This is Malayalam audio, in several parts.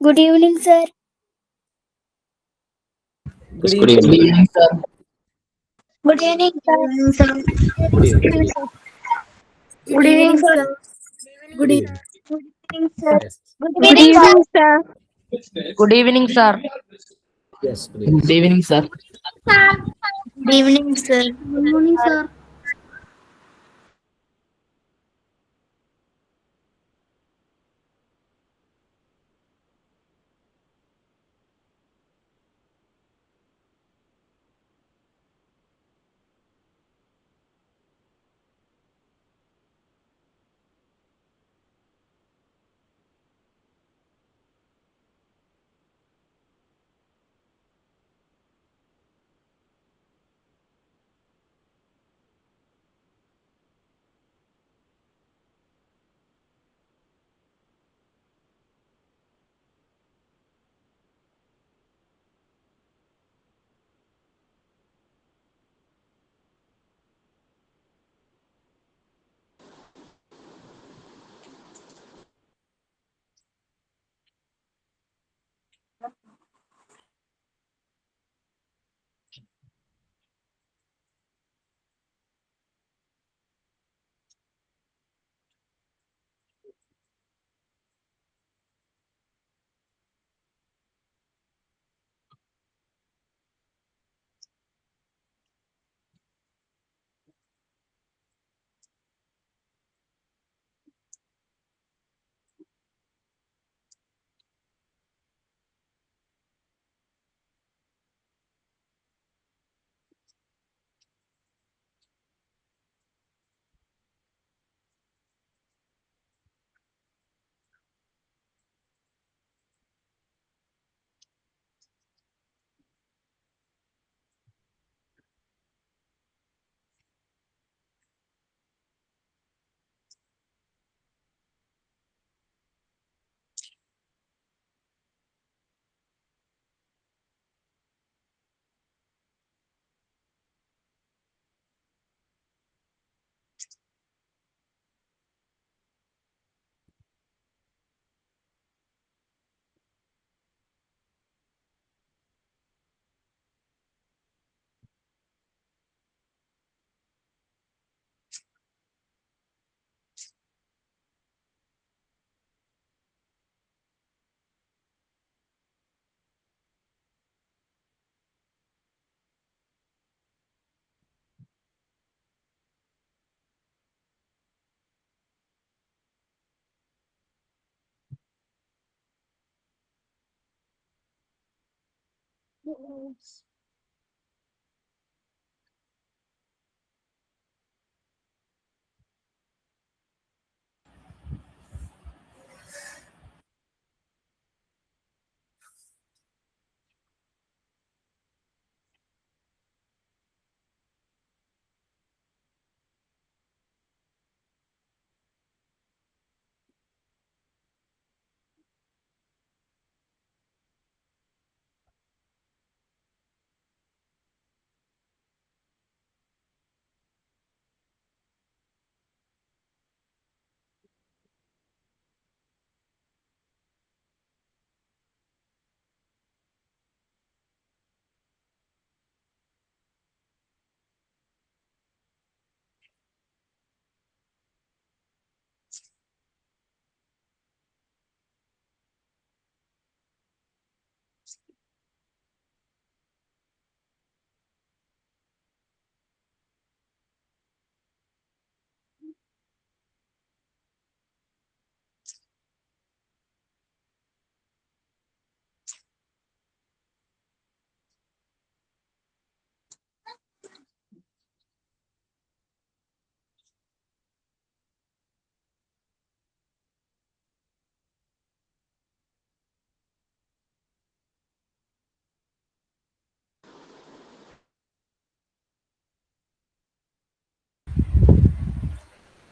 Good evening, sir. Yes, good evening. Good evening, sir. Good evening. Good evening, sir. Good evening. Good evening, sir. Yes. Good evening, sir. Good evening, sir. Yes, good evening. Good evening, sir. Good evening, sir. Good morning, sir.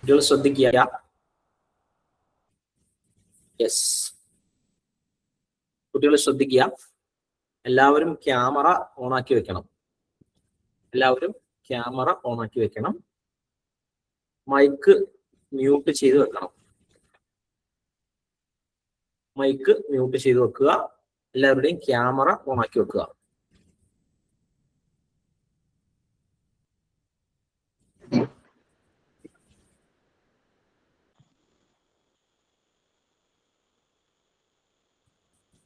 കുട്ടികൾ ശ്രദ്ധിക്കുക. യെസ്, കുട്ടികൾ ശ്രദ്ധിക്കുക. എല്ലാവരും ക്യാമറ ഓണാക്കി വെക്കണം. മൈക്ക് മ്യൂട്ട് ചെയ്ത് വെക്കണം. മൈക്ക് മ്യൂട്ട് ചെയ്ത് വെക്കുക. എല്ലാവരുടെയും ക്യാമറ ഓൺ ആക്കി വെക്കുക.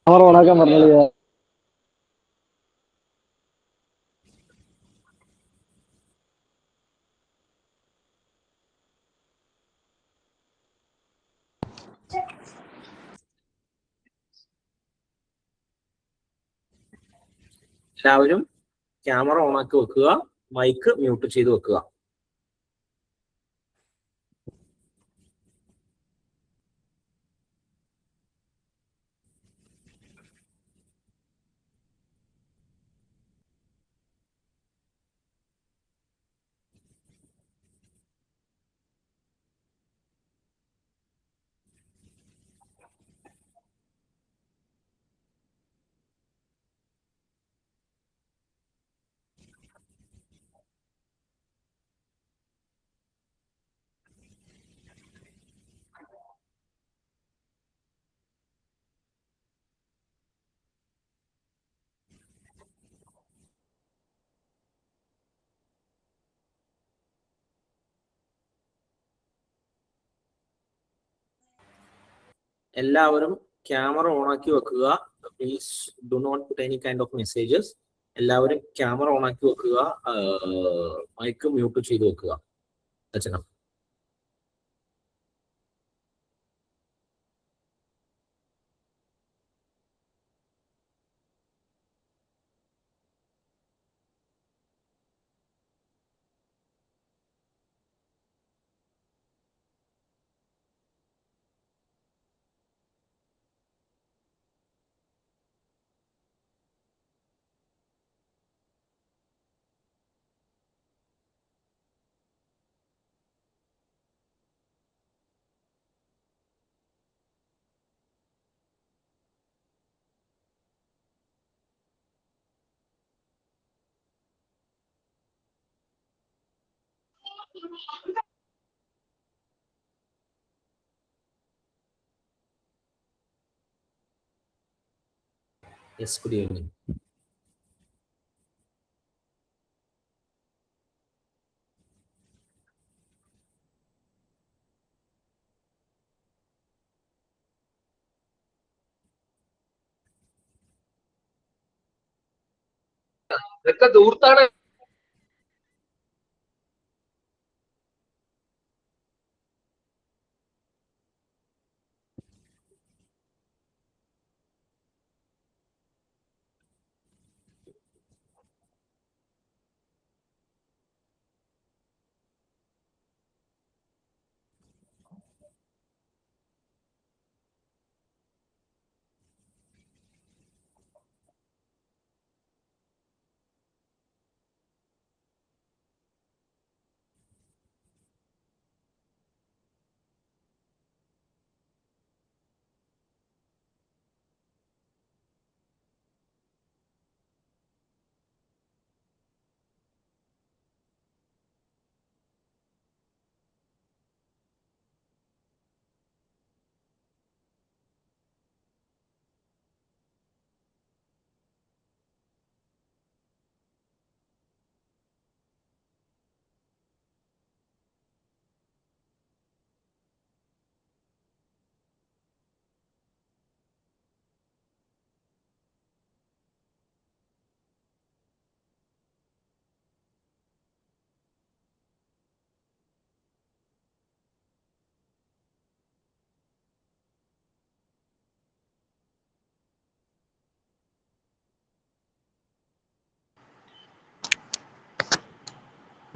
ഓണാക്കാൻ പറഞ്ഞില്ല. എല്ലാവരും ക്യാമറ ഓൺ ആക്കി വെക്കുക. മൈക്ക് മ്യൂട്ട് ചെയ്ത് വെക്കുക. എല്ലാവരും ക്യാമറ ഓൺ ആക്കി വെക്കുക. Please do not put any kind of messages. എല്ലാവരും ക്യാമറ ഓൺ ആക്കി വെക്കുക. മൈക്ക് മ്യൂട്ട് ചെയ്ത് വെക്കുക. അച്ഛനാ യെസ്, ഗുഡ് ഈവനിങ്. ഇതൊക്കെ ദൂർത്താണ്.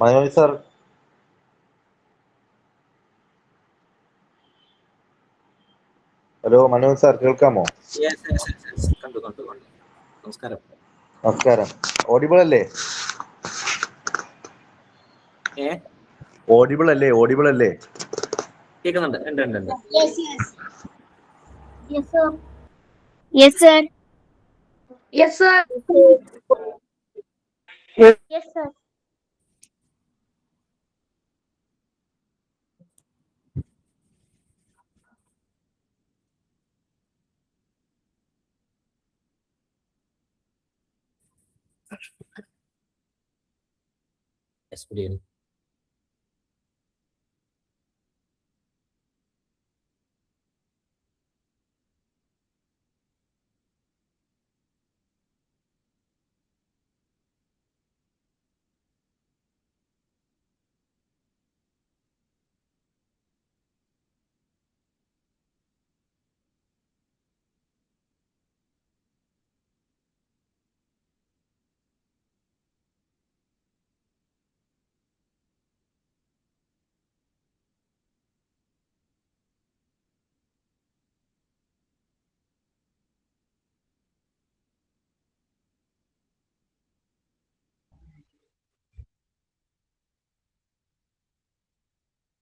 Manoj sir, hello Manoj sir, കേൾക്കാമോ? കണ്ടു. നമസ്കാരം. നമസ്കാരം. ഓഡിബിൾ അല്ലേ? ഓഡിബിൾ അല്ലേ? കേൾക്കുന്നുണ്ട്. ഉണ്ട്. Yes, sir. Yes, sir. Yes, sir. Yes, good evening.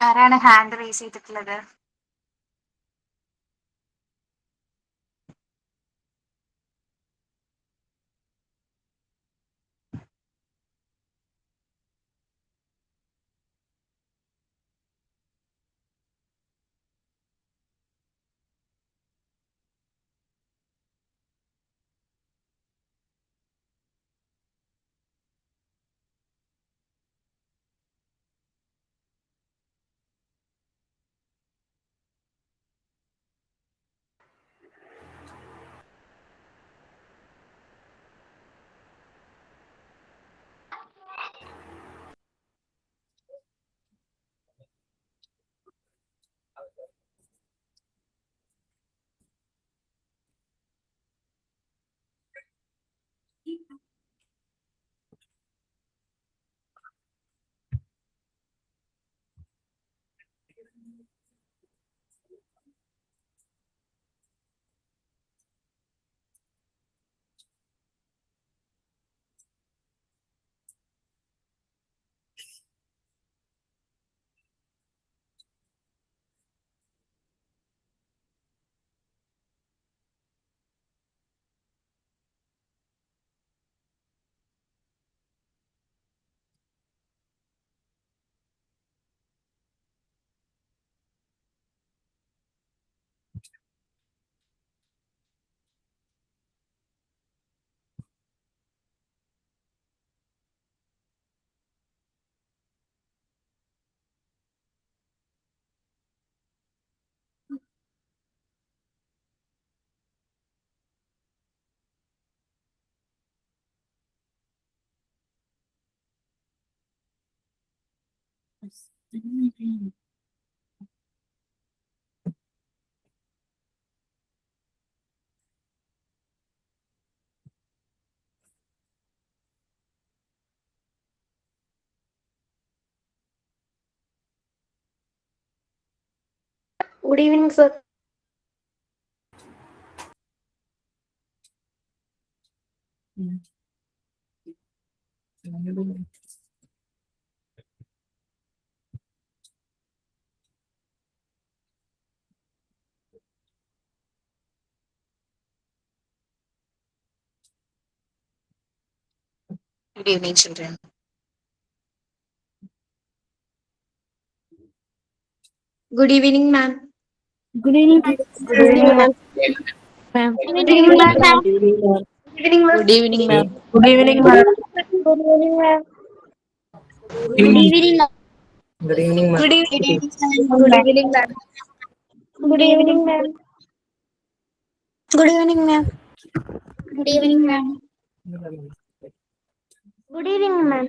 ആരാണ് ഹാൻഡ് റേസ് ചെയ്തിട്ടുള്ളത്? Good evening, sir. Good evening, children. Good evening, ma'am. Good evening. Good evening, ma'am. Ma'am. Good evening, ma'am. Good evening, ma'am. Good evening, ma'am. Good evening, ma'am. Good evening, ma'am. Good evening. Good evening, ma'am. Good evening, ma'am. Good evening, ma'am. Good evening, ma'am. Good evening, ma'am. Good evening, ma'am.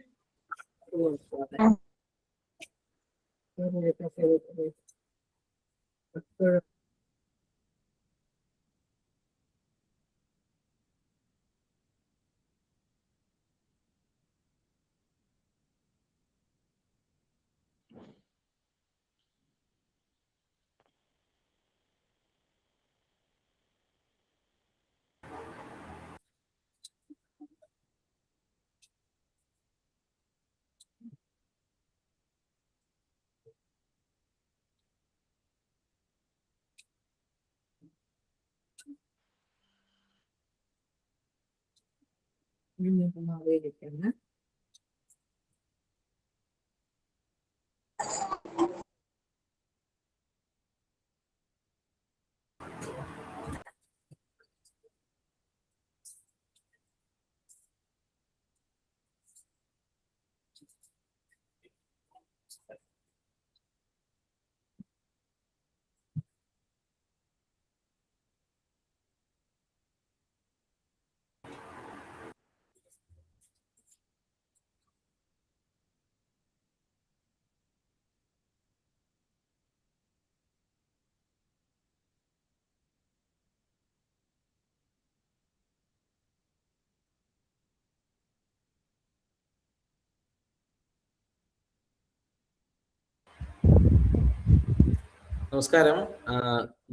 നമസ്കാരം.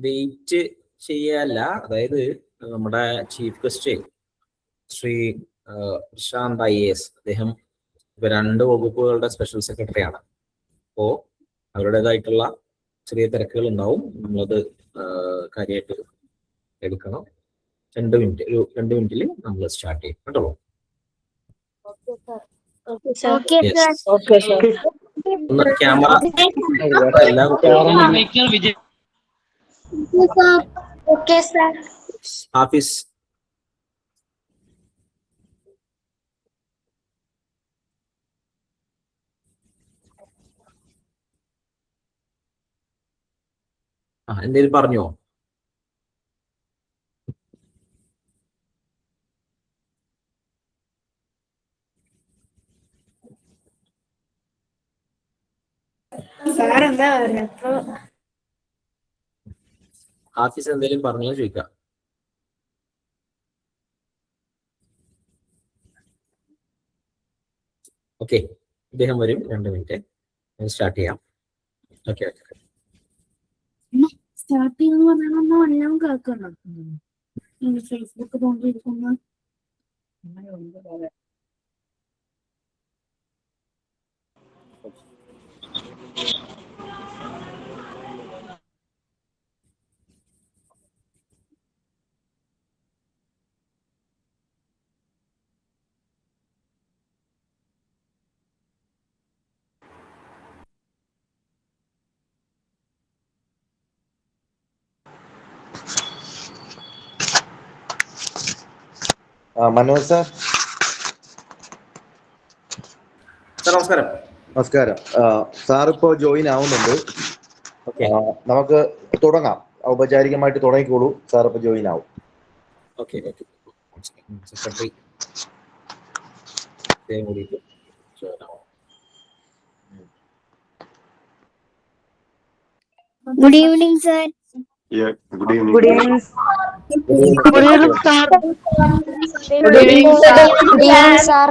വെയിറ്റ് ചെയ്യല്ല, അതായത് നമ്മുടെ chief guest Shri Prashant IAS, അദ്ദേഹം ഇപ്പൊ 2 വകുപ്പുകളുടെ സ്പെഷ്യൽ സെക്രട്ടറിയാണ്. അപ്പോ അവരുടേതായിട്ടുള്ള ചെറിയ തിരക്കുകൾ ഉണ്ടാവും. നമ്മളത് കാര്യമായിട്ട് എടുക്കണം. 2 മിനിറ്റിൽ നമ്മൾ സ്റ്റാർട്ട് ചെയ്യും കേട്ടോ. Okay, Yes. sir. Okay, sir. ഒന്ന് ക്യാമറ എല്ലാ കുട്ടികളും Okay, sir. ഹാഫിസ് എന്തേലും പറഞ്ഞോ? ഹാഫിസ് എന്തേലും പറഞ്ഞോ ചോദിക്കാം. ഓക്കെ, ഇദ്ദേഹം വരും. 2 മിനിറ്റ് സ്റ്റാർട്ട് ചെയ്യാം. ഓക്കെ സ്റ്റാർട്ട് ചെയ്യുന്ന പറഞ്ഞാൽ എല്ലാം കേൾക്കണം. ഫേസ്ബുക്ക് തോന്നിയിരിക്കുന്ന മനോജ് സാർ, നമസ്കാരം. നമസ്കാരം. സാർ ഇപ്പോൾ ജോയിൻ ആവുന്നുണ്ട്. ഓക്കെ നമുക്ക് തുടങ്ങാം. ഔപചാരികമായിട്ട് തുടങ്ങിക്കോളൂ. സാർ ഇപ്പോൾ ജോയിൻ ആവും. Okay secretary Good evening, sir. Yeah, good evening. Good evening. Good evening, sir. Good evening, sir. Good evening, sir.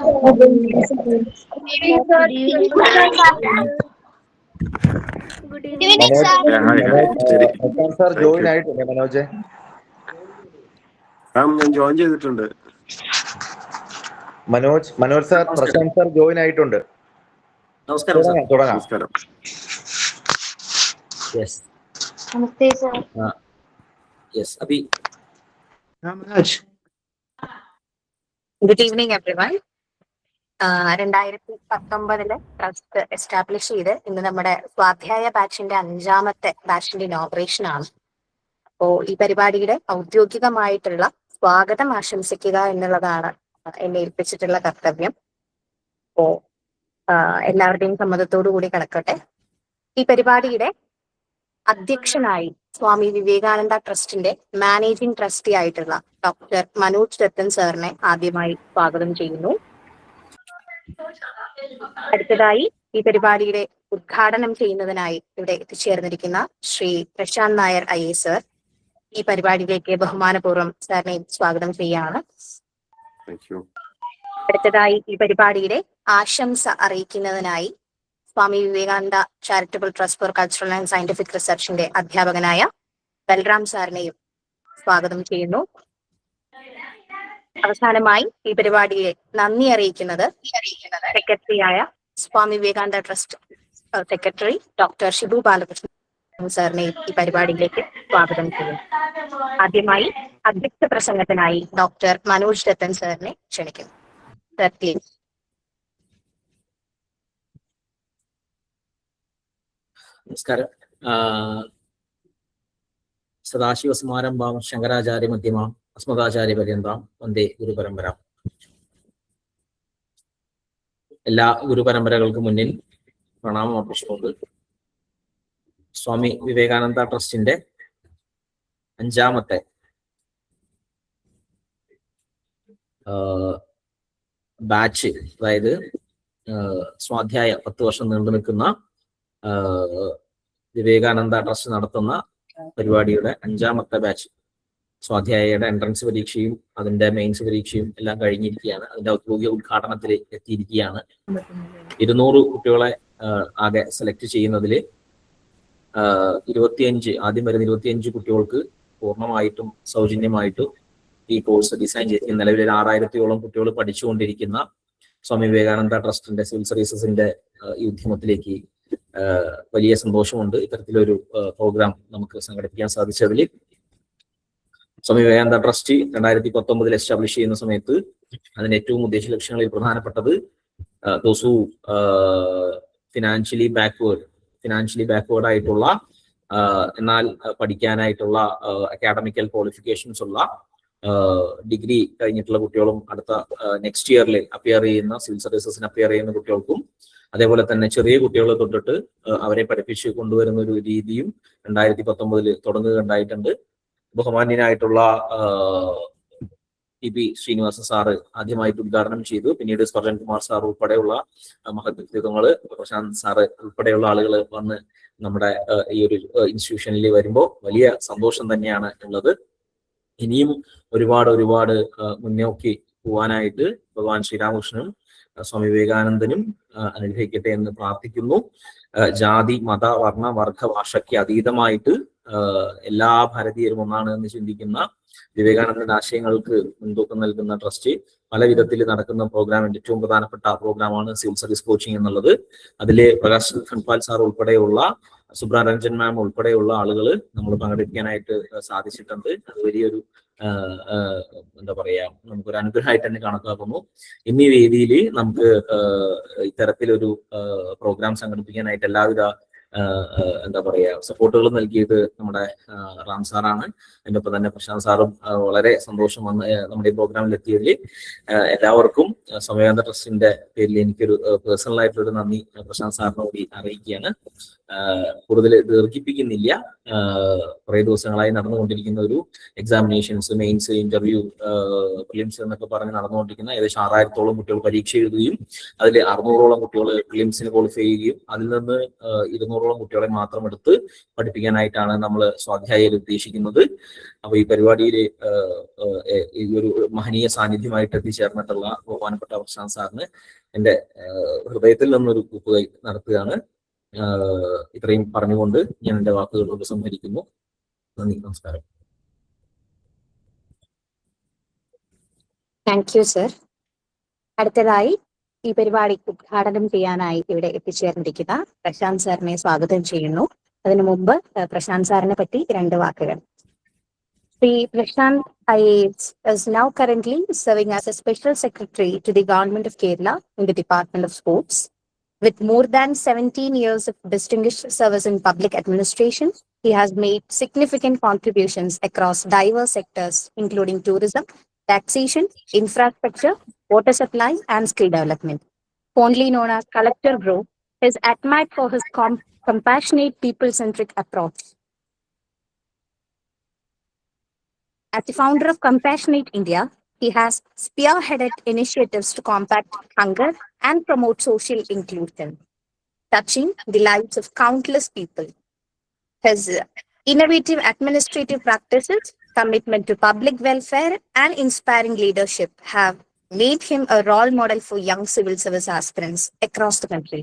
Good evening, sir. Yeah, hi, hi. ശരി. പ്രശാന്ത് സാർ ജോയിൻ ആയിട്ടുണ്ട്. മനോജ് ഞാൻ ജോയിൻ ചെയ്തിട്ടുണ്ട്. Manoj sir, Prashant sir join ആയിട്ടുണ്ട്. നമസ്കാരം സാർ. തുടങ്ങാം. നമസ്കാരം. Yes Namaste, sir. Yes Abhi. Good evening everyone. 2019 trust establish ചെയ്ത് ഇന്ന് നമ്മുടെ സ്വാധ്യായ ബാച്ചിന്റെ 5ാമത്തെ ബാച്ചിന്റെ ഇനോഗ്രേഷൻ ആണ്. അപ്പോ ഈ പരിപാടിയുടെ ഔദ്യോഗികമായിട്ടുള്ള സ്വാഗതം ആശംസിക്കുക എന്നുള്ളതാണ് എന്നെ ഏൽപ്പിച്ചിട്ടുള്ള കർത്തവ്യം. അപ്പോ എല്ലാവരുടെയും സമ്മതത്തോടു കൂടി കടക്കട്ടെ. ഈ പരിപാടിയുടെ അധ്യക്ഷനായി സ്വാമി വിവേകാനന്ദ ട്രസ്റ്റിന്റെ മാനേജിംഗ് ട്രസ്റ്റി ആയിട്ടുള്ള ഡോക്ടർ മനോജ് ദത്തൻ സാറിനെ ആദ്യമായി സ്വാഗതം ചെയ്യുന്നു. അടുത്തതായി ഈ പരിപാടിയുടെ ഉദ്ഘാടനം ചെയ്യുന്നതിനായി ഇവിടെ എത്തിച്ചേർന്നിരിക്കുന്ന ശ്രീ പ്രശാന്ത് നായർ IAS സർ, ഈ പരിപാടിയിലേക്ക് ബഹുമാനപൂർവ്വം സാറിനെ സ്വാഗതം ചെയ്യാണ്. Thank you. അടുത്തതായി ഈ പരിപാടിയുടെ ആശംസ അറിയിക്കുന്നതിനായി Swami Vivekananda charitable trust for cultural and scientific റിസർച്ചിന്റെ അധ്യാപകനായ ബൽറാം സാറിനെയും സ്വാഗതം ചെയ്യുന്നു. അവസാനമായി ഈ പരിപാടിയെ നന്ദി അറിയിക്കുന്നത് സെക്രട്ടറിയായ Swami Vivekananda trust secretary doctor Shibu Balakrishnan സാറിനെ ഈ പരിപാടിയിലേക്ക് സ്വാഗതം ചെയ്യുന്നു. ആദ്യമായി അധ്യക്ഷ പ്രസംഗത്തിനായി ഡോക്ടർ മനോജ് ദത്തൻ സാറിനെ ക്ഷണിക്കുന്നു. Sir please. നമസ്കാരം. സദാശിവസമാരംഭാം ശങ്കരാചാര്യ മധ്യമാം അസ്മദാചാര്യ പര്യന്താം വന്ദേ ഗുരുപരമ്പര. എല്ലാ ഗുരുപരമ്പരകൾക്ക് മുന്നിൽ പ്രണാമം അർപ്പിച്ചുകൊണ്ട് സ്വാമി വിവേകാനന്ദ ട്രസ്റ്റിന്റെ 5ാമത്തെ ബാച്ച്, അതായത് സ്വാധ്യായ 10 വർഷം നീണ്ടു നിൽക്കുന്ന വിവേകാനന്ദ ട്രസ്റ്റ് നടത്തുന്ന പരിപാടിയുടെ 5ാമത്തെ ബാച്ച് സ്വാധ്യായയുടെ എൻട്രൻസ് പരീക്ഷയും അതിന്റെ മെയിൻസ് പരീക്ഷയും എല്ലാം കഴിഞ്ഞിരിക്കുകയാണ്. അതിന്റെ ഔദ്യോഗിക ഉദ്ഘാടനത്തിൽ എത്തിയിരിക്കുകയാണ്. 200 കുട്ടികളെ ആകെ സെലക്ട് ചെയ്യുന്നതിൽ ആദ്യം വരുന്ന 25 കുട്ടികൾക്ക് പൂർണ്ണമായിട്ടും സൗജന്യമായിട്ടും ഈ കോഴ്സ് ഡിസൈൻ ചെയ്ത് നിലവിൽ 6000-ഓളം കുട്ടികൾ പഠിച്ചുകൊണ്ടിരിക്കുന്ന സ്വാമി വിവേകാനന്ദ ട്രസ്റ്റിന്റെ സിവിൽ സർവീസസിന്റെ ഈ ഉദ്യമത്തിലേക്ക് വലിയ സന്തോഷമുണ്ട്. ഇത്തരത്തിലൊരു പ്രോഗ്രാം നമുക്ക് സംഘടിപ്പിക്കാൻ സാധിച്ചതിൽ. സ്വാമി വിവേകാനന്ദ ട്രസ്റ്റ് 2019 എസ്റ്റാബ്ലിഷ് ചെയ്യുന്ന സമയത്ത് അതിന്റെ ഏറ്റവും ഉദ്ദേശ ലക്ഷ്യങ്ങളിൽ പ്രധാനപ്പെട്ടത് ദോസ് ഹു ഫിനാൻഷ്യലി ബാക്ക്വേർഡ് ആയിട്ടുള്ള എന്നാൽ പഠിക്കാനായിട്ടുള്ള അക്കാഡമിക്കൽ ക്വാളിഫിക്കേഷൻസ് ഉള്ള ഡിഗ്രി കഴിഞ്ഞിട്ടുള്ള കുട്ടികളും അടുത്ത നെക്സ്റ്റ് ഇയറിൽ സിവിൽ സർവീസസിന് അപ്പിയർ ചെയ്യുന്ന കുട്ടികൾക്കും അതേപോലെ തന്നെ ചെറിയ കുട്ടികളെ തൊട്ടിട്ട് അവരെ പഠിപ്പിച്ച് കൊണ്ടുവരുന്ന ഒരു രീതിയും 2019 തുടങ്ങുകയുണ്ടായിട്ടുണ്ട്. ബഹുമാന്യനായിട്ടുള്ള ടി പി ശ്രീനിവാസൻ സാറ് ആദ്യമായിട്ട് ഉദ്ഘാടനം ചെയ്തു. പിന്നീട് സ്വർജൻ കുമാർ സാർ ഉൾപ്പെടെയുള്ള മഹത് വ്യക്തിത്വങ്ങള്, പ്രശാന്ത് സാറ് ഉൾപ്പെടെയുള്ള ആളുകൾ വന്ന് നമ്മുടെ ഈ ഒരു ഇൻസ്റ്റിറ്റ്യൂഷനിൽ വരുമ്പോൾ വലിയ സന്തോഷം തന്നെയാണ് ഉള്ളത്. ഇനിയും ഒരുപാട് മുന്നോക്കി പോവാനായിട്ട് ഭഗവാൻ ശ്രീരാമകൃഷ്ണനും സ്വാമി വിവേകാനന്ദനും അനുഗ്രഹിക്കട്ടെ എന്ന് പ്രാർത്ഥിക്കുന്നു. ജാതി, മത, വർണ്ണ, വർഗ, ഭാഷയ്ക്ക് അതീതമായിട്ട് എല്ലാ ഭാരതീയരും ഒന്നാണ് എന്ന് ചിന്തിക്കുന്ന വിവേകാനന്ദന്റെ ആശയങ്ങൾക്ക് മുൻതൂക്കം നൽകുന്ന ട്രസ്റ്റ് പല വിധത്തിൽ നടക്കുന്ന പ്രോഗ്രാമിന്റെ ഏറ്റവും പ്രധാനപ്പെട്ട പ്രോഗ്രാമാണ് സിവിൽ സർവീസ് കോച്ചിങ് എന്നുള്ളത്. അതില് പ്രകാശ് ഖൻപാൽ സാർ ഉൾപ്പെടെയുള്ള സുബ്രരഞ്ജൻ മാം ഉൾപ്പെടെയുള്ള ആളുകൾ നമ്മൾ പങ്കെടുപ്പിക്കാനായിട്ട് സാധിച്ചിട്ടുണ്ട്. അത് വലിയൊരു എന്താ പറയാ, നമുക്കൊരു അനുഗ്രഹമായിട്ട് തന്നെ കണക്കാക്കുന്നു. ഇന്നീ വേദിയിൽ നമുക്ക് ഇത്തരത്തിലൊരു പ്രോഗ്രാം സംഘടിപ്പിക്കാനായിട്ട് എല്ലാവിധ എന്താ പറയാ സപ്പോർട്ടുകൾ നൽകിയത് നമ്മുടെ റാം സാറാണ്. അതിൻ്റെ ഒപ്പം തന്നെ പ്രശാന്ത് സാറും വളരെ സന്തോഷം വന്ന് നമ്മുടെ ഈ പ്രോഗ്രാമിൽ എത്തിയതിൽ എല്ലാവർക്കും സ്വാമി വിവേകാനന്ദ ട്രസ്റ്റിന്റെ പേരിൽ എനിക്കൊരു പേഴ്സണൽ ആയിട്ടുള്ളൊരു നന്ദി പ്രശാന്ത് സാറിനോട് അറിയിക്കുകയാണ്. കൂടുതൽ ദീർഘിപ്പിക്കുന്നില്ല. കുറേ ദിവസങ്ങളായി നടന്നുകൊണ്ടിരിക്കുന്ന ഒരു എക്സാമിനേഷൻസ്, മെയിൻസ്, ഇന്റർവ്യൂ, പ്രിലിംസ് എന്നൊക്കെ പറഞ്ഞ് നടന്നുകൊണ്ടിരിക്കുന്ന ഏകദേശം 6000-ഓളം കുട്ടികൾ പരീക്ഷ എഴുതുകയും അതിൽ 600-ഓളം കുട്ടികൾ പ്രിലിംസിന് ക്വാളിഫൈ ചെയ്യുകയും അതിൽ നിന്ന് 200-ഓളം കുട്ടികളെ മാത്രം എടുത്ത് പഠിപ്പിക്കാനായിട്ടാണ് നമ്മൾ സ്വാധ്യായയിൽ ഉദ്ദേശിക്കുന്നത്. അപ്പൊ ഈ പരിപാടിയിൽ ഈ ഒരു മഹനീയ സാന്നിധ്യമായിട്ട് എത്തിച്ചേർന്നിട്ടുള്ള ബഹുമാനപ്പെട്ട പ്രശാന്ത് സാറിന് എൻ്റെ ഹൃദയത്തിൽ നിന്നൊരു കൂപ്പുകൈ നടത്തുകയാണ്. ഇത്രയും പറഞ്ഞുകൊണ്ട് ഞാൻ എൻ്റെ വാക്കുകൾ ഉപസംഹരിക്കുന്നു. നന്ദി, നമസ്കാരം. Thank you sir. അടുത്തതായി ഈ പരിപാടി ഉദ്ഘാടനം ചെയ്യാനായി ഇവിടെ എത്തിച്ചേർന്നിരിക്കുന്ന പ്രശാന്ത് സാറിനെ സ്വാഗതം ചെയ്യുന്നു. അതിനു മുമ്പ് പ്രശാന്ത് സാറിനെ പറ്റി 2 വാക്കുകൾ. Shri Prashant IAS is now currently serving as a Special Secretary to the Government of Kerala in the Department of Sports. With more than 17 years of distinguished service in public administration, he has made significant contributions across diverse sectors, including tourism, taxation, infrastructure, water supply, and skill development. Fondly known as Collector Bro, he is admired for his compassionate, people-centric approach. As the founder of Compassionate India, he has spearheaded initiatives to combat hunger and promote social inclusion, touching the lives of countless people. His innovative administrative practices, commitment to public welfare, and inspiring leadership have made him a role model for young civil service aspirants across the country.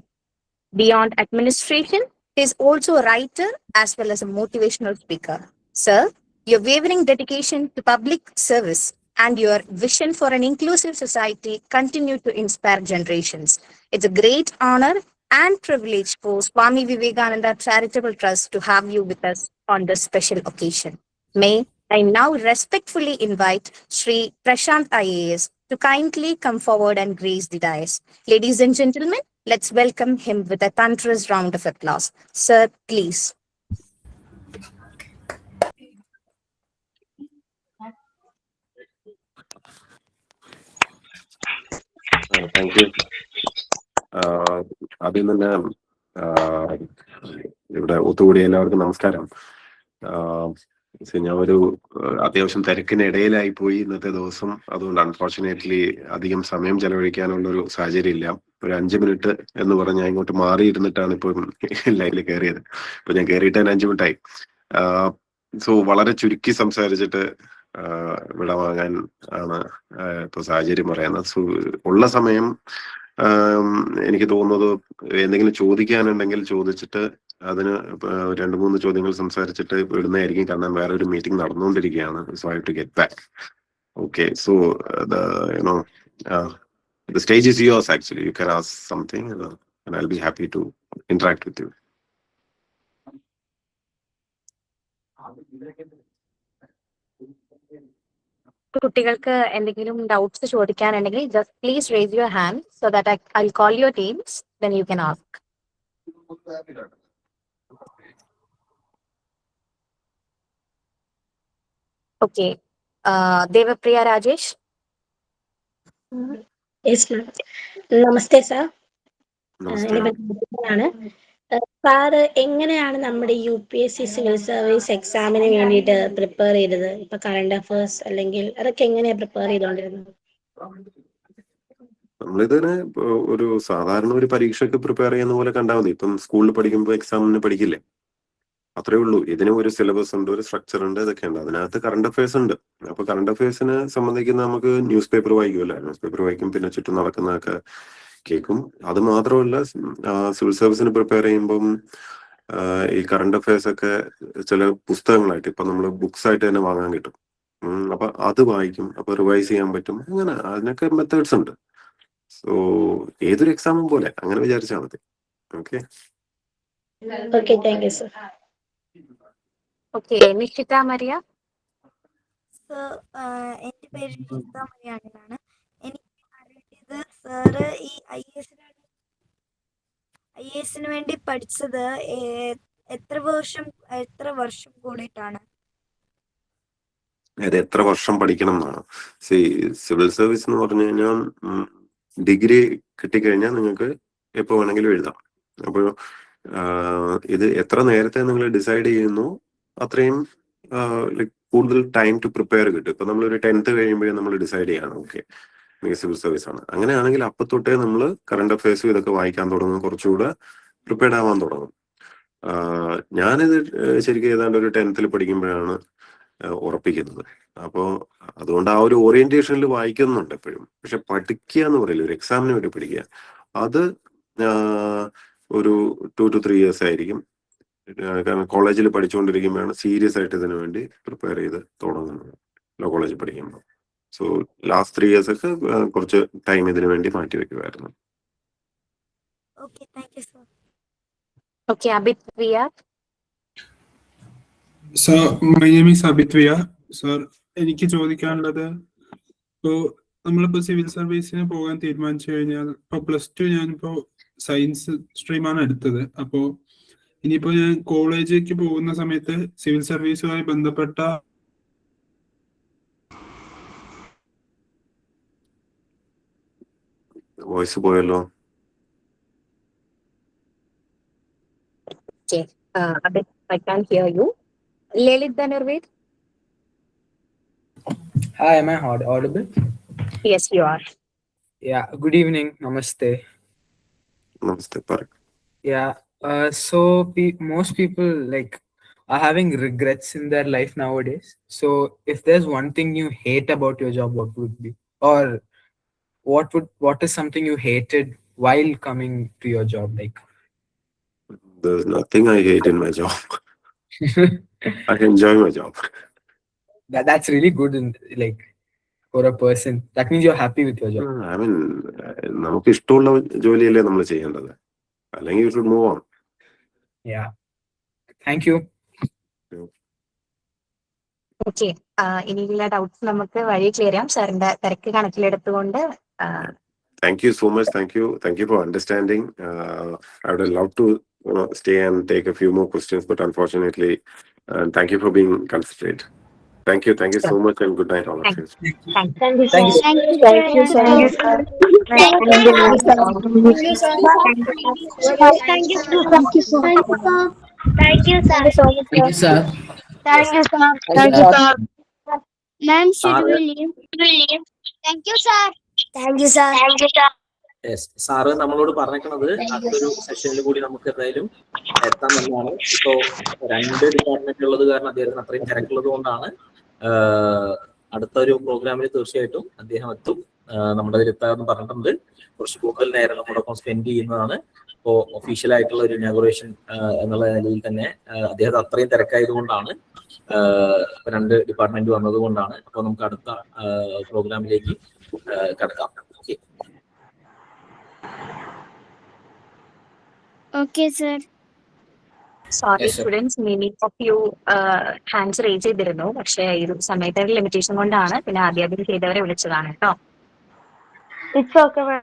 Beyond administration, he is also a writer as well as a motivational speaker. Sir, your wavering dedication to public service and your vision for an inclusive society continue to inspire generations. It's a great honor and privilege for Swami Vivekananda Charitable Trust to have you with us on this special occasion. May I now respectfully invite Shri Prashant IAS to kindly come forward and grace the dais. Ladies and gentlemen, let's welcome him with a thunderous round of applause. Sir, please. Thank you. ആദ്യം തന്നെ ഇവിടെ ഒത്തുകൂടിയ എല്ലാവർക്കും നമസ്കാരം. ഞാൻ ഒരു അത്യാവശ്യം തിരക്കിനിടയിലായി പോയി ഇന്നത്തെ ദിവസം. അതുകൊണ്ട് അൺഫോർച്ചുനേറ്റ്ലി അധികം സമയം ചെലവഴിക്കാനുള്ള ഒരു സാഹചര്യം ഇല്ല. ഒരു 5 മിനിറ്റ് എന്ന് പറഞ്ഞ് ഞാൻ ഇങ്ങോട്ട് മാറിയിരുന്നിട്ടാണ് ഇപ്പൊ ലൈവിൽ കയറിയത്. ഇപ്പൊ ഞാൻ കയറിയിട്ട് 5 മിനിറ്റായി. സോ വളരെ ചുരുക്കി സംസാരിച്ചിട്ട് ഇവിടെ വാങ്ങാൻ ആണ് ഇപ്പൊ സാഹചര്യം പറയുന്നത്. സോ ഉള്ള സമയം എനിക്ക് തോന്നുന്നത് എന്തെങ്കിലും ചോദിക്കാനുണ്ടെങ്കിൽ ചോദിച്ചിട്ട് അതിന് 2-3 ചോദ്യങ്ങൾ സംസാരിച്ചിട്ട് വിടുന്നതായിരിക്കും. കാരണം വേറെ ഒരു മീറ്റിംഗ് നടന്നുകൊണ്ടിരിക്കുകയാണ്. So I have to get back. Okay, so the stage is yours actually. You can ask something and I'll be happy to interact with you. കുട്ടികൾക്ക് എന്തെങ്കിലും ഡൗട്ട്സ് ചോദിക്കാനുണ്ടെങ്കിൽ just please raise your hand so that I call your teams, then you can ask. Okay, Devapriya Rajesh. നമസ്തേ സാർ. നമസ്തേ. ആണ് സാറ് എങ്ങനെയാണ് നമ്മുടെ UPSC സിവിൽ സർവീസ് എക്സാമിന് വേണ്ടിയിട്ട് പ്രിപ്പയർ ചെയ്തത്? ഇപ്പൊ കറണ്ട് അഫയേഴ്സ് അല്ലെങ്കിൽ അതൊക്കെ എങ്ങനെയാ പ്രിപ്പയർ ചെയ്തോണ്ടിരുന്നത്? നമ്മളിതിന് ഒരു സാധാരണ ഒരു പരീക്ഷയ്ക്ക് പ്രിപ്പയർ ചെയ്യുന്ന പോലെ കണ്ടാൽ മതി. ഇപ്പം സ്കൂളിൽ പഠിക്കുമ്പോൾ എക്സാമിന് പഠിക്കില്ലേ, അത്രേ ഉള്ളൂ. ഇതിന് ഒരു സിലബസ് ഉണ്ട്, ഒരു സ്ട്രക്ചർ ഉണ്ട്, ഇതൊക്കെ ഉണ്ട്. അതിനകത്ത് കറണ്ട് അഫയേഴ്സ് ഉണ്ട്. അപ്പൊ കറണ്ട് അഫയേഴ്സിനെ സംബന്ധിക്കുന്ന നമുക്ക് ന്യൂസ് പേപ്പർ വായിക്കുമല്ലോ, ന്യൂസ് പേപ്പർ വായിക്കും, പിന്നെ ചുറ്റും നടക്കുന്നതൊക്കെ കേൾക്കും. അത് മാത്രമല്ല, സിവിൽ സർവീസിന് പ്രിപ്പയർ ചെയ്യുമ്പം ഈ കറണ്ട് അഫയേഴ്സ് ഒക്കെ ചില പുസ്തകങ്ങളായിട്ട് ഇപ്പൊ നമ്മൾ ബുക്സ് ആയിട്ട് തന്നെ വാങ്ങാൻ കിട്ടും. അപ്പൊ അത് വായിക്കും, അപ്പൊ റിവൈസ് ചെയ്യാൻ പറ്റും. അങ്ങനെ അതിനൊക്കെ മെത്തേഡ്സ് ഉണ്ട്. സോ ഏതൊരു എക്സാമും പോലെ അങ്ങനെ വിചാരിച്ചാൽ മതി. Okay, okay, thank you sir. Okay, Nishitha Maria. എന്റെ പേര് നിഷിത മരിയാണെന്നാണ്. എനിക്ക് അറിയേണ്ടത് സാറ് ഈ IAS വേണ്ടി പഠിച്ചത് എത്ര വർഷം കൂടിയിട്ടാണ്? അത് എത്ര വർഷം പഠിക്കണം എന്നാണ്. സിവിൽ സർവീസ് എന്ന് പറഞ്ഞു കഴിഞ്ഞാൽ ഡിഗ്രി കിട്ടിക്കഴിഞ്ഞാൽ നിങ്ങൾക്ക് എപ്പോ വേണമെങ്കിലും എഴുതാം. അപ്പോൾ ഇത് എത്ര നേരത്തെ നിങ്ങൾ ഡിസൈഡ് ചെയ്യുന്നു അത്രയും കൂടുതൽ ടൈം ടു പ്രിപ്പയർ കിട്ടും. ഇപ്പൊ നമ്മളൊരു 10th കഴിയുമ്പോഴേ നമ്മൾ ഡിസൈഡ് ചെയ്യാണ് ഓക്കെ സിവിൽ സർവീസ് ആണ്. അങ്ങനെയാണെങ്കിൽ അപ്പൊ തൊട്ടേ നമ്മൾ കറണ്ട് അഫയേഴ്സും ഇതൊക്കെ വായിക്കാൻ തുടങ്ങും, കുറച്ചുകൂടെ പ്രിപ്പയർഡ് ആവാൻ തുടങ്ങും. ഞാനിത് ശരിക്കും ഏതാണ്ട് ഒരു 10th പഠിക്കുമ്പോഴാണ് ഉറപ്പിക്കുന്നത്. അപ്പോൾ അതുകൊണ്ട് ആ ഒരു ഓറിയന്റേഷനിൽ വായിക്കുന്നുണ്ട് എപ്പോഴും. പക്ഷെ പഠിക്കുക എന്ന് പറയില്ല, ഒരു എക്സാമിന് വേണ്ടി പഠിക്കുക, അത് ഒരു 2 to 3 years ആയിരിക്കും. കാരണം കോളേജിൽ പഠിച്ചുകൊണ്ടിരിക്കുമ്പോഴാണ് സീരിയസ് ആയിട്ട് ഇതിനു വേണ്ടി പ്രിപ്പയർ ചെയ്ത് തുടങ്ങുന്നത്, ലോ കോളേജിൽ പഠിക്കുമ്പോൾ. സോ ലാസ്റ്റ് 3 years ഒക്കെ കുറച്ച് ടൈം ഇതിനു വേണ്ടി മാറ്റി വെക്കുമായിരുന്നു. Okay, thank you sir. Okay, Abith Viya. Sir, my name is Abith Viya. Sir, എനിക്ക് ചോദിക്കാനുള്ളത്, ഇപ്പോൾ നമ്മളിപ്പോ സിവിൽ സർവീസിന് പോകാൻ തീരുമാനിച്ചു കഴിഞ്ഞാൽ, ഇപ്പൊ +2 ഞാനിപ്പോ സയൻസ് സ്ട്രീമാണ് എടുത്തത്. അപ്പോ ഇനിയിപ്പോ ഞാൻ കോളേജിലേക്ക് പോകുന്ന സമയത്ത് സിവിൽ സർവീസുമായി ബന്ധപ്പെട്ട വോയിസ് പോയല്ലോ. Abit, I can't hear you. Lalit Dhanurved. Hi, am I audible? Yes, you are. Yeah, good evening. Namaste. Namaste, Parag. Yeah, so most people are having regrets in their life nowadays. So if there's one thing you hate about your job, what would be? Or what is something you hated while coming to your job? There's nothing I hate in my job. I enjoy my job. That's really good for a person. That means you're happy with your job. I mean, നമുക്ക് ഇഷ്ടമുള്ള ജോലിയല്ലേ നമ്മൾ ചെയ്യേണ്ടത്, അല്ലെങ്കിൽ you should move on. Yeah. Thank you. Okay, ഇനിയുള്ള ഡൗട്ട്സ് നമുക്ക് വഴി ക്ലിയർ ചെയ്യാം. സാറിന്റെ തിരക്ക് കണക്കിലെടുത്തുകൊണ്ട്. Thank you so much. Thank you for understanding. I would have loved to stay and take a few more questions, but unfortunately, thank you for being considerate. Thank you so much, and good night all of you. Thank you. Thank you, Thank you, sir. sir. Thank you, sir. Thank you, sir. Thank you, sir. Thank you, sir. Thank you, sir. Thank you, sir. Thank you, sir. Thank you, sir. Thank you, sir. Ma'am, should we leave? Thank you, sir. Thank you, sir. Thank you, sir. Yes, sir നമ്മളോട് പറഞ്ഞേക്കണത് അടുത്തൊരു സെഷനിൽ കൂടി നമുക്ക് എന്തായാലും എത്താമെന്നാണ്. ഇപ്പോ 2 ഡിപ്പാർട്ട്മെന്റ് ഉള്ളത് കാരണം അദ്ദേഹത്തിന് അത്രയും തിരക്കുള്ളത് കൊണ്ടാണ്. അടുത്തൊരു പ്രോഗ്രാമിൽ തീർച്ചയായിട്ടും അദ്ദേഹം എത്തും. നമ്മുടെ ഇതിൽ എത്താമെന്ന് പറഞ്ഞിട്ടുണ്ട്. കുറച്ച് കൂടുതൽ നേരം നമ്മളോടൊപ്പം സ്പെൻഡ് ചെയ്യുന്നതാണ്. ഇപ്പോൾ ഒഫീഷ്യലായിട്ടുള്ള ഒരു ഇനാഗുറേഷൻ എന്നുള്ള നിലയിൽ തന്നെ അദ്ദേഹം അത്രയും തിരക്കായതുകൊണ്ടാണ് 2 ഡിപ്പാർട്ട്മെന്റ് വന്നതുകൊണ്ടാണ്. അപ്പോൾ നമുക്ക് അടുത്ത പ്രോഗ്രാമിലേക്ക് കടക്കാം. Okay. Okay sir. Sorry Yes, sir. Students, many of you hands raise ചെയ്തിരുന്നു, പക്ഷേ ഈ ഒരു സമയത്തെ ലിമിറ്റേഷൻ കൊണ്ടാണ് പിന്നെ ആദ്യം ചെയ്തവരെ വിളിച്ചതാണ് കേട്ടോ. It's okay ma'am.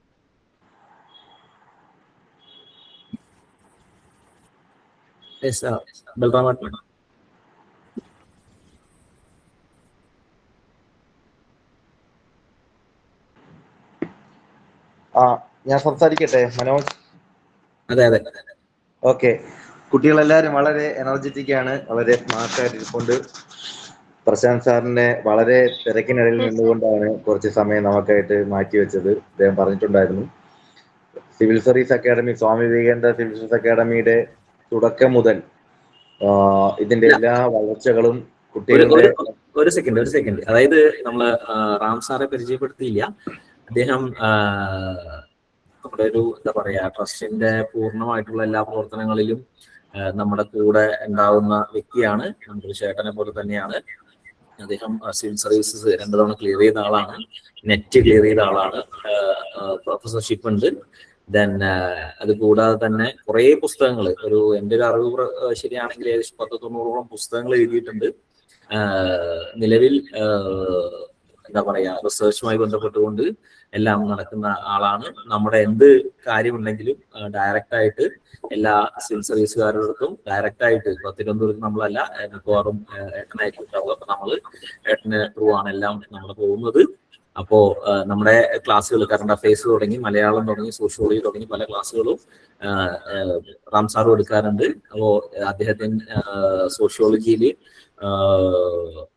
Yes, Balram. ഞാൻ സംസാരിക്കട്ടെ മനോജ്? അതെ. ഓക്കെ. കുട്ടികളെല്ലാവരും വളരെ എനർജറ്റിക് ആണ്, വളരെ സ്മാർട്ടായിട്ട് ഇരിപ്പുണ്ട്. പ്രശാന്ത് സാറിന്റെ വളരെ തിരക്കിനിടയിൽ നിന്നുകൊണ്ടാണ് കുറച്ച് സമയം നമുക്കായിട്ട് മാറ്റിവെച്ചത്. അദ്ദേഹം പറഞ്ഞിട്ടുണ്ടായിരുന്നു civil service academy, Swami Vivekananda civil service അക്കാദമിയുടെ തുടക്കം മുതൽ ഇതിന്റെ എല്ലാ വളർച്ചകളും കുട്ടികളുടെ ഒരു സെക്കൻഡ്. അതായത് നമ്മള് റാം സാറെ പരിചയപ്പെടുത്തിയില്ല. അദ്ദേഹം നമ്മുടെ ഒരു എന്താ പറയാ ട്രസ്റ്റിന്റെ പൂർണ്ണമായിട്ടുള്ള എല്ലാ പ്രവർത്തനങ്ങളിലും നമ്മുടെ കൂടെ ഉണ്ടാവുന്ന വ്യക്തിയാണ്. നമ്മുടെ ചേട്ടനെ പോലെ തന്നെയാണ് അദ്ദേഹം. സിവിൽ സർവീസസ് 2 തവണ ക്ലിയർ ചെയ്ത ആളാണ്, നെറ്റ് ക്ലിയർ ചെയ്ത ആളാണ്, പ്രൊഫസർഷിപ്പ് ഉണ്ട്. ദെൻ അത് കൂടാതെ തന്നെ കുറെ പുസ്തകങ്ങൾ, എൻ്റെ ഒരു അറിവ് ശരിയാണെങ്കിൽ ഏകദേശം 10-90ഓളം പുസ്തകങ്ങൾ എഴുതിയിട്ടുണ്ട്. നിലവിൽ എന്താ പറയാ റിസർച്ചുമായി ബന്ധപ്പെട്ടുകൊണ്ട് എല്ലാം നടക്കുന്ന ആളാണ്. നമ്മുടെ എന്ത് കാര്യമുണ്ടെങ്കിലും ഡയറക്റ്റ് ആയിട്ട് എല്ലാ സിവിൽ സർവീസുകാരുടെ അടുത്തും ഡയറക്റ്റ് ആയിട്ട്, ഇപ്പൊ തിരുവനന്തപുരത്ത് നമ്മളല്ല, മിക്കവാറും ഏട്ടനായിരിക്കും ഉണ്ടാവുക. അപ്പൊ നമ്മള് ഏട്ടന് ത്രൂ ആണ് എല്ലാം നമ്മൾ പോകുന്നത്. അപ്പോ നമ്മുടെ ക്ലാസ്സുകൾ കറണ്ട് അഫയേഴ്സ് തുടങ്ങി, മലയാളം തുടങ്ങി, സോഷ്യോളജി തുടങ്ങി പല ക്ലാസ്സുകളും റാം സാറും എടുക്കാറുണ്ട്. അപ്പോ അദ്ദേഹത്തിന് സോഷ്യോളജിയിൽ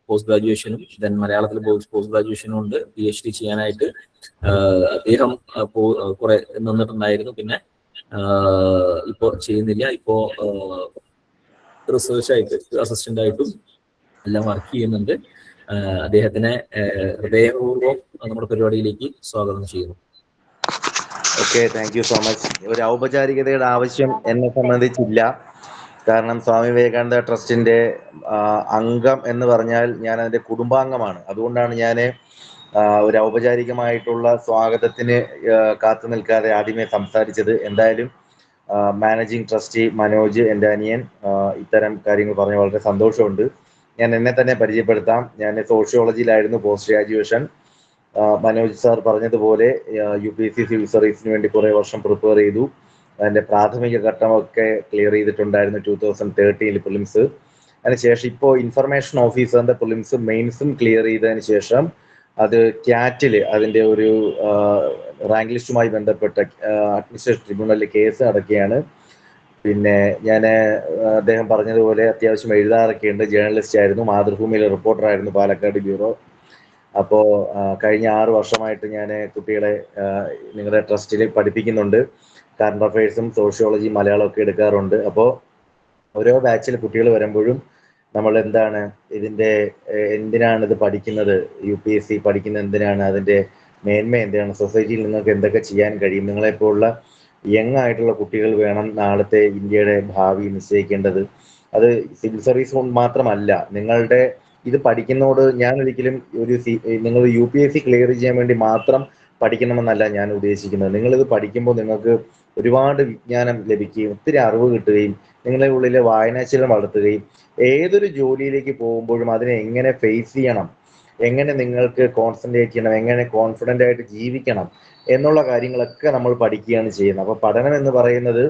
പോസ്റ്റ് ഗ്രാജുവേഷനും ദെൻ മലയാളത്തിൽ പോസ്റ്റ് ഗ്രാജുവേഷനും ഉണ്ട്. PhD ചെയ്യാനായിട്ട് അദ്ദേഹം കുറെ നിന്നിട്ടുണ്ടായിരുന്നു. പിന്നെ ഇപ്പോ ചെയ്യുന്നില്ല. ഇപ്പോ റിസർച്ച് ആയിട്ട് അസിസ്റ്റന്റ് ആയിട്ടും എല്ലാം വർക്ക് ചെയ്യുന്നുണ്ട്. അദ്ദേഹത്തിനെ ഹൃദയപൂർവ്വം നമ്മുടെ പരിപാടിയിലേക്ക് സ്വാഗതം ചെയ്യുന്നു. Okay, thank you so much. ഒരു ഔപചാരികതയുടെ ആവശ്യം എന്നെ സംബന്ധിച്ചില്ല. കാരണം സ്വാമി വിവേകാനന്ദ ട്രസ്റ്റിന്റെ അംഗം എന്ന് പറഞ്ഞാൽ ഞാൻ അതിന്റെ കുടുംബാംഗമാണ്. അതുകൊണ്ടാണ് ഞാൻ ഒരു ഔപചാരികമായിട്ടുള്ള സ്വാഗതത്തിന് കാത്തു നിൽക്കാതെ ആദ്യമേ സംസാരിച്ചത്. എന്തായാലും മാനേജിംഗ് ട്രസ്റ്റി മനോജ്, എൻ്റെ അനിയൻ, ഇത്തരം കാര്യങ്ങൾ പറഞ്ഞ് വളരെ സന്തോഷമുണ്ട്. ഞാൻ എന്നെ തന്നെ പരിചയപ്പെടുത്താം. ഞാൻ സോഷ്യോളജിയിലായിരുന്നു പോസ്റ്റ് ഗ്രാജുവേഷൻ. മനോജ് സാർ പറഞ്ഞതുപോലെ UPSC സിവിൽ സർവീസിന് വേണ്ടി കുറേ വർഷം പ്രിപ്പയർ ചെയ്തു. അതിൻ്റെ പ്രാഥമിക ഘട്ടമൊക്കെ ക്ലിയർ ചെയ്തിട്ടുണ്ടായിരുന്നു 2013 പ്രിലിംസ്. അതിനുശേഷം ഇപ്പോൾ ഇൻഫർമേഷൻ ഓഫീസറിൻ്റെ പ്രിലിംസും മെയിൻസും ക്ലിയർ ചെയ്തതിന് ശേഷം അത് ക്യാറ്റിൽ അതിൻ്റെ ഒരു റാങ്ക് ലിസ്റ്റുമായി ബന്ധപ്പെട്ട അഡ്മിനിസ്ട്രേറ്റീവ് ട്രിബ്യൂണലിൽ കേസ് നടക്കുകയാണ്. പിന്നെ ഞാൻ അദ്ദേഹം പറഞ്ഞതുപോലെ അത്യാവശ്യം എഴുതാറൊക്കെ ഉണ്ട്. ജേർണലിസ്റ്റ് ആയിരുന്നു, മാതൃഭൂമിയിലെ റിപ്പോർട്ടറായിരുന്നു, പാലക്കാട് ബ്യൂറോ. അപ്പോൾ കഴിഞ്ഞ 6 വർഷമായിട്ട് ഞാൻ കുട്ടികളെ നിങ്ങളുടെ ട്രസ്റ്റിൽ പഠിപ്പിക്കുന്നുണ്ട്. കറണ്ട് അഫയേഴ്സും സോഷ്യോളജിയും മലയാളമൊക്കെ എടുക്കാറുണ്ട്. അപ്പോൾ ഓരോ ബാച്ചിൽ കുട്ടികൾ വരുമ്പോഴും നമ്മൾ എന്തിനാണ് ഇത് പഠിക്കുന്നത്, UPSC പഠിക്കുന്നത് എന്തിനാണ്, അതിൻ്റെ മേന്മ എന്തിനാണ്, സൊസൈറ്റിയിൽ നിങ്ങൾക്ക് എന്തൊക്കെ ചെയ്യാൻ കഴിയും, നിങ്ങളെപ്പോലുള്ള യങ് ആയിട്ടുള്ള കുട്ടികൾ വേണം നാളത്തെ ഇന്ത്യയുടെ ഭാവി നിശ്ചയിക്കേണ്ടത്. അത് സിവിൽ സർവീസ് കൊണ്ട് മാത്രമല്ല, നിങ്ങളുടെ ഇത് പഠിക്കുന്നതോട് ഞാൻ ഒരിക്കലും നിങ്ങൾ UPSC ക്ലിയർ ചെയ്യാൻ വേണ്ടി മാത്രം പഠിക്കണമെന്നല്ല ഞാൻ ഉദ്ദേശിക്കുന്നത്. നിങ്ങളിത് പഠിക്കുമ്പോൾ നിങ്ങൾക്ക് ഒരുപാട് വിജ്ഞാനം ലഭിക്കുകയും ഒത്തിരി അറിവ് കിട്ടുകയും നിങ്ങളുടെ ഉള്ളിലെ വായനാശീലം വളർത്തുകയും ഏതൊരു ജോലിയിലേക്ക് പോകുമ്പോഴും അതിനെ എങ്ങനെ ഫേസ് ചെയ്യണം, എങ്ങനെ നിങ്ങൾക്ക് കോൺസെൻട്രേറ്റ് ചെയ്യണം, എങ്ങനെ കോൺഫിഡൻ്റ് ആയിട്ട് ജീവിക്കണം എന്നുള്ള കാര്യങ്ങളൊക്കെ നമ്മൾ പഠിക്കുകയാണ് ചെയ്യുന്നത്. അപ്പോൾ പഠനം എന്ന് പറയുന്നത്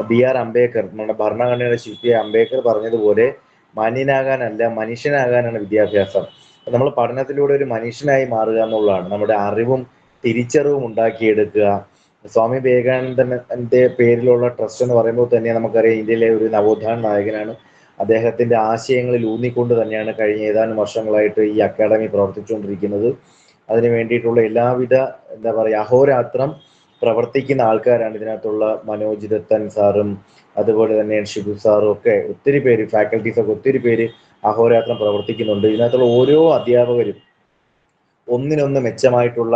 BR അംബേദ്കർ, നമ്മുടെ ഭരണഘടനയുടെ ശില്പിയായ അംബേദ്കർ പറഞ്ഞതുപോലെ മാന്യനാകാനല്ല മനുഷ്യനാകാനാണ് വിദ്യാഭ്യാസം. നമ്മൾ പഠനത്തിലൂടെ ഒരു മനുഷ്യനായി മാറുക എന്നുള്ളതാണ്. നമ്മുടെ അറിവും തിരിച്ചറിവും ഉണ്ടാക്കിയെടുക്കുക. സ്വാമി വിവേകാനന്ദന്റെ പേരിലുള്ള ട്രസ്റ്റ് എന്ന് പറയുമ്പോൾ തന്നെ നമുക്കറിയാം ഇന്ത്യയിലെ ഒരു നവോത്ഥാന നായകനാണ്. അദ്ദേഹത്തിന്റെ ആശയങ്ങളിൽ ഊന്നിക്കൊണ്ട് തന്നെയാണ് കഴിഞ്ഞ ഏതാനും വർഷങ്ങളായിട്ട് ഈ അക്കാദമി പ്രവർത്തിച്ചുകൊണ്ടിരിക്കുന്നത്. അതിന് വേണ്ടിയിട്ടുള്ള എല്ലാവിധ അഹോരാത്രം പ്രവർത്തിക്കുന്ന ആൾക്കാരാണ് ഇതിനകത്തുള്ള മനോജ് ദത്തൻ സാറും അതുപോലെ തന്നെ ഷിബു സാറും ഒക്കെ ഒത്തിരി പേര്, ഫാക്കൽറ്റീസൊക്കെ ഒത്തിരി പേര് അഹോരാത്രം പ്രവർത്തിക്കുന്നുണ്ട്. ഇതിനകത്തുള്ള ഓരോ അധ്യാപകരും ഒന്നിനൊന്ന് മെച്ചമായിട്ടുള്ള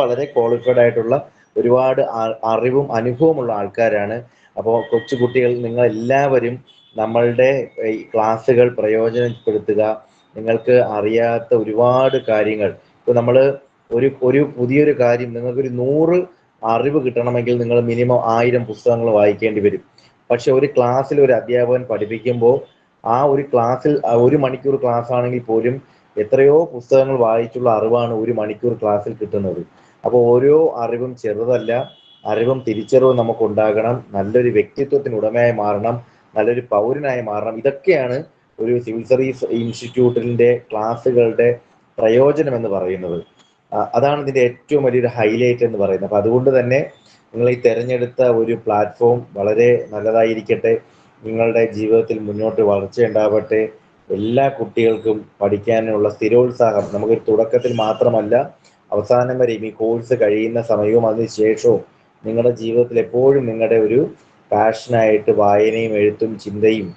വളരെ ക്വാളിഫൈഡ് ആയിട്ടുള്ള ഒരുപാട് അറിവും അനുഭവമുള്ള ആൾക്കാരാണ്. അപ്പോൾ കൊച്ചു കുട്ടികൾ നിങ്ങളെല്ലാവരും നമ്മളുടെ ഈ ക്ലാസ്സുകൾ പ്രയോജനപ്പെടുത്തുക. നിങ്ങൾക്ക് അറിയാത്ത ഒരുപാട് കാര്യങ്ങൾ, ഇപ്പോൾ നമ്മൾ ഒരു പുതിയൊരു കാര്യം, നിങ്ങൾക്കൊരു 100 അറിവ് കിട്ടണമെങ്കിൽ നിങ്ങൾ മിനിമം 1000 പുസ്തകങ്ങൾ വായിക്കേണ്ടി വരും. പക്ഷെ ഒരു ക്ലാസ്സിൽ ഒരു അധ്യാപകൻ പഠിപ്പിക്കുമ്പോൾ ആ ഒരു ക്ലാസ്സിൽ 1 മണിക്കൂർ ക്ലാസ് ആണെങ്കിൽ പോലും എത്രയോ പുസ്തകങ്ങൾ വായിച്ചുള്ള അറിവാണ് 1 മണിക്കൂർ ക്ലാസ്സിൽ കിട്ടുന്നത്. അപ്പോൾ ഓരോ അറിവും ചെറുതല്ല, അറിവും തിരിച്ചറിവും നമുക്ക് ഉണ്ടാകണം, നല്ലൊരു വ്യക്തിത്വത്തിന് ഉടമയായി മാറണം, നല്ലൊരു പൗരനായി മാറണം. ഇതൊക്കെയാണ് ഒരു സിവിൽ സർവീസ് ഇൻസ്റ്റിറ്റ്യൂട്ടിൻ്റെ ക്ലാസ്സുകളുടെ പ്രയോജനം എന്ന് പറയുന്നത്. അതാണ് ഇതിൻ്റെ ഏറ്റവും വലിയൊരു ഹൈലൈറ്റ് എന്ന് പറയുന്നത്. അപ്പോൾ അതുകൊണ്ട് തന്നെ നിങ്ങൾ ഈ തിരഞ്ഞെടുത്ത ഒരു പ്ലാറ്റ്ഫോം വളരെ നല്ലതായിരിക്കട്ടെ. നിങ്ങളുടെ ജീവിതത്തിൽ മുന്നോട്ട് വളർച്ചയുണ്ടാവട്ടെ. എല്ലാ കുട്ടികൾക്കും പഠിക്കാനുള്ള സ്ഥിരോത്സാഹം, നമുക്കൊരു തുടക്കത്തിൽ മാത്രമല്ല അവസാനം വരെയും ഈ കോഴ്സ് കഴിയുന്ന സമയവും അതിനുശേഷവും നിങ്ങളുടെ ജീവിതത്തിൽ എപ്പോഴും നിങ്ങളുടെ ഒരു പാഷനായിട്ട് വായനയും എഴുത്തും ചിന്തയും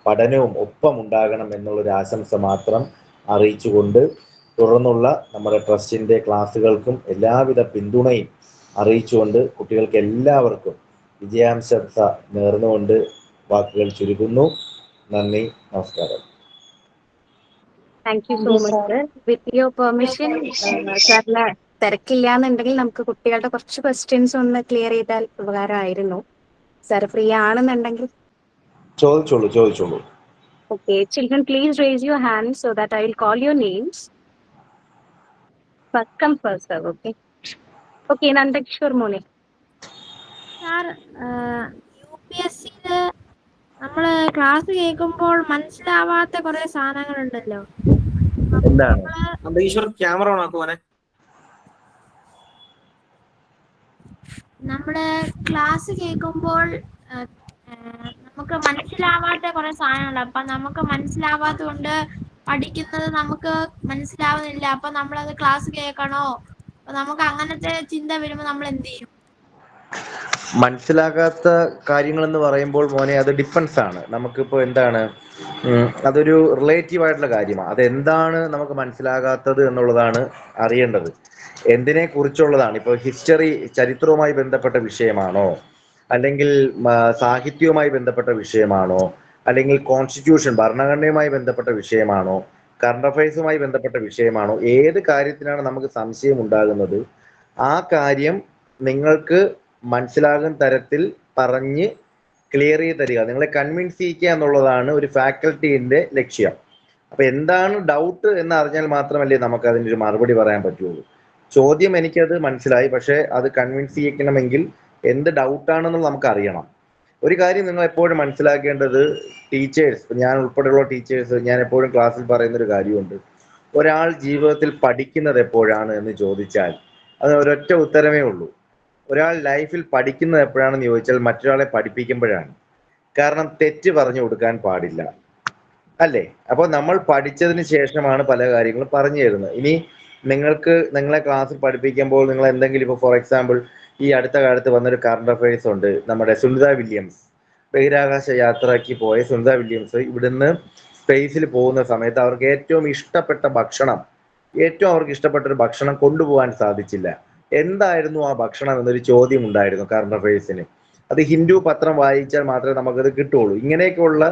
പഠനവും ഒപ്പം ഉണ്ടാകണം എന്നുള്ളൊരു ആശംസ മാത്രം അറിയിച്ചുകൊണ്ട് തുടർന്നുള്ള നമ്മുടെ ട്രസ്റ്റിൻ്റെ ക്ലാസ്സുകൾക്കും എല്ലാവിധ പിന്തുണയും അറിയിച്ചുകൊണ്ട് കുട്ടികൾക്ക് എല്ലാവർക്കും വിജയാംശംസ നേർന്നുകൊണ്ട് വാക്കുകൾ ചുരുക്കുന്നു. നന്ദി, നമസ്കാരം. Thank you so much sir. With your permission, സാറിന് തിരക്കില്ലാന്നുണ്ടെങ്കിൽ നമുക്ക് കുട്ടികളുടെ കുറച്ച് ക്വസ്റ്റ്യൻസ് ഒന്ന് ക്ലിയർ ചെയ്താൽ ഉപകാരമായിരുന്നു. സാർ ഫ്രീ ആണെന്നുണ്ടെങ്കിൽ ചോദിച്ചോളൂ. Okay, children, please raise your hands so that I will call your names. First come first, sir. Okay, Nandakishwar Mone. Sir, UPSC നമ്മള് ക്ലാസ് കേൾക്കുമ്പോൾ മനസ്സിലാവാത്ത കുറെ സാധനങ്ങളുണ്ടല്ലോ. എന്താണ്? നന്ദീശ്വർ ക്യാമറ ഓൺ ആക്കുവാനെ. നമ്മള് ക്ലാസ് കേൾക്കുമ്പോൾ നമുക്ക് മനസ്സിലാവാത്ത കുറെ സാധനങ്ങളുണ്ട്. അപ്പൊ നമുക്ക് മനസ്സിലാവാത്തത് കൊണ്ട് പഠിക്കുന്നത് നമുക്ക് മനസ്സിലാവുന്നില്ല. അപ്പൊ നമ്മളത് ക്ലാസ് കേൾക്കണോ? നമുക്ക് അങ്ങനത്തെ ചിന്ത വരുമ്പോ നമ്മൾ എന്ത് ചെയ്യും? മനസ്സിലാകാത്ത കാര്യങ്ങൾ എന്ന് പറയുമ്പോൾ മോനെ അത് ഡിഫറൻസ് ആണ്. നമുക്കിപ്പോൾ എന്താണ്, അതൊരു റിലേറ്റീവ് ആയിട്ടുള്ള കാര്യമാണ്. അതെന്താണ് നമുക്ക് മനസ്സിലാകാത്തത് എന്നുള്ളതാണ് അറിയേണ്ടത്. എന്തിനെ കുറിച്ചുള്ളതാണ്? ഇപ്പോൾ ഹിസ്റ്ററി, ചരിത്രവുമായി ബന്ധപ്പെട്ട വിഷയമാണോ, അല്ലെങ്കിൽ സാഹിത്യവുമായി ബന്ധപ്പെട്ട വിഷയമാണോ, അല്ലെങ്കിൽ കോൺസ്റ്റിറ്റ്യൂഷൻ ഭരണഘടനയുമായി ബന്ധപ്പെട്ട വിഷയമാണോ, കറണ്ട് അഫയേഴ്സുമായി ബന്ധപ്പെട്ട വിഷയമാണോ? ഏത് കാര്യത്തിനാണ് നമുക്ക് സംശയം ഉണ്ടാകുന്നത് ആ കാര്യം നിങ്ങൾക്ക് മനസ്സിലാകുന്ന തരത്തിൽ പറഞ്ഞ് ക്ലിയർ ചെയ്ത് തരിക, നിങ്ങളെ കൺവിൻസ് ചെയ്യിക്കുക എന്നുള്ളതാണ് ഒരു ഫാക്കൽറ്റീൻ്റെ ലക്ഷ്യം. അപ്പൊ എന്താണ് ഡൗട്ട് എന്ന് അറിഞ്ഞാൽ മാത്രമല്ലേ നമുക്ക് അതിൻ്റെ ഒരു മറുപടി പറയാൻ പറ്റുള്ളൂ. ചോദ്യം എനിക്കത് മനസ്സിലായി, പക്ഷെ അത് കൺവിൻസ് ചെയ്യിക്കണമെങ്കിൽ എന്ത് ഡൗട്ടാണെന്നുള്ളത് നമുക്ക് അറിയണം. ഒരു കാര്യം നിങ്ങൾ എപ്പോഴും മനസ്സിലാക്കേണ്ടത്, ടീച്ചേഴ്സ്, ഞാൻ ഉൾപ്പെടെയുള്ള ടീച്ചേഴ്സ്, ഞാൻ എപ്പോഴും ക്ലാസ്സിൽ പറയുന്നൊരു കാര്യമുണ്ട്. ഒരാൾ ജീവിതത്തിൽ പഠിക്കുന്നത് എപ്പോഴാണ് എന്ന് ചോദിച്ചാൽ അത് ഒരൊറ്റ ഉത്തരമേ ഉള്ളൂ. ഒരാൾ ലൈഫിൽ പഠിക്കുന്നത് എപ്പോഴാണെന്ന് ചോദിച്ചാൽ മറ്റൊരാളെ പഠിപ്പിക്കുമ്പോഴാണ്. കാരണം തെറ്റ് പറഞ്ഞു കൊടുക്കാൻ പാടില്ല, അല്ലേ? അപ്പോൾ നമ്മൾ പഠിച്ചതിന് ശേഷമാണ് പല കാര്യങ്ങളും പറഞ്ഞു തരുന്നത്. ഇനി നിങ്ങളെ ക്ലാസ്സിൽ പഠിപ്പിക്കുമ്പോൾ നിങ്ങൾ എന്തെങ്കിലും, ഇപ്പോൾ ഫോർ എക്സാമ്പിൾ ഈ അടുത്ത കാലത്ത് വന്നൊരു കറണ്ട് അഫയേഴ്സ് ഉണ്ട്, നമ്മുടെ സുനിത വില്യംസ്, ബഹിരാകാശ യാത്രയ്ക്ക് പോയ സുനിത വില്യംസ് ഇവിടുന്ന് സ്പേസിൽ പോകുന്ന സമയത്ത് അവർക്ക് ഏറ്റവും ഇഷ്ടപ്പെട്ട ഒരു ഭക്ഷണം കൊണ്ടുപോകാൻ സാധിച്ചില്ല. എന്തായിരുന്നു ആ ഭക്ഷണം എന്നൊരു ചോദ്യം ഉണ്ടായിരുന്നു കറണ്ട് അഫയേഴ്സിന്. അത് ഹിന്ദു പത്രം വായിച്ചാൽ മാത്രമേ നമുക്കത് കിട്ടുള്ളൂ. ഇങ്ങനെയൊക്കെയുള്ള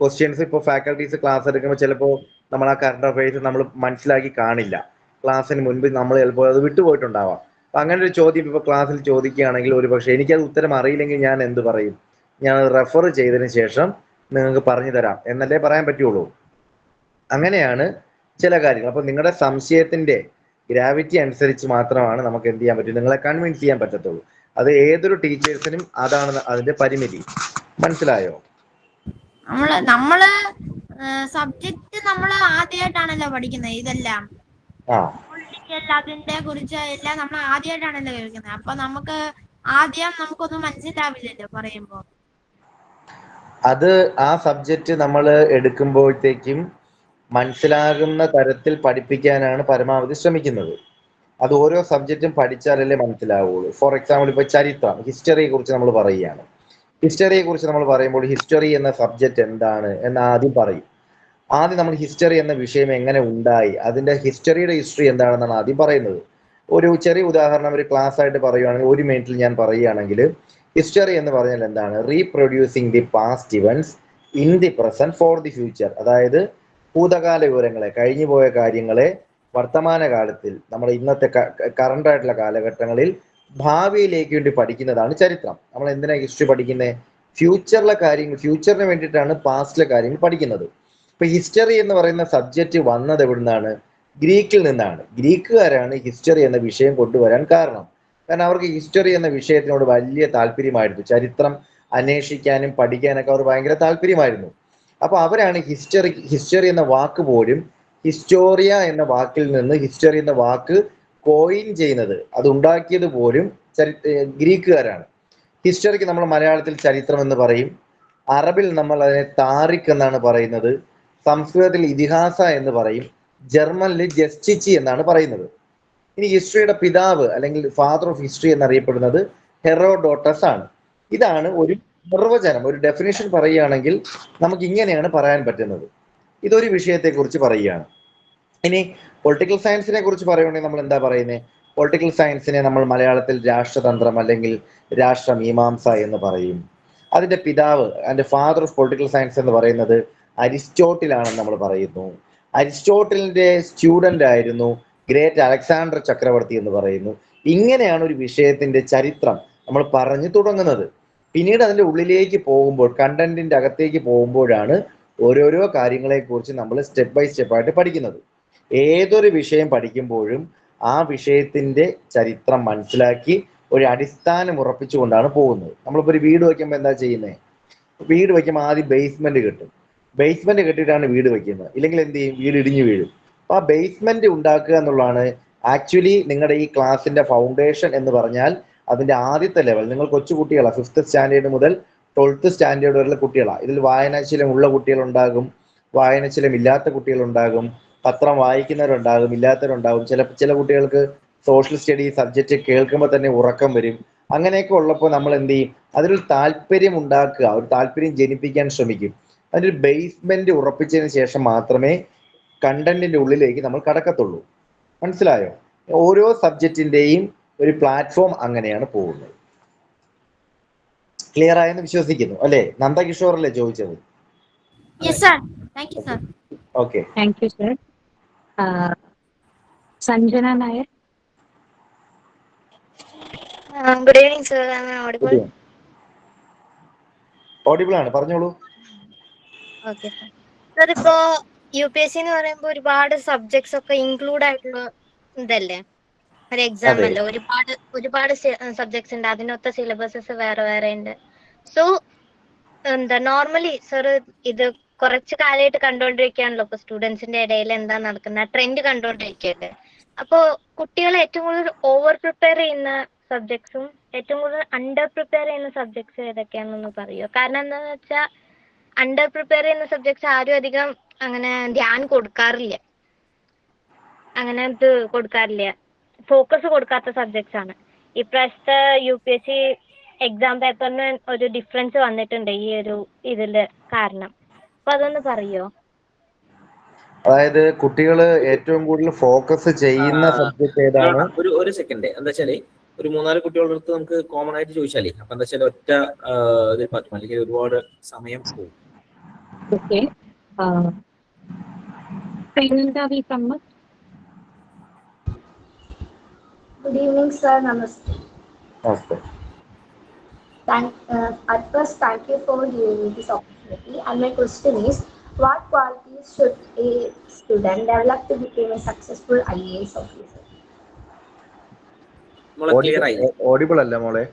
ക്വസ്റ്റ്യൻസ് ഇപ്പോൾ ഫാക്കൽറ്റീസ് ക്ലാസ് എടുക്കുമ്പോൾ ചിലപ്പോൾ നമ്മൾ ആ കറണ്ട് അഫയേഴ്സ് നമ്മൾ മനസ്സിലാക്കി കാണില്ല. ക്ലാസ്സിന് മുൻപ് നമ്മൾ ചിലപ്പോൾ അത് വിട്ടുപോയിട്ടുണ്ടാവാം. അപ്പം അങ്ങനെ ഒരു ചോദ്യം ഇപ്പോൾ ക്ലാസ്സിൽ ചോദിക്കുകയാണെങ്കിൽ ഒരു പക്ഷേ എനിക്കത് ഉത്തരം അറിയില്ലെങ്കിൽ ഞാൻ എന്ത് പറയും? ഞാൻ റെഫർ ചെയ്തതിന് ശേഷം നിങ്ങൾക്ക് പറഞ്ഞു തരാം എന്നല്ലേ പറയാൻ പറ്റുള്ളൂ. അങ്ങനെയാണ് ചില കാര്യങ്ങൾ. അപ്പോൾ നിങ്ങളുടെ സംശയത്തിന്റെ ഗ്രാവിറ്റി അനുസരിച്ച് മാത്രമാണ് നമുക്ക് എന്ത് ചെയ്യാൻ പറ്റും, നിങ്ങളെ കൺവിൻസ് ചെയ്യാൻ പറ്റത്തുള്ളൂ. അത് ഏതൊരു ടീച്ചേഴ്സിനും അതാണ് അതിന്റെ പരിമിതി. മനസ്സിലായോ? നമ്മള് സബ്ജക്ട് നമ്മള് ആദ്യമായിട്ടാണല്ലോ പഠിക്കുന്നത്. ഇതെല്ലാം അതിന്റെ കുറിച്ച് എല്ലാം നമ്മൾ ആദ്യമായിട്ടാണല്ലോ കേൾക്കുന്നത്. അപ്പൊ നമുക്കൊന്നും മനസ്സിലാവില്ലല്ലോ പറയുമ്പോ. അത് ആ സബ്ജക്റ്റ് നമ്മൾ എടുക്കുമ്പോഴത്തേക്കും മനസ്സിലാകുന്ന തരത്തിൽ പഠിപ്പിക്കാനാണ് പരമാവധി ശ്രമിക്കുന്നത്. അത് ഓരോ സബ്ജക്റ്റും പഠിച്ചാലല്ലേ മനസ്സിലാവുള്ളൂ. ഫോർ എക്സാമ്പിൾ ഇപ്പോൾ ചരിത്രം, ഹിസ്റ്ററിയെ കുറിച്ച് നമ്മൾ പറയുകയാണ്. ഹിസ്റ്ററിയെ കുറിച്ച് നമ്മൾ പറയുമ്പോൾ ഹിസ്റ്ററി എന്ന സബ്ജക്റ്റ് എന്താണ് എന്ന് ആദ്യം പറയും. ആദ്യം നമ്മൾ ഹിസ്റ്ററി എന്ന വിഷയം എങ്ങനെ ഉണ്ടായി, അതിന്റെ ഹിസ്റ്ററിയുടെ ഹിസ്റ്ററി എന്താണെന്നാണ് ആദ്യം പറയുന്നത്. ഒരു ചെറിയ ഉദാഹരണം ഒരു ക്ലാസ് ആയിട്ട് പറയുകയാണെങ്കിൽ 1 മിനിറ്റിൽ ഞാൻ പറയുകയാണെങ്കിൽ ഹിസ്റ്ററി എന്ന് പറഞ്ഞാൽ എന്താണ്? Reproducing the past events in the present for the future. അതായത് ഭൂതകാല വിവരങ്ങളെ, കഴിഞ്ഞു പോയ കാര്യങ്ങളെ വർത്തമാനകാലത്തിൽ നമ്മുടെ ഇന്നത്തെ കറണ്ട് ആയിട്ടുള്ള കാലഘട്ടങ്ങളിൽ ഭാവിയിലേക്ക് വേണ്ടി പഠിക്കുന്നതാണ് ചരിത്രം. നമ്മൾ എന്തിനാ ഹിസ്റ്ററി പഠിക്കുന്നത്? ഫ്യൂച്ചറിലെ കാര്യങ്ങൾ, ഫ്യൂച്ചറിന് വേണ്ടിയിട്ടാണ് പാസ്റ്റിലെ കാര്യങ്ങൾ പഠിക്കുന്നത്. ഇപ്പൊ ഹിസ്റ്ററി എന്ന് പറയുന്ന സബ്ജക്റ്റ് വന്നത് എവിടുന്നാണ്? ഗ്രീക്കിൽ നിന്നാണ്. ഗ്രീക്കുകാരാണ് ഹിസ്റ്ററി എന്ന വിഷയം കൊണ്ടുവരാൻ കാരണം. കാരണം അവർക്ക് ഹിസ്റ്ററി എന്ന വിഷയത്തിനോട് വലിയ താല്പര്യമായിരുന്നു. ചരിത്രം അന്വേഷിക്കാനും പഠിക്കാനൊക്കെ അവർ ഭയങ്കര താല്പര്യമായിരുന്നു. അപ്പൊ അവരാണ് ഹിസ്റ്ററി എന്ന വാക്ക് പോലും ഹിസ്റ്റോറിയ എന്ന വാക്കിൽ നിന്ന് ഹിസ്റ്ററി എന്ന വാക്ക് കോയിൻ ചെയ്യുന്നത്, അത് ഉണ്ടാക്കിയത് പോലും ഗ്രീക്കുകാരാണ്. ഹിസ്റ്ററിക്ക് നമ്മൾ മലയാളത്തിൽ ചരിത്രം എന്ന് പറയും, അറബിൽ നമ്മൾ അതിനെ താറിഖ് എന്നാണ് പറയുന്നത്, സംസ്കൃതത്തിൽ ഇതിഹാസ എന്ന് പറയും, ജർമ്മനിൽ ജസ്റ്റിച്ചി എന്നാണ് പറയുന്നത്. ഇനി ഹിസ്റ്ററിയുടെ പിതാവ് അല്ലെങ്കിൽ ഫാദർ ഓഫ് ഹിസ്റ്ററി എന്നറിയപ്പെടുന്നത് ഹെറോഡോട്ടസ് ആണ്. ഇതാണ് ഒരു നിർവചനം, ഒരു ഡെഫിനേഷൻ പറയുകയാണെങ്കിൽ നമുക്ക് ഇങ്ങനെയാണ് പറയാൻ പറ്റുന്നത്. ഇതൊരു വിഷയത്തെക്കുറിച്ച് പറയുകയാണ്. ഇനി പൊളിറ്റിക്കൽ സയൻസിനെ കുറിച്ച് പറയുകയാണെങ്കിൽ നമ്മൾ എന്താ പറയുന്നത്? പൊളിറ്റിക്കൽ സയൻസിനെ നമ്മൾ മലയാളത്തിൽ രാഷ്ട്രതന്ത്രം അല്ലെങ്കിൽ രാഷ്ട്രമീമാംസ എന്ന് പറയും. അതിന്റെ പിതാവ്, അതിന്റെ ഫാദർ ഓഫ് പൊളിറ്റിക്കൽ സയൻസ് എന്ന് പറയുന്നത് അരിസ്റ്റോട്ടിലാണെന്ന് നമ്മൾ പറയുന്നു. അരിസ്റ്റോട്ടിലിന്റെ സ്റ്റുഡന്റ് ആയിരുന്നു ഗ്രേറ്റ് അലക്സാണ്ടർ ചക്രവർത്തി എന്ന് പറയുന്നു. ഇങ്ങനെയാണ് ഒരു വിഷയത്തിന്റെ ചരിത്രം നമ്മൾ പറഞ്ഞു തുടങ്ങുന്നത്. പിന്നീട് അതിന്റെ ഉള്ളിലേക്ക് പോകുമ്പോൾ, കണ്ടന്റിന്റെ അകത്തേക്ക് പോകുമ്പോഴാണ് ഓരോരോ കാര്യങ്ങളെ കുറിച്ച് നമ്മൾ സ്റ്റെപ്പ് ബൈ സ്റ്റെപ്പ് ആയിട്ട് പഠിക്കുന്നത്. ഏതൊരു വിഷയം പഠിക്കുമ്പോഴും ആ വിഷയത്തിന്റെ ചരിത്രം മനസ്സിലാക്കി ഒരു അടിസ്ഥാനം ഉറപ്പിച്ചുകൊണ്ടാണ് പോകുന്നത്. നമ്മളിപ്പോൾ ഒരു വീട് വയ്ക്കുമ്പോൾ എന്താ ചെയ്യുന്നത്? വീട് വയ്ക്കുമ്പോൾ ആദ്യം ബേസ്മെന്റ് കെട്ടും. ബേസ്മെന്റ് കെട്ടിയിട്ടാണ് വീട് വയ്ക്കുന്നത്. ഇല്ലെങ്കിൽ എന്ത് ചെയ്യും? വീട് ഇടിഞ്ഞു വീഴും. അപ്പൊ ആ ബേസ്മെന്റ് ഉണ്ടാക്കുക എന്നുള്ളതാണ് ആക്ച്വലി നിങ്ങളുടെ ഈ ക്ലാസിന്റെ ഫൗണ്ടേഷൻ എന്ന് പറഞ്ഞാൽ അതിന്റെ ആദ്യത്തെ ലെവൽ. നിങ്ങൾ കൊച്ചുകുട്ടികളാണ്, 5th സ്റ്റാൻഡേർഡ് മുതൽ 12th സ്റ്റാൻഡേർഡ് വരെയുള്ള കുട്ടികളാണ്. ഇതിൽ വായനാശീലം ഉള്ള കുട്ടികളുണ്ടാകും, വായനാശീലം ഇല്ലാത്ത കുട്ടികളുണ്ടാകും, പത്രം വായിക്കുന്നവരുണ്ടാകും, ഇല്ലാത്തവരുണ്ടാകും. ചില കുട്ടികൾക്ക് സോഷ്യൽ സ്റ്റഡി സബ്ജക്റ്റ് കേൾക്കുമ്പോൾ തന്നെ ഉറക്കം വരും. അങ്ങനെയൊക്കെ ഉള്ളപ്പോൾ നമ്മൾ എന്ത് ചെയ്യും? അതിലൊരു താല്പര്യം ഉണ്ടാക്കുക, ഒരു താല്പര്യം ജനിപ്പിക്കാൻ ശ്രമിക്കും. അതിനൊരു ബേസ്മെന്റ് ഉറപ്പിച്ചതിന് ശേഷം മാത്രമേ കണ്ടന്റിന്റെ ഉള്ളിലേക്ക് നമ്മൾ കടക്കത്തുള്ളൂ. മനസ്സിലായോ? ഓരോ സബ്ജക്റ്റിന്റെയും ഒരു പ്ലാറ്റ്ഫോം അങ്ങനെയാണ് പോകുന്നത്. ക്ലിയർ ആയെന്ന് വിശ്വസിക്കുന്നു അല്ലേ? നന്ദകിഷോർ അല്ലേ ചോദിച്ചത്? Okay, thank you sir. Sanjana Nair. Good evening sir. Audible ആണ്, പറഞ്ഞോളൂ. ഓക്കെ സർ, ഇപ്പോ UPSC എന്ന് പറയുമ്പോൾ ഒരുപാട് സബ്ജക്ട്സ് ഒക്കെ ഇൻക്ലൂഡ് ആയിട്ടുള്ള ഇതല്ലേ, ഒരു എക്സാം അല്ലേ? ഒരുപാട് സബ്ജക്ട്സ് ഉണ്ട്, അതിനൊത്ത സിലബസസ് വേറെ വേറെ ഉണ്ട്. സോ എന്താ നോർമലി സർ ഇത് കുറച്ച് കാലമായിട്ട് കണ്ടുകൊണ്ടിരിക്കുകയാണല്ലോ, ഇപ്പൊ സ്റ്റുഡൻസിന്റെ ഇടയിൽ എന്താ നടക്കുന്ന ട്രെൻഡ് കണ്ടുകൊണ്ടിരിക്കുകയല്ലേ. അപ്പോ കുട്ടികളെ ഏറ്റവും കൂടുതൽ ഓവർ പ്രിപ്പയർ ചെയ്യുന്ന സബ്ജക്ട്സും ഏറ്റവും കൂടുതൽ അണ്ടർ പ്രിപ്പയർ ചെയ്യുന്ന സബ്ജക്ട്സ് ഏതൊക്കെയാണെന്ന് പറയുമോ? കാരണം എന്താന്ന് വെച്ചാൽ അണ്ടർ പ്രിപ്പയർ ചെയ്യുന്ന സബ്ജക്ട്സ് ആരും അധികം അങ്ങനെ ധ്യാനം കൊടുക്കാറില്ല, ഫോക്കസ് കൊടുക്കാത്ത സബ്ജക്ട്സ് ആണ്. ഇപ്രാവശ്യത്തെ UPSC എക്സാം പേപ്പറിന് ഒരു ഡിഫറൻസ് വന്നിട്ടുണ്ട് ഈ ഒരു ഇതില് കാരണം. അപ്പൊ അതൊന്ന് പറയോ? അതായത് കുട്ടികൾ ഏറ്റവും കൂടുതൽ ഫോക്കസ് ചെയ്യുന്ന സബ്ജക്ട് ഏതാണ്? ഒരു സെക്കൻഡ്, എന്താ വെച്ചാല് ഒരു 3-4 കുട്ടികളുടെ അടുത്ത് നമുക്ക് കോമൺ ആയിട്ട് ചോദിച്ചാലേ, അപ്പൊ എന്താ വെച്ചാൽ ഒറ്റ ഇതിൽ പറ്റും, അല്ലെങ്കിൽ ഒരുപാട് സമയം പോകും. Okay. Good evening, sir. Namaste. Namaste. At first, thank you for giving me this opportunity. And my question is, what qualities should a student develop to become a successful IAS officer? Audible അല്ല മോളെ.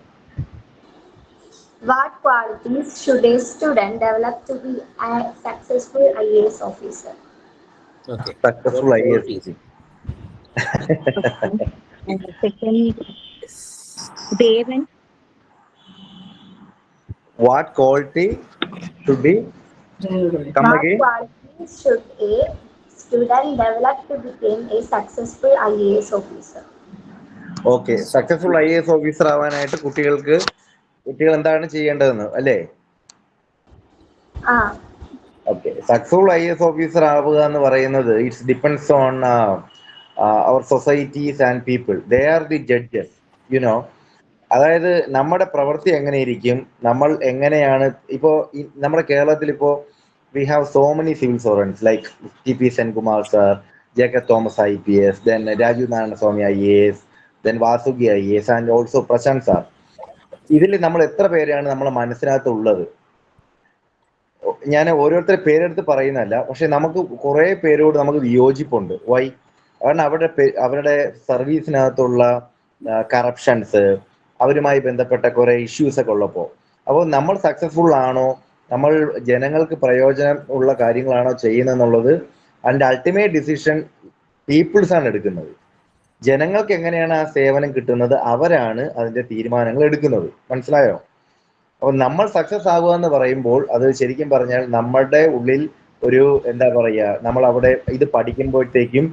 What qualities should a student develop to be a successful IAS officer? Okay. Successful IAS officer. Second, Devan. What quality should be? Come again. What qualities should a student develop to become a successful IAS officer? Okay, successful IAS officer ആവാനായിട്ട് കുട്ടികൾ എന്താണ് ചെയ്യേണ്ടതെന്ന് അല്ലേ? ഓക്കെ, സക്സസ്ഫുൾ IAS ഓഫീസർ ആവുക എന്ന് പറയുന്നത് it's depends on our societies and people, they are the judges, you know. അതായത് നമ്മുടെ പ്രവൃത്തി എങ്ങനെയിരിക്കും, നമ്മൾ എങ്ങനെയാണ്. ഇപ്പോൾ നമ്മുടെ കേരളത്തിൽ ഇപ്പോൾ we have so many civil servants like TP Senkumar sir, Jacob Thomas IPS, then Rajiv Narayanaswamy IAS, then Vasugi IAS, and also Prashant sir. ഇതിൽ നമ്മൾ എത്ര പേരെയാണ് നമ്മളെ മനസ്സിനകത്തുള്ളത്? ഞാൻ ഓരോരുത്തരുടെ പേരെടുത്ത് പറയുന്നതല്ല, പക്ഷെ നമുക്ക് കുറെ പേരോട് നമുക്ക് വിയോജിപ്പുണ്ട്. വൈ? കാരണം അവരുടെ സർവീസിനകത്തുള്ള കറപ്ഷൻസ്, അവരുമായി ബന്ധപ്പെട്ട കുറെ ഇഷ്യൂസ് ഒക്കെ ഉള്ളപ്പോൾ, അപ്പോൾ നമ്മൾ സക്സസ്ഫുൾ ആണോ, നമ്മൾ ജനങ്ങൾക്ക് പ്രയോജനം ഉള്ള കാര്യങ്ങളാണോ ചെയ്യുന്നതെന്നുള്ളത് അതിൻ്റെ അൾട്ടിമേറ്റ് ഡിസിഷൻ പീപ്പിൾസ് ആണ് എടുക്കുന്നത്. ജനങ്ങൾക്ക് എങ്ങനെയാണ് ആ സേവനം കിട്ടുന്നത്, അവരാണ് അതിന്റെ തീരുമാനങ്ങൾ എടുക്കുന്നത്. മനസ്സിലായോ? അപ്പോൾ നമ്മൾ സക്സസ് ആകുക എന്ന് പറയുമ്പോൾ അത് ശരിക്കും പറഞ്ഞാൽ നമ്മുടെ ഉള്ളിൽ ഒരു എന്താ പറയുക, നമ്മൾ അവിടെ ഇത് പഠിക്കുമ്പോഴത്തേക്കും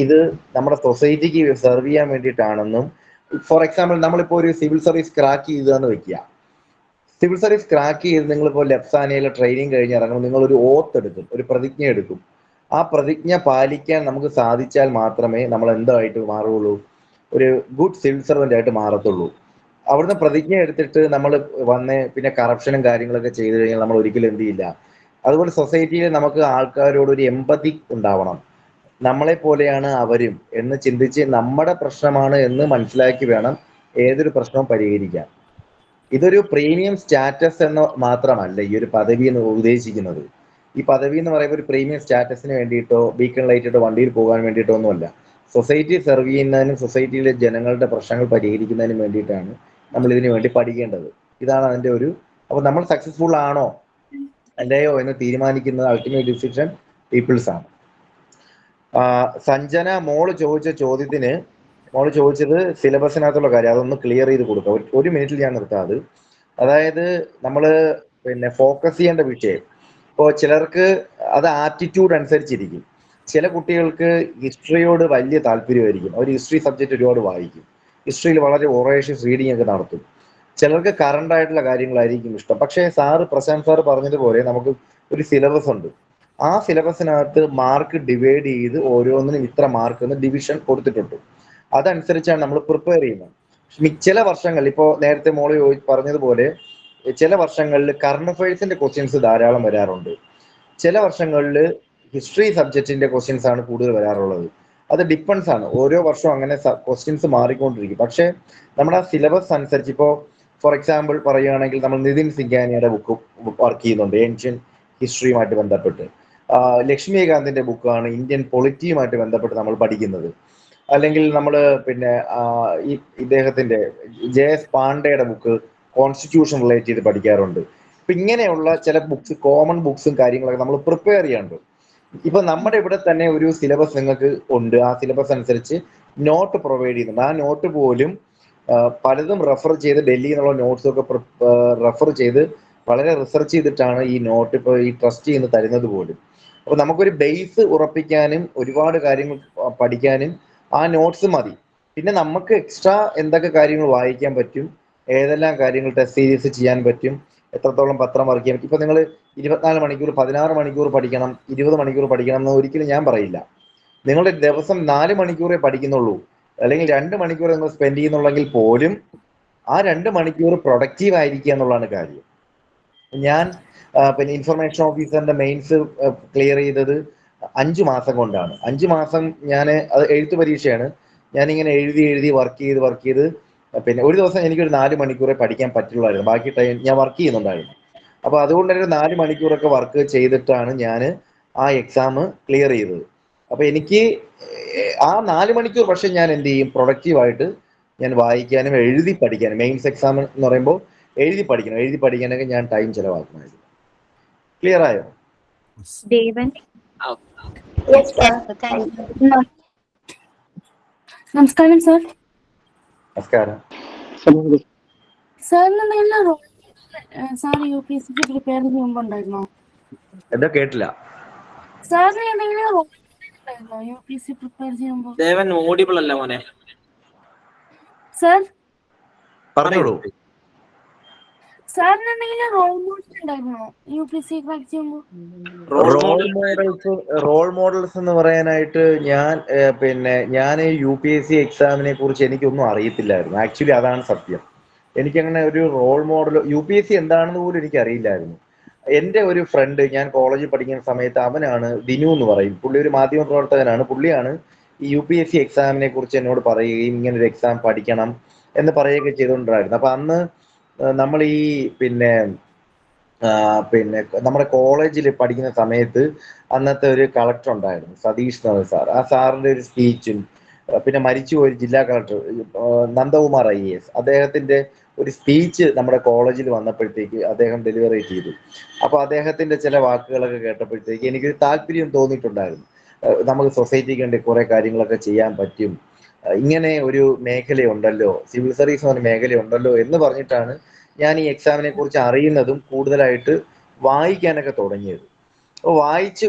ഇത് നമ്മുടെ സൊസൈറ്റിക്ക് സെർവ് ചെയ്യാൻ വേണ്ടിയിട്ടാണെന്നും. ഫോർ എക്സാമ്പിൾ, നമ്മളിപ്പോൾ ഒരു സിവിൽ സർവീസ് ക്രാക്ക് ചെയ്തതെന്ന് വെക്കുക. സിവിൽ സർവീസ് ക്രാക്ക് ചെയ്ത് നിങ്ങളിപ്പോൾ ലെഫ്സാനയിലെ ട്രെയിനിങ് കഴിഞ്ഞ് ഇറങ്ങുമ്പോൾ നിങ്ങളൊരു ഓത്ത് എടുക്കും, ഒരു പ്രതിജ്ഞ എടുക്കും. ആ പ്രതിജ്ഞ പാലിക്കാൻ നമുക്ക് സാധിച്ചാൽ മാത്രമേ നമ്മൾ എന്തായിട്ട് മാറുകയുള്ളൂ, ഒരു ഗുഡ് സിവിൽ സർവൻ്റ് ആയിട്ട് മാറത്തുള്ളൂ. അവിടുന്ന് പ്രതിജ്ഞ എടുത്തിട്ട് നമ്മൾ പിന്നെ കറപ്ഷനും കാര്യങ്ങളൊക്കെ ചെയ്തു കഴിഞ്ഞാൽ നമ്മൾ ഒരിക്കലും എന്ത് ചെയ്യില്ല. അതുപോലെ സൊസൈറ്റിയിൽ നമുക്ക് ആൾക്കാരോട് ഒരു എമ്പതി ഉണ്ടാവണം. നമ്മളെ പോലെയാണ് അവരും എന്ന് ചിന്തിച്ച് നമ്മുടെ പ്രശ്നമാണ് എന്ന് മനസ്സിലാക്കി വേണം ഏതൊരു പ്രശ്നവും പരിഹരിക്കാൻ. ഇതൊരു പ്രീമിയം സ്റ്റാറ്റസ് എന്ന് മാത്രമല്ല ഈ ഒരു പദവി എന്ന് ഉദ്ദേശിക്കുന്നത്. ഈ പദവി എന്ന് പറയുമ്പോൾ ഒരു പ്രീമിയം സ്റ്റാറ്റസിന് വേണ്ടിയിട്ടോ ബീക്കൺ ലൈറ്റ് ഇട്ടോ വണ്ടിയിൽ പോകാൻ വേണ്ടിയിട്ടോ ഒന്നുമല്ല. സൊസൈറ്റി സെർവ് ചെയ്യുന്നതിനും സൊസൈറ്റിയിലെ ജനങ്ങളുടെ പ്രശ്നങ്ങൾ പരിഹരിക്കുന്നതിനും വേണ്ടിയിട്ടാണ് നമ്മൾ ഇതിനു വേണ്ടി പഠിക്കേണ്ടത്. ഇതാണ് അതിൻ്റെ ഒരു. അപ്പോൾ നമ്മൾ സക്സസ്ഫുൾ ആണോ അല്ലയോ എന്ന് തീരുമാനിക്കുന്നത് അൾട്ടിമേറ്റ് ഡിസിഷൻ പീപ്പിൾസ് ആണ്. സഞ്ജന മോള് ചോദിച്ചത് സിലബസിനകത്തുള്ള കാര്യം, അതൊന്ന് ക്ലിയർ ചെയ്ത് കൊടുക്കാം. ഒരു മിനിറ്റിൽ ഞാൻ നിർത്താം അത്. അതായത് നമ്മൾ പിന്നെ ഫോക്കസ് ചെയ്യേണ്ട വിഷയം, ഇപ്പോൾ ചിലർക്ക് അത് ആറ്റിറ്റ്യൂഡ് അനുസരിച്ചിരിക്കും. ചില കുട്ടികൾക്ക് ഹിസ്റ്ററിയോട് വലിയ താല്പര്യമായിരിക്കും, അവർ ഹിസ്റ്ററി സബ്ജക്റ്റ് ഒരുപാട് വായിക്കും, ഹിസ്റ്ററിയിൽ വളരെ ഒറേഷ്യസ് റീഡിംഗ് ഒക്കെ നടത്തും. ചിലർക്ക് കറണ്ട് ആയിട്ടുള്ള കാര്യങ്ങളായിരിക്കും ഇഷ്ടം. പക്ഷേ പ്രശാന്ത് സാറ് പറഞ്ഞതുപോലെ നമുക്ക് ഒരു സിലബസ് ഉണ്ട്. ആ സിലബസിനകത്ത് മാർക്ക് ഡിവൈഡ് ചെയ്ത് ഓരോന്നിനും ഇത്ര മാർക്ക് എന്ന് ഡിവിഷൻ കൊടുത്തിട്ടുണ്ട്. അതനുസരിച്ചാണ് നമ്മൾ പ്രിപ്പയർ ചെയ്യുന്നത്. ചില വർഷങ്ങളിൽ ഇപ്പോൾ നേരത്തെ മോള് പറഞ്ഞതുപോലെ ചില വർഷങ്ങളിൽ കറണ്ട് അഫയേഴ്സിന്റെ ക്വസ്റ്റ്യൻസ് ധാരാളം വരാറുണ്ട്. ചില വർഷങ്ങളിൽ ഹിസ്റ്ററി സബ്ജക്റ്റിന്റെ ക്വസ്റ്റ്യൻസ് ആണ് കൂടുതൽ വരാറുള്ളത്. അത് ഡിപ്പെൻസ് ആണ്, ഓരോ വർഷവും അങ്ങനെ ക്വസ്റ്റ്യൻസ് മാറിക്കൊണ്ടിരിക്കും. പക്ഷേ നമ്മുടെ ആ സിലബസ് അനുസരിച്ച്, ഇപ്പോൾ ഫോർ എക്സാമ്പിൾ പറയുകയാണെങ്കിൽ നമ്മൾ നിതിൻ സിംഗാനിയുടെ ബുക്ക് വർക്ക് ചെയ്യുന്നുണ്ട് ഏൻഷ്യൻ ഹിസ്റ്ററിയുമായിട്ട് ബന്ധപ്പെട്ട്. ലക്ഷ്മികാന്തിന്റെ ബുക്കാണ് ഇന്ത്യൻ പൊളിറ്റിയുമായിട്ട് ബന്ധപ്പെട്ട് നമ്മൾ പഠിക്കുന്നത്. അല്ലെങ്കിൽ നമ്മൾ പിന്നെ ഇദ്ദേഹത്തിന്റെ JS പാണ്ഡെയുടെ ബുക്ക് കോൺസ്റ്റിറ്റ്യൂഷൻ റിലേറ്റ് ചെയ്ത് പഠിക്കാറുണ്ട്. ഇപ്പൊ ഇങ്ങനെയുള്ള ചില ബുക്സ്, കോമൺ ബുക്സും കാര്യങ്ങളൊക്കെ നമ്മൾ പ്രിപ്പയർ ചെയ്യാറുണ്ട്. ഇപ്പൊ നമ്മുടെ ഇവിടെ തന്നെ ഒരു സിലബസ് നിങ്ങൾക്ക് ഉണ്ട്. ആ സിലബസ് അനുസരിച്ച് നോട്ട് പ്രൊവൈഡ് ചെയ്യുന്നുണ്ട്. ആ നോട്ട് പോലും പലതും റെഫർ ചെയ്ത്, ഡൽഹിയിൽ നിന്നുള്ള നോട്ട്സ് ഒക്കെ റെഫർ ചെയ്ത് വളരെ റിസർച്ച് ചെയ്തിട്ടാണ് ഈ നോട്ട് ഇപ്പോൾ ഈ ട്രസ്റ്റ് ചെയ്യുന്ന തരുന്നത് പോലും. അപ്പൊ നമുക്കൊരു ബേസ് ഉറപ്പിക്കാനും ഒരുപാട് കാര്യങ്ങൾ പഠിക്കാനും ആ നോട്ട്സ് മതി. പിന്നെ നമുക്ക് എക്സ്ട്രാ എന്തൊക്കെ കാര്യങ്ങൾ വായിക്കാൻ പറ്റും, ഏതെല്ലാം കാര്യങ്ങൾ ടെസ്റ്റ് സീരീസ് ചെയ്യാൻ പറ്റും, എത്രത്തോളം പത്രം വർക്ക് ചെയ്യാൻ പറ്റും. ഇപ്പൊ നിങ്ങൾ 24 മണിക്കൂർ 16 മണിക്കൂർ പഠിക്കണം, 20 മണിക്കൂർ പഠിക്കണം എന്ന് ഒരിക്കലും ഞാൻ പറയില്ല. നിങ്ങളുടെ ദിവസം 4 മണിക്കൂറേ പഠിക്കുന്നുള്ളൂ, അല്ലെങ്കിൽ 2 മണിക്കൂർ നിങ്ങൾ സ്പെൻഡ് ചെയ്യുന്നുള്ളെങ്കിൽ പോലും ആ 2 മണിക്കൂർ പ്രൊഡക്റ്റീവ് ആയിരിക്കുക എന്നുള്ളതാണ് കാര്യം. ഞാൻ പിന്നെ ഇൻഫർമേഷൻ ഓഫീസറിന്റെ മെയിൻസ് ക്ലിയർ ചെയ്തത് 5 മാസം കൊണ്ടാണ്. 5 മാസം ഞാൻ, അത് എഴുത്ത് പരീക്ഷയാണ്, ഞാനിങ്ങനെ എഴുതി വർക്ക് ചെയ്ത് പിന്നെ ഒരു ദിവസം എനിക്കൊരു 4 മണിക്കൂറേ പഠിക്കാൻ പറ്റുള്ളായിരുന്നു. ബാക്കി ടൈം ഞാൻ വർക്ക് ചെയ്യുന്നുണ്ടായിരുന്നു. അപ്പോൾ അതുകൊണ്ട് തന്നെ 4 മണിക്കൂറൊക്കെ വർക്ക് ചെയ്തിട്ടാണ് ഞാൻ ആ എക്സാം ക്ലിയർ ചെയ്തത്. അപ്പോൾ എനിക്ക് ആ 4 മണിക്കൂർ പക്ഷെ ഞാൻ എന്ത് ചെയ്യും, പ്രൊഡക്റ്റീവായിട്ട് ഞാൻ വായിക്കാനും എഴുതി പഠിക്കാനും, മെയിൻസ് എക്സാം എന്ന് പറയുമ്പോൾ എഴുതി പഠിക്കാനൊക്കെ ഞാൻ ടൈം ചിലവാക്കണമായിരുന്നു. ക്ലിയർ ആയോ? നമസ്കാരം സർ. നമസ്കാരം. സാറിന് എന്തെങ്കിലും സാർ UPSC പ്രിപ്പയർ ചെയ്യുമ്പോണ്ടായിരുന്നോ? എന്താ കേട്ടില്ല? സാറിന് എന്തെങ്കിലും ഉണ്ടായിരുന്നോ UPSC പ്രിപ്പയർ ചെയ്യുമ്പോൾ? ദേവൻ ഓഡിബിൾ അല്ല മോനെ. സർ പറഞ്ഞോളൂ. സാറിന് എന്തെങ്കിലും റോൾ മോഡൽസ് ഉണ്ടായിരുന്നോ UPSC ക്രാക്ക് ചെയ്യുമ്പോൾ? റോൾ മോഡൽസ് എന്ന് പറയാനായിട്ട് ഞാൻ UPSC എക്സാമിനെ കുറിച്ച് എനിക്കൊന്നും അറിയത്തില്ലായിരുന്നു. ആക്ച്വലി അതാണ് സത്യം. എനിക്കങ്ങനെ ഒരു റോൾ മോഡൽ UPSC എന്താണെന്ന് പോലും എനിക്ക് അറിയില്ലായിരുന്നു. എൻ്റെ ഒരു ഫ്രണ്ട്, ഞാൻ കോളേജിൽ പഠിക്കുന്ന സമയത്ത്, അവനാണ് ദിനു എന്ന് പറയും, പുള്ളി ഒരു മാധ്യമ പ്രവർത്തകനാണ്. പുള്ളിയാണ് ഈ UPSC എക്സാമിനെ കുറിച്ച് എന്നോട് പറയുകയും ഇങ്ങനെ ഒരു എക്സാം പഠിക്കണം എന്ന് പറയുകയൊക്കെ ചെയ്തുകൊണ്ടായിരുന്നു. അപ്പൊ അന്ന് നമ്മൾ ഈ നമ്മുടെ കോളേജിൽ പഠിക്കുന്ന സമയത്ത് അന്നത്തെ ഒരു കളക്ടർ ഉണ്ടായിരുന്നു, സതീഷ് സാർ. ആ സാറിന്റെ ഒരു സ്പീച്ചും പിന്നെ മരിച്ചുപോയ ജില്ലാ കളക്ടർ നന്ദകുമാർ IAS, അദ്ദേഹത്തിന്റെ ഒരു സ്പീച്ച് നമ്മുടെ കോളേജിൽ വന്നപ്പോഴത്തേക്ക് അദ്ദേഹം ഡെലിവറി ചെയ്തു. അപ്പൊ അദ്ദേഹത്തിന്റെ ചില വാക്കുകളൊക്കെ കേട്ടപ്പോഴത്തേക്ക് എനിക്കൊരു താല്പര്യം തോന്നിയിട്ടുണ്ടായിരുന്നു. നമുക്ക് സൊസൈറ്റിക്ക് വേണ്ടി കുറെ കാര്യങ്ങളൊക്കെ ചെയ്യാൻ പറ്റും, ഇങ്ങനെ ഒരു മേഖലയുണ്ടല്ലോ, സിവിൽ സർവീസ് എന്ന മേഖലയുണ്ടല്ലോ എന്ന് പറഞ്ഞിട്ടാണ് ഞാൻ ഈ എക്സാമിനെ കുറിച്ച് അറിയുന്നതും കൂടുതലായിട്ട് വായിക്കാനൊക്കെ തുടങ്ങിയത്. അപ്പോൾ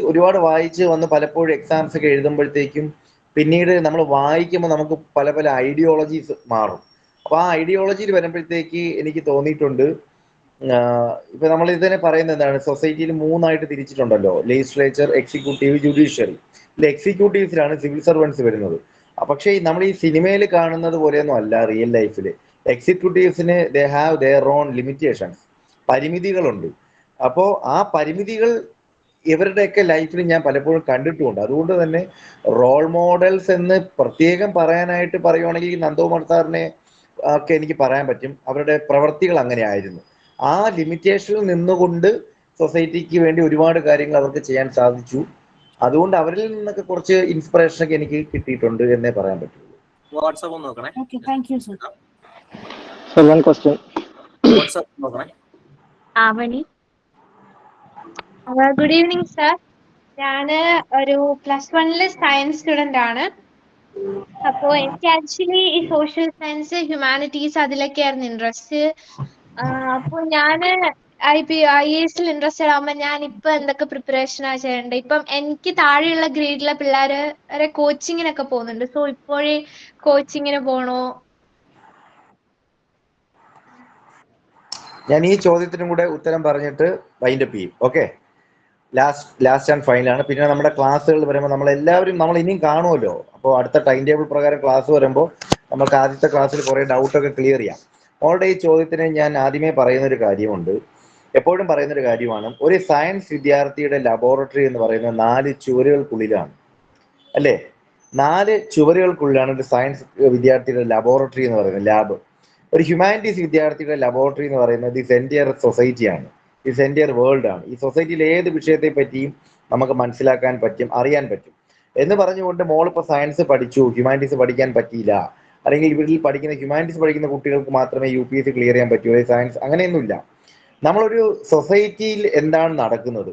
ഒരുപാട് വായിച്ച് വന്ന് പലപ്പോഴും എക്സാംസ് ഒക്കെ എഴുതുമ്പോഴത്തേക്കും പിന്നീട് നമ്മൾ വായിക്കുമ്പോൾ നമുക്ക് പല പല ഐഡിയോളജീസ് മാറും. അപ്പോൾ ആ ഐഡിയോളജിയിൽ വരുമ്പോഴത്തേക്ക് എനിക്ക് തോന്നിയിട്ടുണ്ട്, ഇപ്പൊ നമ്മൾ ഇതിനെ പറയുന്നത് എന്താണ്, സൊസൈറ്റിയിൽ 3ആയിട്ട് തിരിച്ചിട്ടുണ്ടല്ലോ, ലെജിസ്ലേച്ചർ, എക്സിക്യൂട്ടീവ്, ജുഡീഷ്യറി. എക്സിക്യൂട്ടീവ്സിലാണ് സിവിൽ സർവൻസ് വരുന്നത്. പക്ഷേ നമ്മൾ ഈ സിനിമയിൽ കാണുന്നത് പോലെയൊന്നും അല്ല റിയൽ ലൈഫിൽ. എക്സിക്യൂട്ടീവ്സിന് they have their own limitations, പരിമിതികളുണ്ട്. അപ്പോൾ ആ പരിമിതികൾ ഇവരുടെയൊക്കെ ലൈഫിൽ ഞാൻ പലപ്പോഴും കണ്ടിട്ടുമുണ്ട്. അതുകൊണ്ട് തന്നെ റോൾ മോഡൽസ് എന്ന് പ്രത്യേകം പറയാനായിട്ട് പറയുവാണെങ്കിൽ നന്ദകുമാർ സാറിനെ ഒക്കെ എനിക്ക് പറയാൻ പറ്റും. അവരുടെ പ്രവർത്തികൾ അങ്ങനെ ആയിരുന്നു. ആ ലിമിറ്റേഷനിൽ നിന്നുകൊണ്ട് സൊസൈറ്റിക്ക് വേണ്ടി ഒരുപാട് കാര്യങ്ങൾ അവർക്ക് ചെയ്യാൻ സാധിച്ചു. അതുകൊണ്ട് അവരിൽ നിന്നൊക്കെ കുറച്ച് ഇൻസ്പിറേഷൻ ഒക്കെ എനിക്ക് കിട്ടിയിട്ടുണ്ട് എന്നേ പറയാൻ പറ്റുള്ളൂ. വാട്സാപ്പ് നോക്കണേ. Okay, thank you, sir. Sir, one question. WhatsApp നോക്കണേ. ആവണി. Good evening sir. ഞാൻ ഒരു +1 സയൻസ് സ്റ്റുഡന്റ് ആണ്. അപ്പോൾ എനിക്ക് ആക്ച്വലി ഈ സോഷ്യൽ സയൻസ്, ഹ്യൂമാനിറ്റീസ് അതിലൊക്കെയായിരുന്നു ഇൻട്രസ്റ്റ്. അപ്പോൾ ഞാൻ IAS ഇൻട്രസ്റ്റഡ് ആകുമ്പോൾ ഞാൻ ഇപ്പൊ എന്തൊക്കെ പ്രിപ്പറേഷനാ ചെയ്യേണ്ടത്? ഇപ്പം എനിക്ക് താഴെയുള്ള ഗ്രേഡിലെ പിള്ളേരെ കോച്ചിങ്ങിനൊക്കെ പോകുന്നുണ്ട്. സോ ഇപ്പോഴേ കോച്ചിങ്ങിന് പോണോ? ഞാൻ ഈ ചോദ്യത്തിനും കൂടെ ഉത്തരം പറഞ്ഞിട്ട് വൈൻഡപ്പ് ചെയ്യും. ഓക്കെ, ലാസ്റ്റ് ആൻഡ് ഫൈനലാണ്. പിന്നെ നമ്മുടെ ക്ലാസ്സുകൾ വരുമ്പോൾ നമ്മൾ ഇനിയും കാണുമല്ലോ. അപ്പോൾ അടുത്ത ടൈം ടേബിൾ പ്രകാരം ക്ലാസ് വരുമ്പോൾ നമുക്ക് ആദ്യത്തെ ക്ലാസ്സിൽ കുറേ ഡൗട്ടൊക്കെ ക്ലിയർ ചെയ്യാം. ഓൾറെഡി ഈ ചോദ്യത്തിന് ഞാൻ ആദ്യമേ പറയുന്നൊരു കാര്യമുണ്ട്, എപ്പോഴും പറയുന്നൊരു കാര്യമാണ്, ഒരു സയൻസ് വിദ്യാർത്ഥിയുടെ ലബോറട്ടറി എന്ന് പറയുന്നത് 4 ചുവരുകൾക്കുള്ളിലാണ്, അല്ലേ? 4 ചുവരുകൾക്കുള്ളിലാണ് ഒരു സയൻസ് വിദ്യാർത്ഥിയുടെ ലബോറട്ടറി എന്ന് പറയുന്നത്, ലാബ്. ഒരു ഹ്യൂമാനിറ്റീസ് വിദ്യാർത്ഥിയുടെ ലബോറട്ടറി എന്ന് പറയുന്നത് ദിസ് എൻറ്റയർ സൊസൈറ്റിയാണ്, ദിസ് എൻറ്റയർ വേൾഡ് ആണ്. ഈ സൊസൈറ്റിയിൽ ഏത് വിഷയത്തെ പറ്റിയും നമുക്ക് മനസ്സിലാക്കാൻ പറ്റും, അറിയാൻ പറ്റും എന്ന് പറഞ്ഞുകൊണ്ട് മോളിപ്പോൾ സയൻസ് പഠിച്ചു, ഹ്യൂമാനിറ്റീസ് പഠിക്കാൻ പറ്റിയില്ല, അല്ലെങ്കിൽ ഇവരിൽ പഠിക്കുന്ന ഹ്യൂമാനിറ്റീസ് പഠിക്കുന്ന കുട്ടികൾക്ക് മാത്രമേ UPSC ക്ലിയർ ചെയ്യാൻ പറ്റൂ, സയൻസ് അങ്ങനെയൊന്നുമില്ല. നമ്മളൊരു സൊസൈറ്റിയിൽ എന്താണ് നടക്കുന്നത്,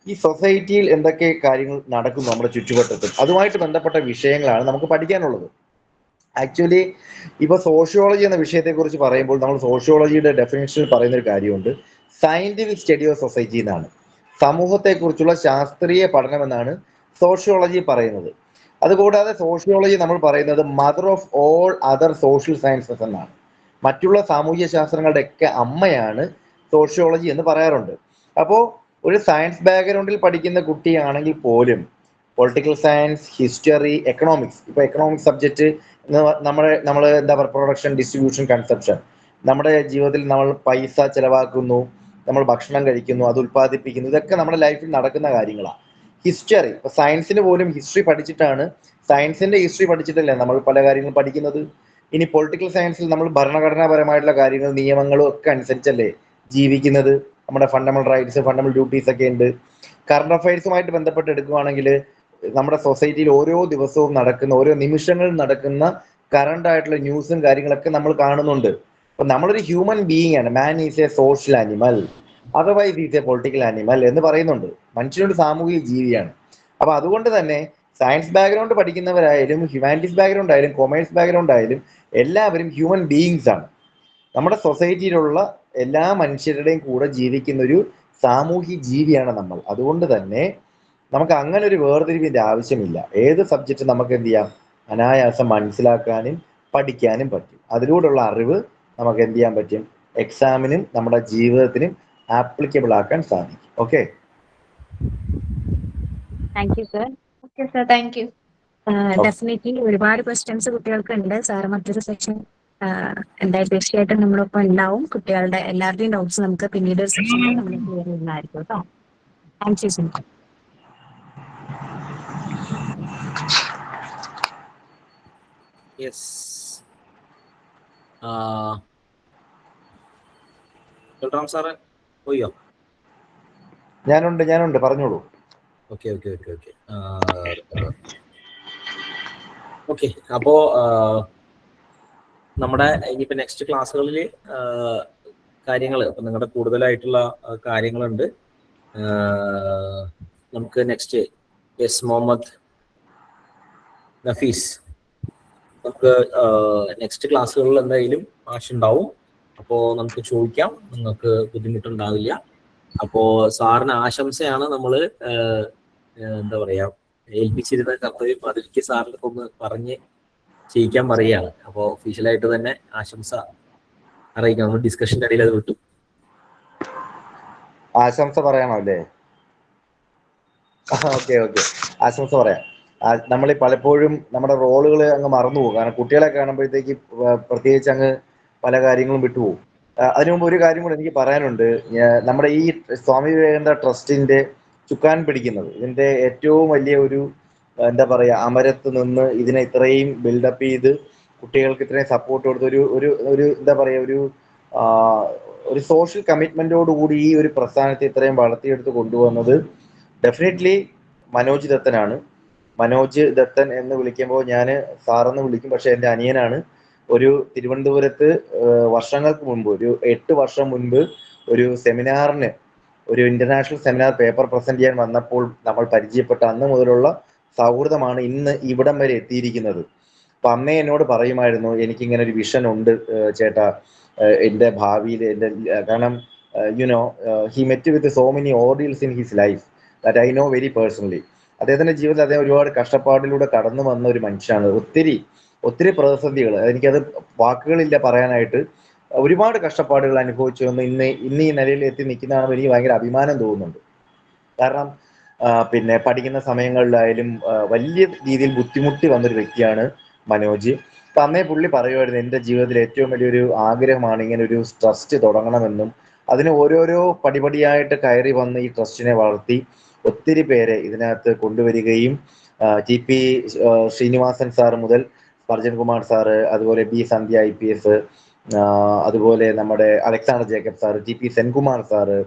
ഈ സൊസൈറ്റിയിൽ എന്തൊക്കെ കാര്യങ്ങൾ നടക്കുന്നു നമ്മുടെ ചുറ്റുവട്ടത്തും, അതുമായിട്ട് ബന്ധപ്പെട്ട വിഷയങ്ങളാണ് നമുക്ക് പഠിക്കാനുള്ളത്. ആക്ച്വലി ഇപ്പോൾ സോഷ്യോളജി എന്ന വിഷയത്തെക്കുറിച്ച് പറയുമ്പോൾ നമ്മൾ സോഷ്യോളജിയുടെ ഡെഫിനേഷനിൽ പറയുന്നൊരു കാര്യമുണ്ട്, സയന്റിഫിക് സ്റ്റഡി ഓഫ് സൊസൈറ്റി എന്നാണ്. സമൂഹത്തെക്കുറിച്ചുള്ള ശാസ്ത്രീയ പഠനം എന്നാണ് സോഷ്യോളജി പറയുന്നത്. അതുകൂടാതെ സോഷ്യോളജി നമ്മൾ പറയുന്നത് mother of all other social sciences എന്നാണ്. മറ്റുള്ള സാമൂഹ്യ ശാസ്ത്രങ്ങളുടെ ഒക്കെ അമ്മയാണ് സോഷ്യോളജി എന്ന് പറയാറുണ്ട്. അപ്പോൾ ഒരു സയൻസ് ബാക്ക്ഗ്രൗണ്ടിൽ പഠിക്കുന്ന കുട്ടിയാണെങ്കിൽ പോലും പൊളിറ്റിക്കൽ സയൻസ്, ഹിസ്റ്ററി, എക്കണോമിക്സ്, ഇപ്പോൾ എക്കണോമിക്സ് സബ്ജക്റ്റ് നമ്മൾ എന്താ പറയുക, പ്രൊഡക്ഷൻ, ഡിസ്ട്രിബ്യൂഷൻ, കൺസപ്ഷൻ, നമ്മുടെ ജീവിതത്തിൽ നമ്മൾ പൈസ ചെലവാക്കുന്നു, നമ്മൾ ഭക്ഷണം കഴിക്കുന്നു, അത് ഉൽപ്പാദിപ്പിക്കുന്നു, ഇതൊക്കെ നമ്മുടെ ലൈഫിൽ നടക്കുന്ന കാര്യങ്ങളാണ്. ഹിസ്റ്ററി, ഇപ്പോൾ സയൻസിന് പോലും ഹിസ്റ്ററി പഠിച്ചിട്ടാണ്, സയൻസിന്റെ ഹിസ്റ്ററി പഠിച്ചിട്ടല്ലേ നമ്മൾ പല കാര്യങ്ങളും പഠിക്കുന്നത്. ഇനി പൊളിറ്റിക്കൽ സയൻസിൽ നമ്മൾ ഭരണഘടനാപരമായിട്ടുള്ള കാര്യങ്ങൾ, നിയമങ്ങളും ഒക്കെ അനുസരിച്ചല്ലേ ജീവിക്കുന്നത്. നമ്മുടെ ഫണ്ടമെന്റൽ റൈറ്റ്സ്, ഫണ്ടമെന്റൽ ഡ്യൂട്ടീസ് ഒക്കെ ഉണ്ട്. കറണ്ട് അഫയേഴ്സുമായിട്ട് ബന്ധപ്പെട്ട് എടുക്കുകയാണെങ്കിൽ നമ്മുടെ സൊസൈറ്റിയിൽ ഓരോ ദിവസവും നടക്കുന്ന, ഓരോ നിമിഷങ്ങളിൽ നടക്കുന്ന കറണ്ട് ആയിട്ടുള്ള ന്യൂസും കാര്യങ്ങളൊക്കെ നമ്മൾ കാണുന്നുണ്ട്. അപ്പൊ നമ്മളൊരു ഹ്യൂമൻ ബീയിങ് ആണ്. Man is A social animal, otherwise is A political animal എന്ന് പറയുന്നുണ്ട്. മനുഷ്യനൊരു സാമൂഹിക ജീവിയാണ്. അപ്പൊ അതുകൊണ്ട് തന്നെ സയൻസ് ബാക്ക്ഗ്രൗണ്ട് പഠിക്കുന്നവരായാലും ഹ്യൂമാനിറ്റീസ് ബാക്ക്ഗ്രൗണ്ട് ആയാലും കൊമേഴ്സ് ബാക്ക്ഗ്രൗണ്ട് ആയാലും എല്ലാവരും ഹ്യൂമൻ ബീയിങ്സ് ആണ്. നമ്മുടെ സൊസൈറ്റിയിലുള്ള എല്ലാ മനുഷ്യരുടെയും കൂടെ ജീവിക്കുന്ന ഒരു സാമൂഹ്യ ജീവിയാണ് നമ്മൾ. അതുകൊണ്ട് തന്നെ നമുക്ക് അങ്ങനെ ഒരു വേർതിരിവിന്റെ ആവശ്യമില്ല. ഏത് സബ്ജക്റ്റ് നമുക്ക് എന്ത് ചെയ്യാം, അനായാസം മനസ്സിലാക്കാനും പഠിക്കാനും പറ്റും. അതിലൂടെയുള്ള അറിവ് നമുക്ക് എന്ത് ചെയ്യാൻ പറ്റും, എക്സാമിനും നമ്മുടെ ജീവിതത്തിനും ആപ്ലിക്കബിൾ ആക്കാൻ സാധിക്കും. Okay, thank you sir. Okay sir, thank you. Definitely ഒരുപാട് ക്വസ്റ്റ്യൻസ് കുട്ടികൾക്ക് ഉണ്ട്. സാർ മറ്റൊരു സെക്ഷൻ എന്തായാലും തീർച്ചയായിട്ടും നമ്മളൊപ്പം ഉണ്ടാവും. കുട്ടികളുടെ എല്ലാവരുടെയും ഡൗട്ട്സ് നമുക്ക് പിന്നീട് ഒരു സെക്ഷനിൽ നമ്മൾ ക്ലിയർ ചെയ്യുന്നതായിരിക്കും കേട്ടോ. Thank you so much. Yes, Balram sir പോയോ? ഞാനുണ്ട്, പറഞ്ഞോളൂ. ഓക്കെ. അപ്പോ നമ്മുടെ ഇനിയിപ്പോ നെക്സ്റ്റ് ക്ലാസ്സുകളിൽ കാര്യങ്ങൾ ഇപ്പൊ നിങ്ങളുടെ കൂടുതലായിട്ടുള്ള കാര്യങ്ങളുണ്ട്. നമുക്ക് നെക്സ്റ്റ് എസ് മുഹമ്മദ് നഫീസ്, നമുക്ക് നെക്സ്റ്റ് ക്ലാസ്സുകളിൽ എന്തായാലും ആവശ്യമുണ്ടാവും. അപ്പോൾ നമുക്ക് ചോദിക്കാം, നിങ്ങൾക്ക് ബുദ്ധിമുട്ടുണ്ടാവില്ല. അപ്പോൾ സാറിന് ആശംസയാണ് നമ്മൾ എന്താ പറയാ ഏൽപ്പിച്ചിരുന്ന കർത്തവ്യം അതിലേക്ക് സാറിന് ഒന്ന് പറഞ്ഞ് ചെയ്യിക്കാൻ പറയുകയാണ്. അപ്പോൾ ഒഫീഷ്യലായിട്ട് തന്നെ ആശംസ അറിയിക്കാം. നമ്മൾ ഡിസ്കഷൻ്റെ ഇടയിൽ അത് വിട്ടു. ആശംസ പറയണോ അല്ലേ? ഓക്കെ, ആശംസ പറയാം. നമ്മൾ പലപ്പോഴും നമ്മുടെ റോളുകൾ അങ്ങ് മറന്നുപോകും. കാരണം കുട്ടികളെ കാണുമ്പോഴത്തേക്ക് പ്രത്യേകിച്ച് അങ്ങ് പല കാര്യങ്ങളും വിട്ടുപോകും. അതിനു മുമ്പ് ഒരു കാര്യം കൂടെ എനിക്ക് പറയാനുണ്ട്. നമ്മുടെ ഈ സ്വാമി വിവേകാനന്ദ ട്രസ്റ്റിന്റെ ചുക്കാൻ പിടിക്കുന്നത്, ഇതിന്റെ ഏറ്റവും വലിയ ഒരു എന്താ പറയുക, അമരത്ത് നിന്ന് ഇതിനെ ഇത്രയും ബിൽഡപ്പ് ചെയ്ത് കുട്ടികൾക്ക് ഇത്രയും സപ്പോർട്ട് കൊടുത്ത് ഒരു എന്താ പറയുക, ഒരു സോഷ്യൽ കമ്മിറ്റ്മെന്റോടുകൂടി ഈ ഒരു പ്രസ്ഥാനത്തെ ഇത്രയും വളർത്തിയെടുത്ത് കൊണ്ടുവന്നത് ഡെഫിനറ്റ്ലി മനോജ് ദത്തനാണ്. മനോജ് ദത്തൻ എന്ന് വിളിക്കുമ്പോൾ ഞാൻ സാറെന്ന് വിളിക്കും, പക്ഷെ എൻ്റെ അനിയനാണ്. ഒരു തിരുവനന്തപുരത്ത് വർഷങ്ങൾക്ക് മുൻപ്, ഒരു 8 വർഷം മുൻപ് ഒരു സെമിനാറിന്, ഒരു ഇന്റർനാഷണൽ സെമിനാർ പേപ്പർ പ്രസന്റ് ചെയ്യാൻ വന്നപ്പോൾ നമ്മൾ പരിചയപ്പെട്ട അന്ന് മുതലുള്ള സൗഹൃദമാണ് ഇന്ന് ഇവിടം വരെ എത്തിയിരിക്കുന്നത്. അപ്പൊ അമ്മ എന്നോട് പറയുമായിരുന്നു, എനിക്കിങ്ങനെ ഒരു വിഷൻ ഉണ്ട് ചേട്ടാ, എൻ്റെ ഭാവിയിൽ എൻ്റെ, കാരണം he met with so many ordeals in his life that I know very personally. അദ്ദേഹത്തിന്റെ ജീവിതത്തിൽ അദ്ദേഹം ഒരുപാട് കഷ്ടപ്പാടിലൂടെ കടന്നു വന്ന ഒരു മനുഷ്യനാണ്. ഒത്തിരി പ്രതിസന്ധികൾ, എനിക്കത് വാക്കുകളില്ല പറയാനായിട്ട്. ഒരുപാട് കഷ്ടപ്പാടുകൾ അനുഭവിച്ചു വന്ന് ഇന്ന് ഈ നിലയിൽ എത്തി നിൽക്കുന്നതാണ് എനിക്ക് ഭയങ്കര അഭിമാനം തോന്നുന്നുണ്ട്. കാരണം പിന്നെ പഠിക്കുന്ന സമയങ്ങളിലായാലും വലിയ രീതിയിൽ ബുദ്ധിമുട്ടി വന്നൊരു വ്യക്തിയാണ് മനോജ്. അപ്പൊ അന്നേ പുള്ളി പറയുമായിരുന്നു, എൻ്റെ ജീവിതത്തിൽ ഏറ്റവും വലിയൊരു ആഗ്രഹമാണ് ഇങ്ങനെ ഒരു ട്രസ്റ്റ് തുടങ്ങണമെന്നും അതിന് ഓരോരോ പടിപടിയായിട്ട് കയറി വന്ന് ഈ ട്രസ്റ്റിനെ വളർത്തി ഒത്തിരി പേരെ ഇതിനകത്ത് കൊണ്ടുവരികയും TP ശ്രീനിവാസൻ സാർ മുതൽ സ്പർജൻ കുമാർ സാറ്, അതുപോലെ B സന്ധ്യ IPS, അതുപോലെ നമ്മുടെ Alexander Jacob sir, TP Senkumar sir,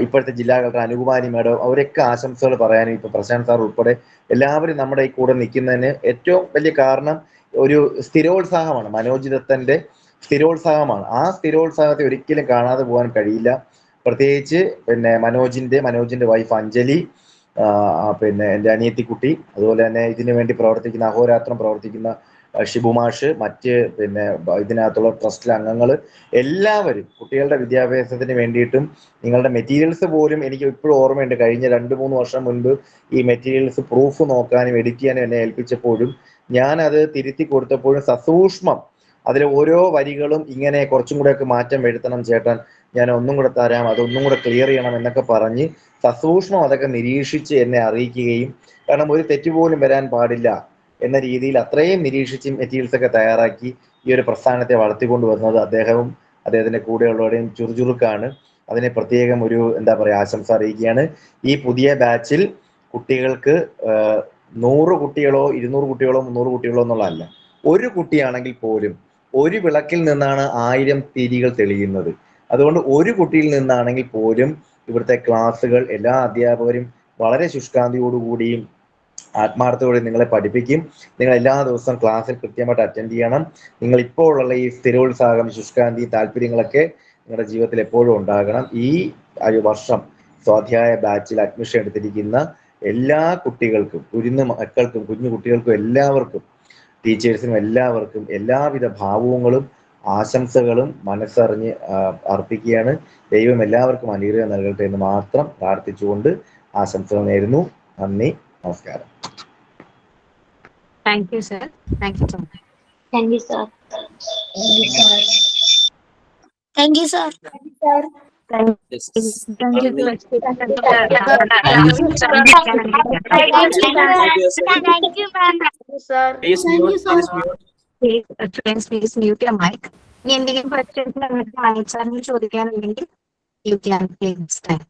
ഇപ്പോഴത്തെ ജില്ലാ കളക്ടർ അനുകുമാരി മാഡം, അവരൊക്കെ ആശംസകൾ പറയാനും ഇപ്പൊ പ്രശാന്ത് സാർ ഉൾപ്പെടെ എല്ലാവരും നമ്മുടെ ഈ കൂടെ നിൽക്കുന്നതിന് ഏറ്റവും വലിയ കാരണം ഒരു സ്ഥിരോത്സാഹമാണ്. മനോജ് ദത്തന്റെ സ്ഥിരോത്സാഹമാണ്. ആ സ്ഥിരോത്സാഹത്തെ ഒരിക്കലും കാണാതെ പോകാൻ കഴിയില്ല. പ്രത്യേകിച്ച് പിന്നെ മനോജിന്റെ വൈഫ് അഞ്ജലി, പിന്നെ എൻ്റെ അനിയത്തിക്കുട്ടി, അതുപോലെ തന്നെ ഇതിനു വേണ്ടി പ്രവർത്തിക്കുന്ന അഹോരാത്രം പ്രവർത്തിക്കുന്ന ഷിബുമാഷ്, മറ്റ് പിന്നെ ഇതിനകത്തുള്ള ട്രസ്റ്റിലെ അംഗങ്ങൾ എല്ലാവരും കുട്ടികളുടെ വിദ്യാഭ്യാസത്തിന് വേണ്ടിയിട്ടും നിങ്ങളുടെ മെറ്റീരിയൽസ് പോലും എനിക്ക് ഇപ്പോഴും ഓർമ്മയുണ്ട്. കഴിഞ്ഞ 2-3 വർഷം മുൻപ് ഈ മെറ്റീരിയൽസ് പ്രൂഫ് നോക്കാനും എഡിറ്റ് ചെയ്യാനും എന്നെ ഏൽപ്പിച്ചപ്പോഴും ഞാനത് തിരുത്തി കൊടുത്തപ്പോഴും സസൂക്ഷ്മം അതിലെ ഓരോ വരികളും ഇങ്ങനെ കുറച്ചും കൂടെയൊക്കെ മാറ്റം വരുത്തണം ചേട്ടൻ, ഞാൻ ഒന്നും കൂടെ തരാം, അതൊന്നും കൂടെ ക്ലിയർ ചെയ്യണം എന്നൊക്കെ പറഞ്ഞ് സസൂക്ഷ്മം അതൊക്കെ നിരീക്ഷിച്ച് എന്നെ അറിയിക്കുകയും, കാരണം ഒരു തെറ്റുപോലും വരാൻ പാടില്ല എന്ന രീതിയിൽ അത്രയും നിരീക്ഷിച്ച് മെറ്റീരിയൽസ് ഒക്കെ തയ്യാറാക്കി ഈ ഒരു പ്രസ്ഥാനത്തെ വളർത്തിക്കൊണ്ട് വരുന്നത് അദ്ദേഹവും അദ്ദേഹത്തിന്റെ കൂടെയുള്ളവരുടെയും ചുറുചുറുക്കാണ്. അതിനെ പ്രത്യേകം ഒരു എന്താ പറയുക ആശംസ അറിയിക്കുകയാണ്. ഈ പുതിയ ബാച്ചിൽ കുട്ടികൾക്ക് 100 കുട്ടികളോ 200 കുട്ടികളോ 300 കുട്ടികളോ എന്നുള്ളതല്ല, ഒരു കുട്ടിയാണെങ്കിൽ പോലും ഒരു വിളക്കിൽ നിന്നാണ് 1000 തിരികൾ തെളിയുന്നത്. അതുകൊണ്ട് ഒരു കുട്ടിയിൽ നിന്നാണെങ്കിൽ പോലും ഇവിടുത്തെ ക്ലാസ്സുകൾ എല്ലാ അധ്യാപകരും വളരെ ശുഷ്കാന്തിയോടുകൂടിയും ആത്മാർത്ഥതയോടെ നിങ്ങളെ പഠിപ്പിക്കും. നിങ്ങൾ എല്ലാ ദിവസവും ക്ലാസ്സിൽ കൃത്യമായിട്ട് അറ്റൻഡ് ചെയ്യണം. നിങ്ങൾ ഇപ്പോൾ ഉള്ള ഈ സ്ഥിരോത്സാഹം, ശുഷ്കാന്തി, താല്പര്യങ്ങളൊക്കെ നിങ്ങളുടെ ജീവിതത്തിൽ എപ്പോഴും ഉണ്ടാകണം. ഈ വർഷം സ്വാധ്യായ ബാച്ചിൽ അഡ്മിഷൻ എടുത്തിരിക്കുന്ന എല്ലാ കുട്ടികൾക്കും, മക്കൾക്കും കുഞ്ഞു കുട്ടികൾക്കും എല്ലാവർക്കും, ടീച്ചേഴ്സിനും എല്ലാവർക്കും എല്ലാവിധ ഭാവുകങ്ങളും ആശംസകളും മനസ്സറിഞ്ഞ് അർപ്പിക്കുകയാണ്. ദൈവം എല്ലാവർക്കും അനുഗ്രഹം നൽകട്ടെ എന്ന് മാത്രം പ്രാർത്ഥിച്ചുകൊണ്ട് ആശംസകൾ നേരുന്നു. നന്ദി, നമസ്കാരം. Thank you sir. Thank you so much. Thank you, sir. Thank you, sir. Yes. Thank you. Nandini. Thank you, ma'am. Sir. Please mute. Please mute. Please mute your mic. ഇനി എന്തെങ്കിലും questions നിങ്ങൾക്ക് വായിച്ചാലും ചോദിക്കാനുണ്ടെങ്കിൽ you can take this time.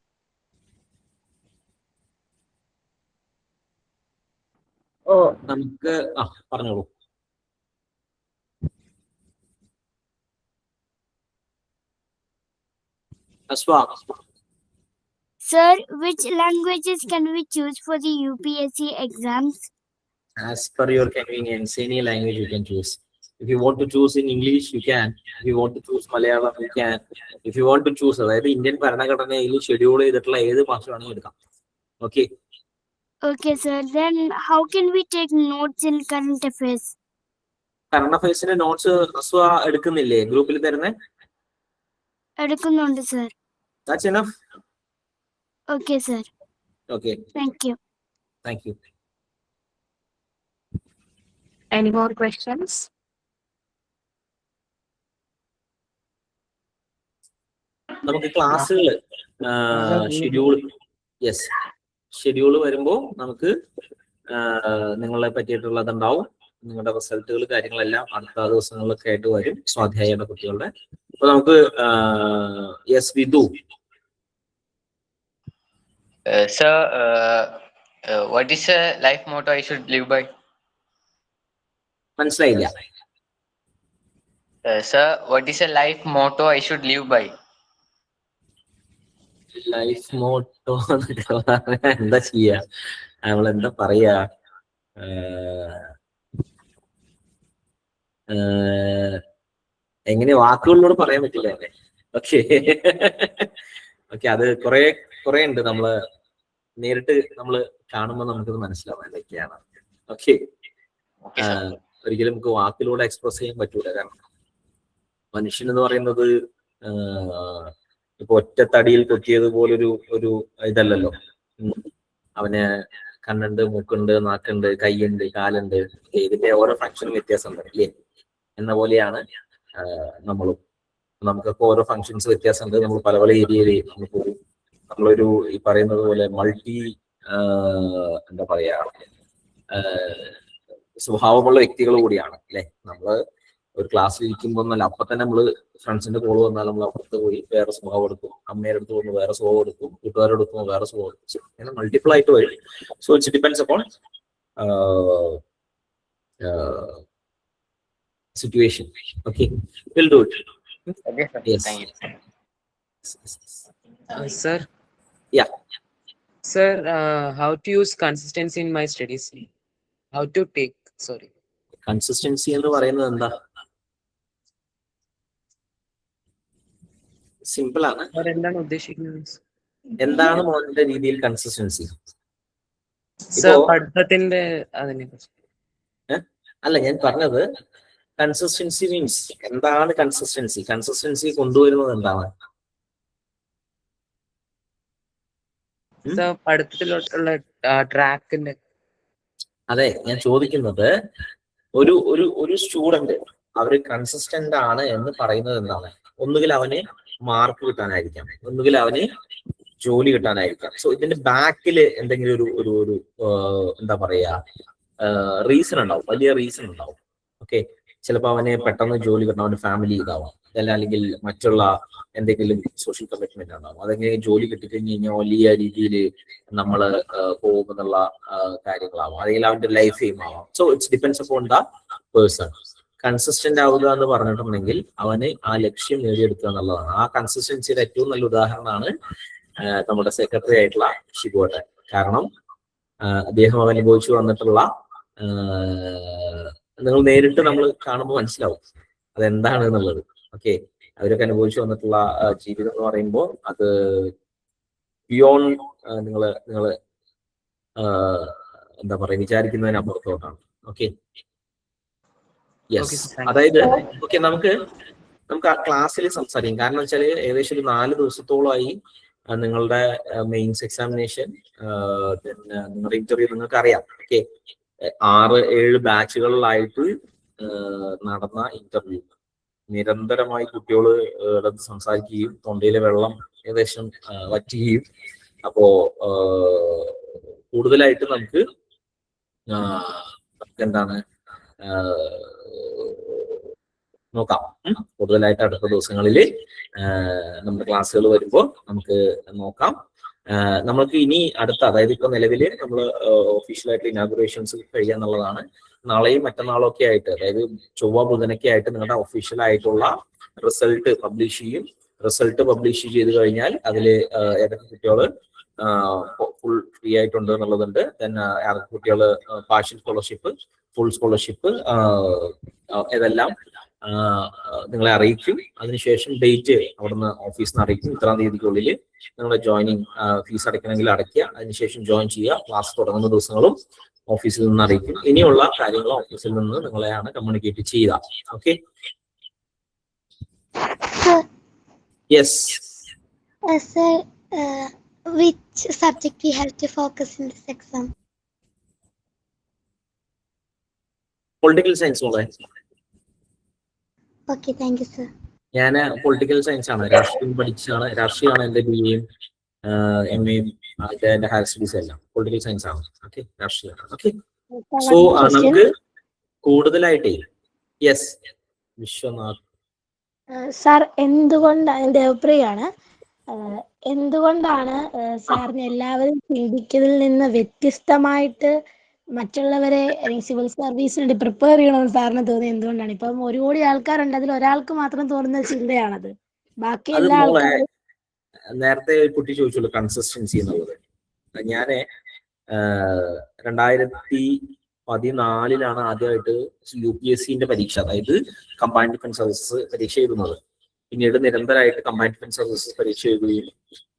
നമുക്ക് പറഞ്ഞോളൂ. Aswa. Sir, which languages can we choose for the UPSC exams? As per your convenience, any language you can choose. If you want to choose in English, you can. If you want to choose Malayalam, you can. If you want to choose, അതായത് ഇന്ത്യൻ ഭരണഘടനയിൽ ഷെഡ്യൂൾ ചെയ്തിട്ടുള്ള ഏത് ഭാഷ വേണമെങ്കിലും എടുക്കാം. Okay. Okay, sir. Then how can we take notes in current affairs? Current അഫയേഴ്സിന്റെ നോട്ട്സ് അസ്വ എടുക്കുന്നില്ലേ ഗ്രൂപ്പിൽ തരുന്നേ? എടുക്കുന്നുണ്ട്, sir. That's enough. Okay, sir. Okay. Thank you. Thank you. Any more questions? നമുക്ക് ക്ലാസ്സുകൾ ഷെഡ്യൂൾ വരുമ്പോൾ നമുക്ക് നിങ്ങളെ പറ്റിയിട്ടുള്ളതുണ്ടാവും. നിങ്ങളുടെ റിസൾട്ടുകൾ കാര്യങ്ങളെല്ലാം അടുത്ത ദിവസങ്ങളിലൊക്കെ ആയിട്ട് വരും സ്വാധ്യായയുടെ കുട്ടികളുടെ. അപ്പൊ നമുക്ക് yes Vidhu. Sir, what is a life motto I should live by? മനസ്സിലായില്ല. Sir, what is a life motto I should live by? Life motto എന്താ ചെയ്യാ, നമ്മളെന്താ പറയാ, എങ്ങനെ വാക്കുകളിലൂടെ പറയാൻ പറ്റില്ല അല്ലേ? ഓക്കെ ഓക്കെ, അത് കുറെ ഉണ്ട്. നമ്മള് നേരിട്ട് നമ്മള് കാണുമ്പോൾ നമുക്കത് മനസ്സിലാവും എന്തൊക്കെയാണ്. ഓക്കെ, ഒരിക്കലും നമുക്ക് വാക്കിലൂടെ എക്സ്പ്രസ് ചെയ്യാൻ പറ്റൂല. കാരണം മനുഷ്യൻ എന്ന് പറയുന്നത് ഇപ്പൊ ഒറ്റത്തടിയിൽ കൊത്തിയത് പോലൊരു ഇതല്ലല്ലോ. അവന് കണ്ണുണ്ട്, മൂക്കുണ്ട്, നാക്കുണ്ട്, കൈയുണ്ട്, കാലുണ്ട്. ഇതിന്റെ ഓരോ ഫംഗ്ഷനും വ്യത്യാസമുണ്ട് അല്ലേ? എന്ന പോലെയാണ് നമ്മളും. നമുക്കൊക്കെ ഓരോ ഫങ്ഷൻസ് വ്യത്യാസമുണ്ട്. നമ്മൾ പല പല ഏരിയയിൽ നമ്മളൊരു ഈ പറയുന്നത് പോലെ മൾട്ടി എന്താ പറയാ സ്വഭാവമുള്ള വ്യക്തികൾ കൂടിയാണ് അല്ലെ? നമ്മള് ഒരു ക്ലാസ്സിൽ ഇരിക്കുമ്പോൾ എന്നല്ല, അപ്പൊ തന്നെ നമ്മള് ഫ്രണ്ട്സിന്റെ കോള് വന്നാൽ നമ്മൾ അപ്പുറത്ത് പോയി വേറെ സ്വഭാവം എടുക്കും, അമ്മയുടെ അടുത്ത് പോകുമ്പോൾ വേറെ സ്വഭാവം എടുക്കും, കൂട്ടുകാരുടെ അടുത്ത് വേറെ സ്വഭാവം എടുക്കും. അങ്ങനെ മൾട്ടിപ്പിൾ ആയിട്ട് വരും. So it's depends upon situation. Okay, we'll do it. Okay, sir. Yes. Thank you. Sir. Yeah. Sir, how to use consistency in my studies? How to take, sorry. Consistency എന്ന് പറയുന്നത് എന്താ? സിമ്പിൾ ആണ്. എന്താണ് ഉദ്ദേശിക്കുന്നത്? എന്താണ് മോന്റെ രീതിയിൽ കൺസിസ്റ്റൻസി? സർ, പഠിത്തത്തിന്റെ അതിനെ അല്ല, ഞാൻ പറഞ്ഞത് കൺസിസ്റ്റൻസി മീൻസ് എന്താണ് കൺസിസ്റ്റൻസി? കൺസിസ്റ്റൻസി കൊണ്ടുവരുന്നത് എന്താണ്? പഠിത്തത്തിലോട്ടുള്ള ട്രാക്കിന്റെ. അതെ, ഞാൻ ചോദിക്കുന്നത് ഒരു ഒരു ഒരു സ്റ്റുഡന്റ് അവര് കൺസിസ്റ്റന്റ് ആണ് എന്ന് പറയുന്നത് എന്താണ്? ഒന്നുകിൽ അവന് മാർക്ക് കിട്ടാനായിരിക്കാം, ഒന്നുകിൽ അവന് ജോലി കിട്ടാനായിരിക്കാം. സോ ഇതിന്റെ ബാക്കിൽ എന്തെങ്കിലും ഒരു ഒരു എന്താ പറയാ റീസൺ ഉണ്ടാവും, വലിയ റീസൺ ഉണ്ടാവും. ഓക്കെ, ചിലപ്പോൾ അവന് പെട്ടെന്ന് ജോലി കിട്ടണം, അവന് ഫാമിലി ഇതാവാം, അല്ലെങ്കിൽ മറ്റുള്ള എന്തെങ്കിലും സോഷ്യൽ കമ്മിറ്റ്മെന്റ് ഉണ്ടാവും. അതെങ്ങനെ ജോലി കിട്ടിക്കഴിഞ്ഞ് കഴിഞ്ഞാൽ വലിയ രീതിയിൽ നമ്മൾ പോകുമെന്നുള്ള കാര്യങ്ങളാവാം, അല്ലെങ്കിൽ അവന്റെ ലൈഫ് എയിം ആവാം. So it's depends upon the person. Consistent ആവുക എന്ന് പറഞ്ഞിട്ടുണ്ടെങ്കിൽ അവന് ആ ലക്ഷ്യം നേടിയെടുക്കുക എന്നുള്ളതാണ്. ആ കൺസിസ്റ്റൻസിയുടെ ഏറ്റവും നല്ല ഉദാഹരണമാണ് നമ്മുടെ സെക്രട്ടറി ആയിട്ടുള്ള ഷിബുവേട്ടൻ. കാരണം അദ്ദേഹം അനുഭവിച്ചു വന്നിട്ടുള്ള നിങ്ങൾ നേരിട്ട് നമ്മൾ കാണുമ്പോൾ മനസ്സിലാവും അതെന്താണ് എന്നുള്ളത്. ഓക്കെ, അവരൊക്കെ അനുഭവിച്ചു വന്നിട്ടുള്ള ജീവിതം എന്ന് പറയുമ്പോൾ അത് ബിയോണ്ട് നിങ്ങള് എന്താ പറയാ വിചാരിക്കുന്നതിനപ്പുറത്തോട്ടാണ്. Okay, yes. അതായത് ഓക്കെ, നമുക്ക് ആ ക്ലാസ്സിൽ സംസാരിക്കും. കാരണം വെച്ചാൽ ഏകദേശം ഒരു 4 ദിവസത്തോളമായി നിങ്ങളുടെ മെയിൻസ് എക്സാമിനേഷൻ, പിന്നെ നിങ്ങളുടെ ഇന്റർവ്യൂ നിങ്ങൾക്ക് അറിയാം. ഓക്കെ, 6-7 ബാച്ചുകളിലായിട്ട് നടന്ന ഇന്റർവ്യൂ നിരന്തരമായി കുട്ടികൾ സംസാരിക്കുകയും തൊണ്ടയിലെ വെള്ളം ഏകദേശം വറ്റുകയും, അപ്പോ കൂടുതലായിട്ട് നമുക്ക് എന്താണ് നോക്കാം. കൂടുതലായിട്ട് അടുത്ത ദിവസങ്ങളിൽ നമ്മുടെ ക്ലാസ്സുകൾ വരുമ്പോൾ നമുക്ക് നോക്കാം. നമ്മൾക്ക് ഇനി അടുത്ത, അതായത് ഇപ്പൊ നിലവിൽ നമ്മൾ ഒഫീഷ്യലായിട്ട് ഇനാഗുറേഷൻസ് കഴിയാന്നുള്ളതാണ്. നാളെയും മറ്റന്നാളും ഒക്കെ ആയിട്ട്, അതായത് ചൊവ്വ ബുധനൊക്കെ ആയിട്ട് നിങ്ങളുടെ ഒഫീഷ്യൽ ആയിട്ടുള്ള റിസൾട്ട് പബ്ലിഷ് ചെയ്യും. റിസൾട്ട് പബ്ലിഷ് ചെയ്ത് കഴിഞ്ഞാൽ അതിൽ ഏതൊക്കെ കുട്ടികൾ ഫുൾ ഫ്രീ ആയിട്ടുണ്ട് എന്നുള്ളതുണ്ട്. ദെൻ ഏതൊക്കെ കുട്ടികൾ പാർഷ്യൽ സ്കോളർഷിപ്പ്, ഫുൾ സ്കോളർഷിപ്പ്, ഇതെല്ലാം നിങ്ങളെ അറിയിക്കും. അതിനുശേഷം ഡേറ്റ് അവിടുന്ന് ഓഫീസിൽ നിന്ന് അറിയിക്കും. ഇത്രാം തീയതിക്കുള്ളിൽ നിങ്ങളുടെ ജോയിനിങ് ഫീസ് അടയ്ക്കണമെങ്കിൽ അടയ്ക്കുക. അതിനുശേഷം ജോയിൻ ചെയ്യുക. ക്ലാസ് തുടങ്ങുന്ന ദിവസങ്ങളും ഓഫീസിൽ നിന്ന് അറിയിക്കും. ഇനിയുള്ള കാര്യങ്ങൾ ഓഫീസിൽ നിന്ന് നിങ്ങളെയാണ് കമ്മ്യൂണിക്കേറ്റ് ചെയ്യുക. Okay, yes. Sir, which subject we have to focus in this exam? Political science മോളെ. Okay, thank you, sir. ഞാൻ പൊളിറ്റിക്കൽ സയൻസ് ആണ്, രാഷ്ട്രീയം പഠിച്ചാണ്. രാഷ്ട്രീയമാണ് എൻ്റെ BA-യും MA-യും എൻ്റെ ഹയർ സ്റ്റഡീസ് എല്ലാം പൊളിറ്റിക്കൽ സയൻസ് ആണ്. ഓക്കെ, രാഷ്ട്രീയമാണ്. ഓക്കെ, സോ നമുക്ക് കൂടുതലായിട്ടേ, യെസ് വിശ്വനാഥ് സാർ, എന്തുകൊണ്ടാണ്, എൻ്റെ അഭിപ്രായമാണ്, എന്തുകൊണ്ടാണ് സാറിന് എല്ലാവരും ചിന്തിക്കുന്നതിൽ നിന്ന് വ്യത്യസ്തമായിട്ട് മറ്റുള്ളവരെ സിവിൽ സർവീസിന് വേണ്ടി പ്രിപ്പയർ ചെയ്യണമെന്ന് സാറിന് തോന്നിയത് എന്തുകൊണ്ടാണ്? ഇപ്പം 1 കോടി ആൾക്കാരുണ്ട്, അതിൽ ഒരാൾക്ക് മാത്രം തോന്നുന്ന ചിന്തയാണത്. ബാക്കി എല്ലാ ആൾക്കാരും നേരത്തെ കുട്ടി ചോദിച്ചുള്ളൂ കൺസിസ്റ്റൻസി എന്നുള്ളത്. ഞാന് 2014 ആദ്യമായിട്ട് UPSCന്റെ പരീക്ഷ, അതായത് കമ്പൈൻഡ് ഡിഫൻസ് സർവീസസ് പരീക്ഷ എഴുതുന്നത്. പിന്നീട് നിരന്തരമായിട്ട് കമ്പൈൻഡ് ഡിഫൻസ് സർവീസസ് പരീക്ഷ എഴുതുകയും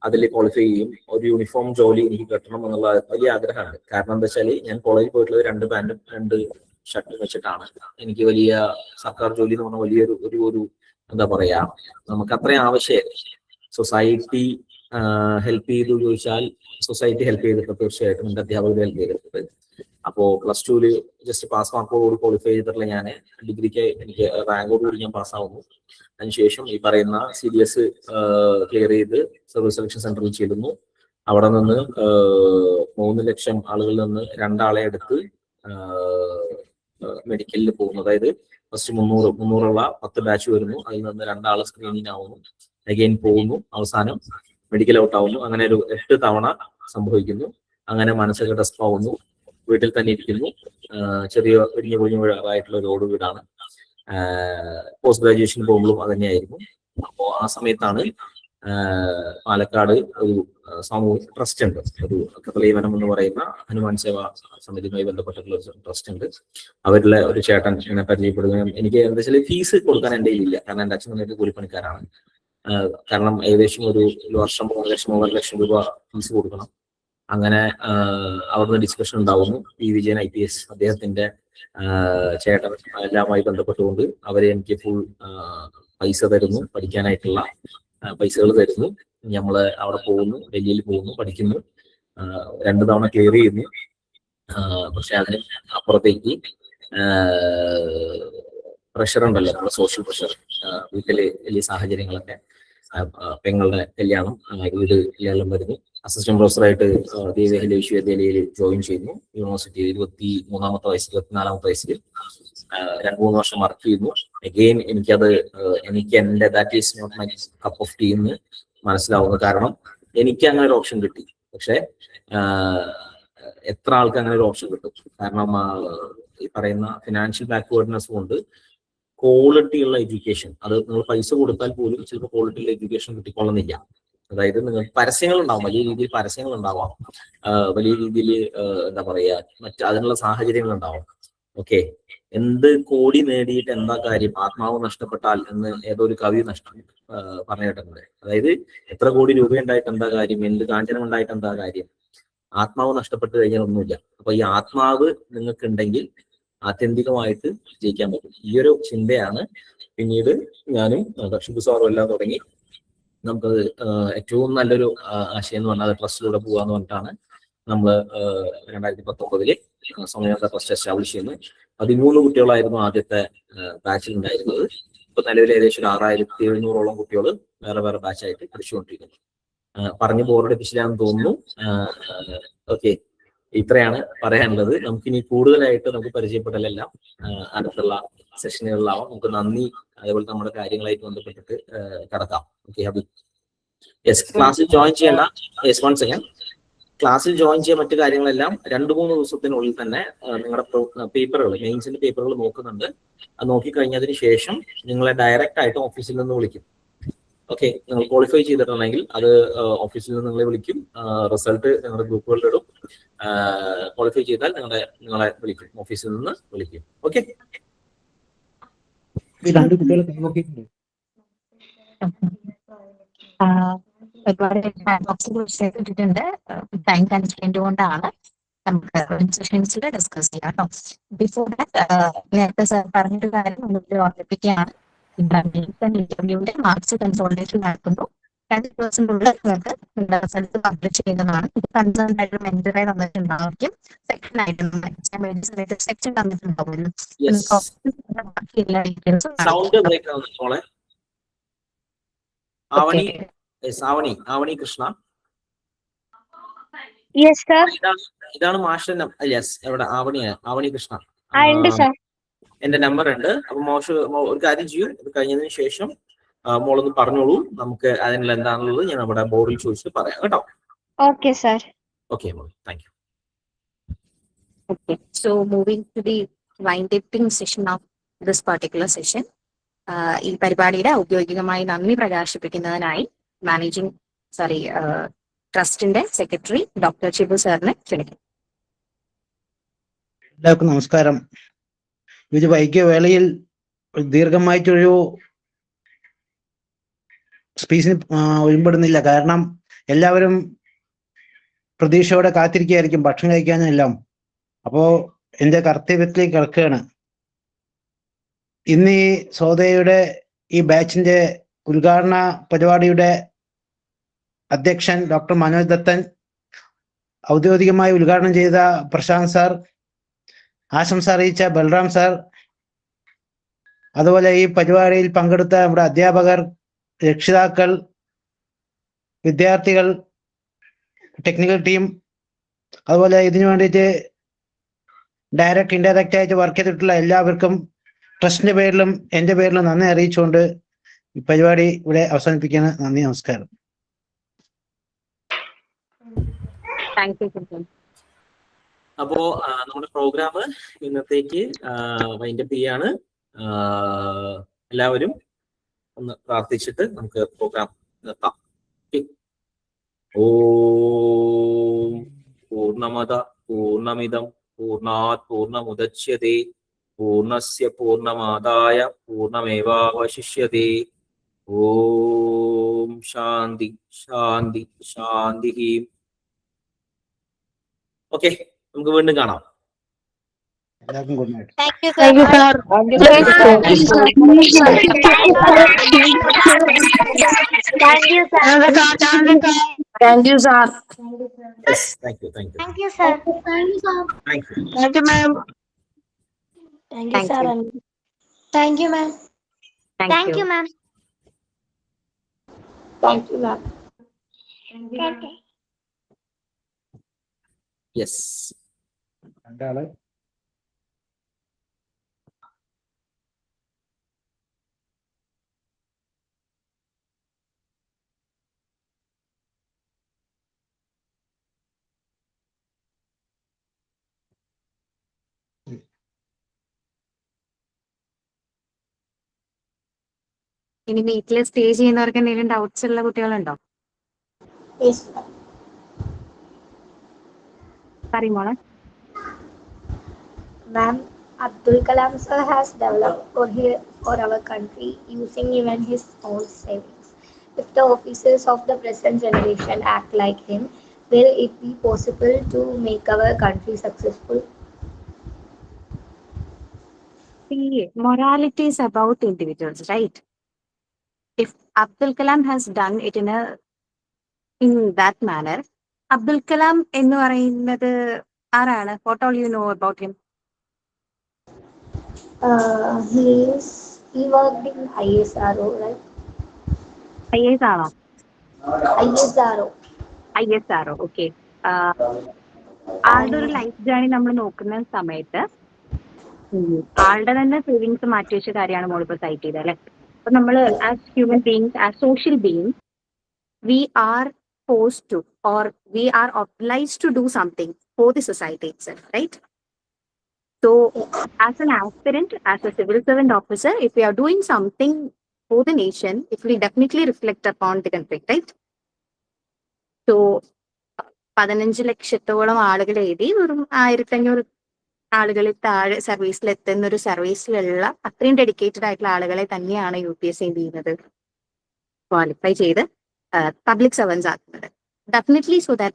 അതിൽ ക്വാളിഫൈ ചെയ്യും. ഒരു യൂണിഫോം ജോലി എനിക്ക് കിട്ടണം എന്നുള്ള വലിയ ആഗ്രഹമാണ്. കാരണം എന്താ വെച്ചാൽ ഞാൻ കോളേജിൽ പോയിട്ടുള്ളത് 2 പാന്റും 2 ഷർട്ടും വെച്ചിട്ടാണ്. എനിക്ക് വലിയ സർക്കാർ ജോലി എന്ന് പറഞ്ഞാൽ വലിയൊരു എന്താ പറയാ, നമുക്ക് അത്രയും ആവശ്യമായിരുന്നു. സൊസൈറ്റി ഹെൽപ്പ് ചെയ്തു ചോദിച്ചാൽ സൊസൈറ്റി ഹെൽപ്പ് ചെയ്തിട്ട് തീർച്ചയായിട്ടും എൻ്റെ അധ്യാപകർ ഹെൽപ്പ് ചെയ്തിട്ടുണ്ട്. അപ്പോൾ +2 ജസ്റ്റ് പാസ് മാർക്കോട് ക്വാളിഫൈ ചെയ്തിട്ടുള്ള ഞാൻ ഡിഗ്രിക്ക് എനിക്ക് റാങ്കോടുകൂടി ഞാൻ പാസ്സാവുന്നു. അതിനുശേഷം ഈ പറയുന്ന CDS ക്ലിയർ ചെയ്ത് സർവീസ് സെലക്ഷൻ സെന്ററിൽ ചേരുന്നു. അവിടെ നിന്ന് 3 ലക്ഷം ആളുകളിൽ നിന്ന് 2 ആളെ എടുത്ത് മെഡിക്കലിൽ പോകുന്നു. അതായത് ഫസ്റ്റ് 300 10 ബാച്ച് വരുന്നു. അതിൽ നിന്ന് 2 ആള് സ്ക്രീനിങ് ആവുന്നു, അഗൈൻ പോകുന്നു, അവസാനം മെഡിക്കൽ ഔട്ട് ആവുന്നു. അങ്ങനെ ഒരു 8 തവണ സംഭവിക്കുന്നു. അങ്ങനെ മനസ്സൊക്കെ ഡെസ്പ് ആവുന്നു. വീട്ടിൽ തന്നെ ഇരിക്കുന്നു. ചെറിയ ഇടിഞ്ഞു പൊളിഞ്ഞായിട്ടുള്ള ഒരു ഓട് വീടാണ്. പോസ്റ്റ് ഗ്രാജുവേഷൻ പോകുമ്പോഴും അത് തന്നെയായിരുന്നു. അപ്പോൾ ആ സമയത്താണ് പാലക്കാട് ഒരു സാമൂഹിക ട്രസ്റ്റ് ഉണ്ട്, ഒരു കഥലീവനം എന്ന് പറയുന്ന ഹനുമാൻ സേവാ സമിതിയുമായി ബന്ധപ്പെട്ടിട്ടുള്ള ഒരു ട്രസ്റ്റ് ഉണ്ട്. അവരിലെ ഒരു ചേട്ടൻ എന്നെ പരിചയപ്പെടുകയും, എനിക്ക് എന്താ വെച്ചാൽ ഫീസ് കൊടുക്കാൻ എൻ്റെ കയ്യിലില്ല. കാരണം എൻ്റെ അച്ഛൻ വന്നിട്ട് കൂലിപ്പണിക്കാരാണ്. കാരണം ഏകദേശം ഒരു വർഷം 3 ലക്ഷം 1.5 ലക്ഷം രൂപ ഫീസ് കൊടുക്കണം. അങ്ങനെ അവിടുന്ന് ഡിസ്കഷൻ ഉണ്ടാവുന്നു. വിജയൻ IPS അദ്ദേഹത്തിന്റെ ചേട്ടൻ എല്ലാമായി ബന്ധപ്പെട്ടുകൊണ്ട് അവരെ എനിക്ക് ഫുൾ പൈസ തരുന്നു, പഠിക്കാനായിട്ടുള്ള പൈസകൾ തരുന്നു. നമ്മള് അവിടെ പോകുന്നു, ഡൽഹിയിൽ പോകുന്നു, പഠിക്കുന്നു. 2 തവണ ക്ലിയർ ചെയ്യുന്നു. പക്ഷെ അതിന് അപ്പുറത്തേക്ക് പ്രഷർ ഉണ്ടല്ലോ, നമ്മുടെ സോഷ്യൽ പ്രഷർ, വീട്ടില് വലിയ സാഹചര്യങ്ങളൊക്കെ, പെങ്ങളുടെ കല്യാണം, വീട് എല്ലാം വരുന്നു. അസിസ്റ്റന്റ് പ്രൊഫസറായിട്ട് ദേവഹലി വിശ്വവിദ്യാലയയിൽ ജോയിൻ ചെയ്യുന്നു. യൂണിവേഴ്സിറ്റിയിൽ 23-ാമത്തെ വയസ്സിൽ 24-ാമത്തെ വയസ്സിൽ 2-3 വർഷം വർക്ക് ചെയ്യുന്നു. അഗെയിൻ എനിക്ക് എൻ്റെ that is not my cup of tea എന്ന് മനസ്സിലാവുന്നു. കാരണം എനിക്ക് അങ്ങനെ ഒരു ഓപ്ഷൻ കിട്ടി. പക്ഷെ എത്ര ആൾക്ക് അങ്ങനെ ഒരു ഓപ്ഷൻ കിട്ടും? കാരണം ഈ പറയുന്ന ഫിനാൻഷ്യൽ ബാക്ക്വേർഡ്നെസ് കൊണ്ട് ക്വാളിറ്റി ഉള്ള എഡ്യൂക്കേഷൻ, അത് നിങ്ങൾ പൈസ കൊടുത്താൽ പോലും ചിലപ്പോൾ ക്വാളിറ്റി ഉള്ള എഡ്യൂക്കേഷൻ കിട്ടിക്കൊള്ളുന്നില്ല. അതായത് നിങ്ങൾക്ക് പരസ്യങ്ങൾ ഉണ്ടാവും, വലിയ രീതിയിൽ പരസ്യങ്ങൾ ഉണ്ടാവാം, വലിയ രീതിയിൽ എന്താ പറയാ അതിനുള്ള സാഹചര്യങ്ങൾ ഉണ്ടാവും. ഓക്കെ, എന്ത് കോടി നേടിയിട്ട് എന്താ കാര്യം, ആത്മാവ് നഷ്ടപ്പെട്ടാൽ എന്ന് ഏതോ ഒരു കവി പറഞ്ഞു കേട്ടിട്ടുണ്ട്. അതായത് എത്ര കോടി രൂപ ഉണ്ടായിട്ട് എന്താ കാര്യം, എന്ത് കാഞ്ചനം ഉണ്ടായിട്ട് എന്താ കാര്യം, ആത്മാവ് നഷ്ടപ്പെട്ട് കഴിഞ്ഞാൽ ഒന്നുമില്ല. അപ്പൊ ഈ ആത്മാവ് നിങ്ങൾക്ക് ഉണ്ടെങ്കിൽ ആത്യന്തികമായിട്ട് ജയിക്കാൻ പറ്റും. ഈ ഒരു ചിന്തയാണ് പിന്നീട് ഞാനും ഷിബു സാറും എല്ലാം തുടങ്ങി. നമുക്കത് ഏറ്റവും നല്ലൊരു ആശയം എന്ന് പറഞ്ഞാൽ ട്രസ്റ്റിലൂടെ പോകാന്ന് പറഞ്ഞിട്ടാണ് നമ്മൾ 2019 സമയത്ത് ട്രസ്റ്റ് എസ്റ്റാബ്ലിഷ് ചെയ്യുന്നത്. 13 കുട്ടികളായിരുന്നു ആദ്യത്തെ ബാച്ചിൽ ഉണ്ടായിരുന്നത്. ഇപ്പൊ നിലവിൽ ഏകദേശം 6700-ഓളം കുട്ടികൾ വേറെ വേറെ ബാച്ചായിട്ട് പഠിച്ചുകൊണ്ടിരിക്കുന്നു. പറഞ്ഞ് ബോറടിപ്പിച്ചില്ലാന്ന് തോന്നുന്നു. ഓക്കെ, ഇത്രയാണ് പറയാനുള്ളത്. നമുക്കിനി കൂടുതലായിട്ട് നമുക്ക് പരിചയപ്പെടലെല്ലാം അടുത്തുള്ള സെഷനുകളിലാവാം. നമുക്ക് നന്ദി, അതേപോലെ നമ്മുടെ കാര്യങ്ങളായിട്ട് ബന്ധപ്പെട്ടിട്ട് കടക്കാം. ഓക്കെ ഹബി. യെസ്, ക്ലാസ്സിൽ ജോയിൻ ചെയ്യേണ്ട. Yes, one second. ക്ലാസ്സിൽ ജോയിൻ ചെയ്യാൻ മറ്റു കാര്യങ്ങളെല്ലാം 2-3 ദിവസത്തിനുള്ളിൽ തന്നെ നിങ്ങളുടെ പേപ്പറുകൾ, മെയിൻസിന്റെ പേപ്പറുകൾ നോക്കുന്നുണ്ട്. അത് നോക്കിക്കഴിഞ്ഞതിന് ശേഷം നിങ്ങളെ ഡയറക്റ്റ് ആയിട്ട് ഓഫീസിൽ നിന്ന് വിളിക്കും. ഓക്കെ, നിങ്ങൾ ക്വാളിഫൈ ചെയ്തിട്ടുണ്ടെങ്കിൽ അത് ഓഫീസിൽ നിന്ന് നിങ്ങളെ വിളിക്കും. റിസൾട്ട് നിങ്ങളുടെ ഗ്രൂപ്പുകളിൽ ഇടും. ക്വാളിഫൈ ചെയ്താൽ നിങ്ങളെ വിളിക്കും, ഓഫീസിൽ നിന്ന് വിളിക്കും. ഓക്കെ, ഒരുപാട് ഇട്ടിട്ടുണ്ട്. ടൈം കൺസ്ട്രെയിന്റ് കൊണ്ടാണ് നമുക്ക് സെഷൻസിൽ ഡിസ്കസ് ചെയ്യാം കേട്ടോ. ബിഫോർ ദാറ്റ് നേരത്തെ സാർ പറഞ്ഞൊരു കാര്യം നമുക്ക് ഓർമ്മിപ്പിക്കുകയാണ്. ഇന്റർവ്യൂവിന്റെ മാർക്സ് കൺസോളിഡേഷൻ നടത്തുന്നു. 10% ഉള്ളവർക്ക് റിസൾട്ട് പബ്ലിഷ് ചെയ്യുന്നതാണ്. ഇത് കൺസേൺ ആയിട്ട് മെന്ററായി തന്നിട്ടുണ്ടായിരിക്കും. സെക്ഷൻ ആയിട്ട് സെക്ഷൻ തന്നിട്ടുണ്ടാവുമല്ലോ. ആവണി കൃഷ്ണ, ഇതാണ് മാഷിന്റെ. യെസ്, എവിടെ? ആവണി കൃഷ്ണ. എന്റെ നമ്പർ ഉണ്ട്. അപ്പൊ ഒരു കാര്യം ചെയ്യൂ, ഇത് കഴിഞ്ഞതിന് ശേഷം മോളൊന്ന് പറഞ്ഞോളൂ. നമുക്ക് അതിനുള്ള എന്താണെന്നുള്ളത് ഞാൻ നമ്മുടെ ബോർഡിൽ ചോദിച്ചിട്ട് പറയാം കേട്ടോ. Okay sir. ഓക്കെ മോൾ, thank you. Okay, so moving to the wind-up session of this particular session, ഈ പരിപാടിയുടെ ഔദ്യോഗികമായി നന്ദി പ്രകാശിപ്പിക്കുന്നതിനായി ട്രസ്റ്റിന്റെ സെക്രട്ടറി ഡോക്ടർ ഷിബു സാറിനെ ക്ഷണിക്കും. എല്ലാവർക്കും നമസ്കാരം. ഇത് വൈകിയ വേളയിൽ ദീർഘമായിട്ടൊരു സ്പീച്ചിന് ഒഴിപ്പെടുന്നില്ല. കാരണം എല്ലാവരും പ്രതീക്ഷയോടെ കാത്തിരിക്കുകയായിരിക്കും ഭക്ഷണം കഴിക്കാനും എല്ലാം. അപ്പോ എന്റെ കർത്തവ്യത്തിലേക്ക് കിടക്കുകയാണ്. ഇന്ന് ഈ സോദയുടെ ഈ ബാച്ചിന്റെ ഉദ്ഘാടന പരിപാടിയുടെ അധ്യക്ഷൻ ഡോക്ടർ മനോജ് ദത്തൻ, ഔദ്യോഗികമായി ഉദ്ഘാടനം ചെയ്ത പ്രശാന്ത് സാർ, ആശംസ അറിയിച്ച ബൽറാം സാർ, അതുപോലെ ഈ പരിപാടിയിൽ പങ്കെടുത്ത നമ്മുടെ അധ്യാപകർ, രക്ഷിതാക്കൾ, വിദ്യാർത്ഥികൾ, ടെക്നിക്കൽ ടീം, അതുപോലെ ഇതിനു വേണ്ടിയിട്ട് ഡയറക്റ്റ് ഇൻഡയറക്റ്റ് ആയിട്ട് വർക്ക് ചെയ്തിട്ടുള്ള എല്ലാവർക്കും ട്രസ്റ്റിന്റെ പേരിലും എൻ്റെ പേരിലും നന്ദി അറിയിച്ചുകൊണ്ട് ഈ പരിപാടി ഇവിടെ അവസാനിപ്പിക്കുകയാണ്. നന്ദി, നമസ്കാരം. അപ്പോ നമ്മുടെ പ്രോഗ്രാം ഇന്നത്തേക്ക് വൈൻഡപ്പ് ചെയ്യാണ്. എല്ലാവരും ഒന്ന് പ്രാർത്ഥിച്ചിട്ട് നമുക്ക് പ്രോഗ്രാം നിർത്താം. ഓം പൂർണ്ണമദ പൂർണ്ണമിദം പൂർണ്ണാത് പൂർണ്ണമുദച്യതേ പൂർണ്ണസ്യ പൂർണ്ണമാദായ പൂർണ്ണമേവാവശിഷ്യതേ. ഓം ശാന്തി ശാന്തി ശാന്തി. ഓക്കെ, നമുക്ക് വീണ്ടും കാണാം. എല്ലാവർക്കും good night. Thank you, sir. Thank you, sir. Yes, thank you. Thank you, sir. Thank you. Thank you, ma'am. Thank you, sir. Thank you, ma'am. Thank you, ma'am. Thank you, ma'am. Yes. രണ്ടാള് ഇനി വീട്ടിൽ സ്റ്റേ ചെയ്യുന്നവർക്ക് എന്തെങ്കിലും ഡൗട്ട്സ് ഉള്ള കുട്ടികളുണ്ടോ? Yes, ma'am. പറയുമോളെ. Ma'am, Abdul Kalam sir has developed for our country using even his own savings. If the officers of the present generation act like him, will it be possible to make our country successful? See, morality is about individuals, right? If Abdul Kalam has done it in that manner, Abdul Kalam ennu parayunnathu ആരാണ്? What all you know about him? He is He worked in ISRO, right? IAS ആണോ? ISRO. ISRO, okay. ആളുടെ ഒരു ലൈഫ് ജേണി നമ്മൾ നോക്കുന്ന സമയത്ത് ആളുടെ തന്നെ സേവിങ്സ് മാറ്റി വെച്ച കാര്യമാണ് മോളിപ്പോൾ സൈറ്റ് ചെയ്തത് അല്ലേ? അപ്പൊ നമ്മൾ as human beings, as social beings, we are forced to, or we are obliged to do something for the society itself, right? So as an aspirant, as a civil servant officer, if we are doing something for the nation, it will definitely reflect upon the country, right? So 15 ലക്ഷത്തോളം ആളുകൾ എഴുതി വെറും 1500 ആളുകളിൽ താഴെ സർവീസിൽ എത്തുന്ന ഒരു സർവീസിലുള്ള അത്രയും ഡെഡിക്കേറ്റഡ് ആയിട്ടുള്ള ആളുകളെ തന്നെയാണ് UPSC എന്ത് ചെയ്യുന്നത്, ക്വാളിഫൈ ചെയ്ത് public servants ആക്കുന്നത്. Definitely so that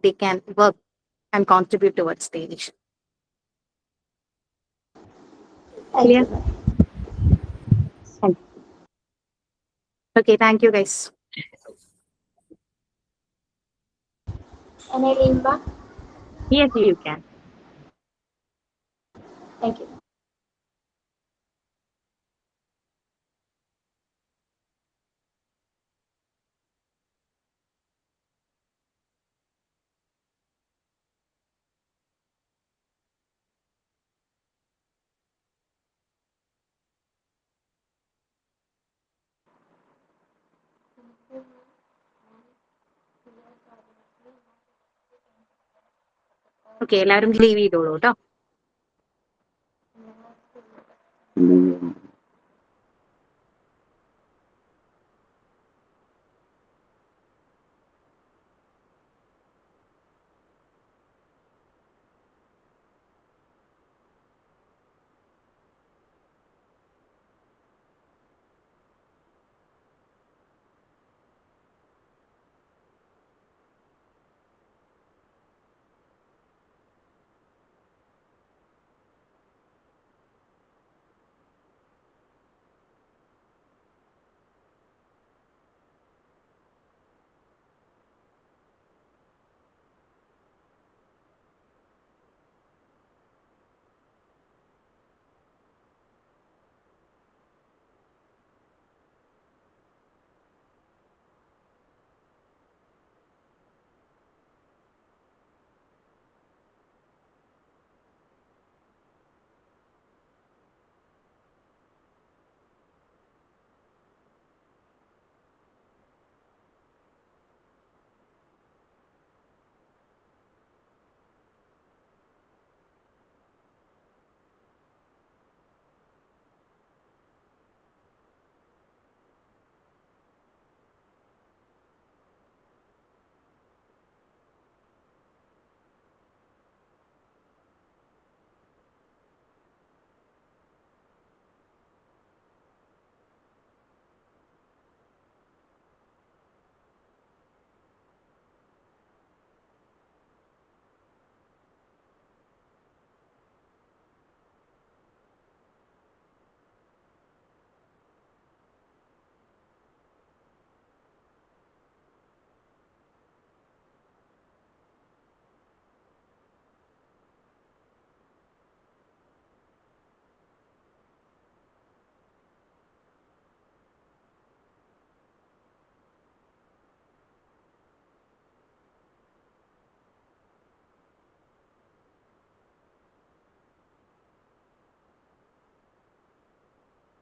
they can work and contribute towards the nation. Clear? Thank you. Okay, thank you guys. Can I lean back? Yes, you can. Thank you. Okay, എല്ലാവരും ലീവ് ചെയ്തോളൂ കേട്ടോ.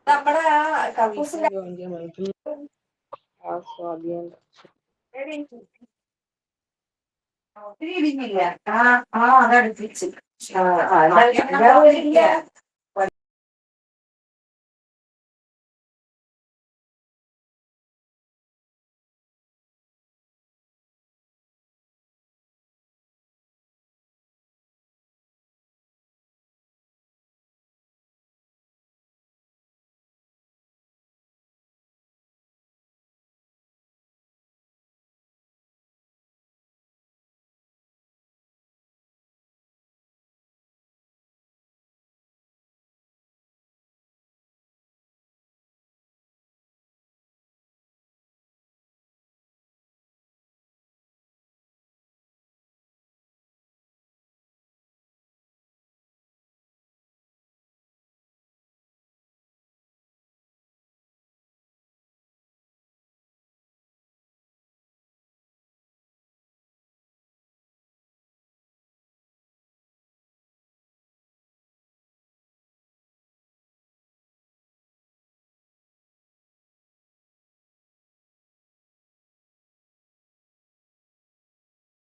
നമ്മുടെ ആ കക്കൂസിന്റെ ഒത്തിരി ഇടിഞ്ഞില്ല. അതടുപ്പിച്ച്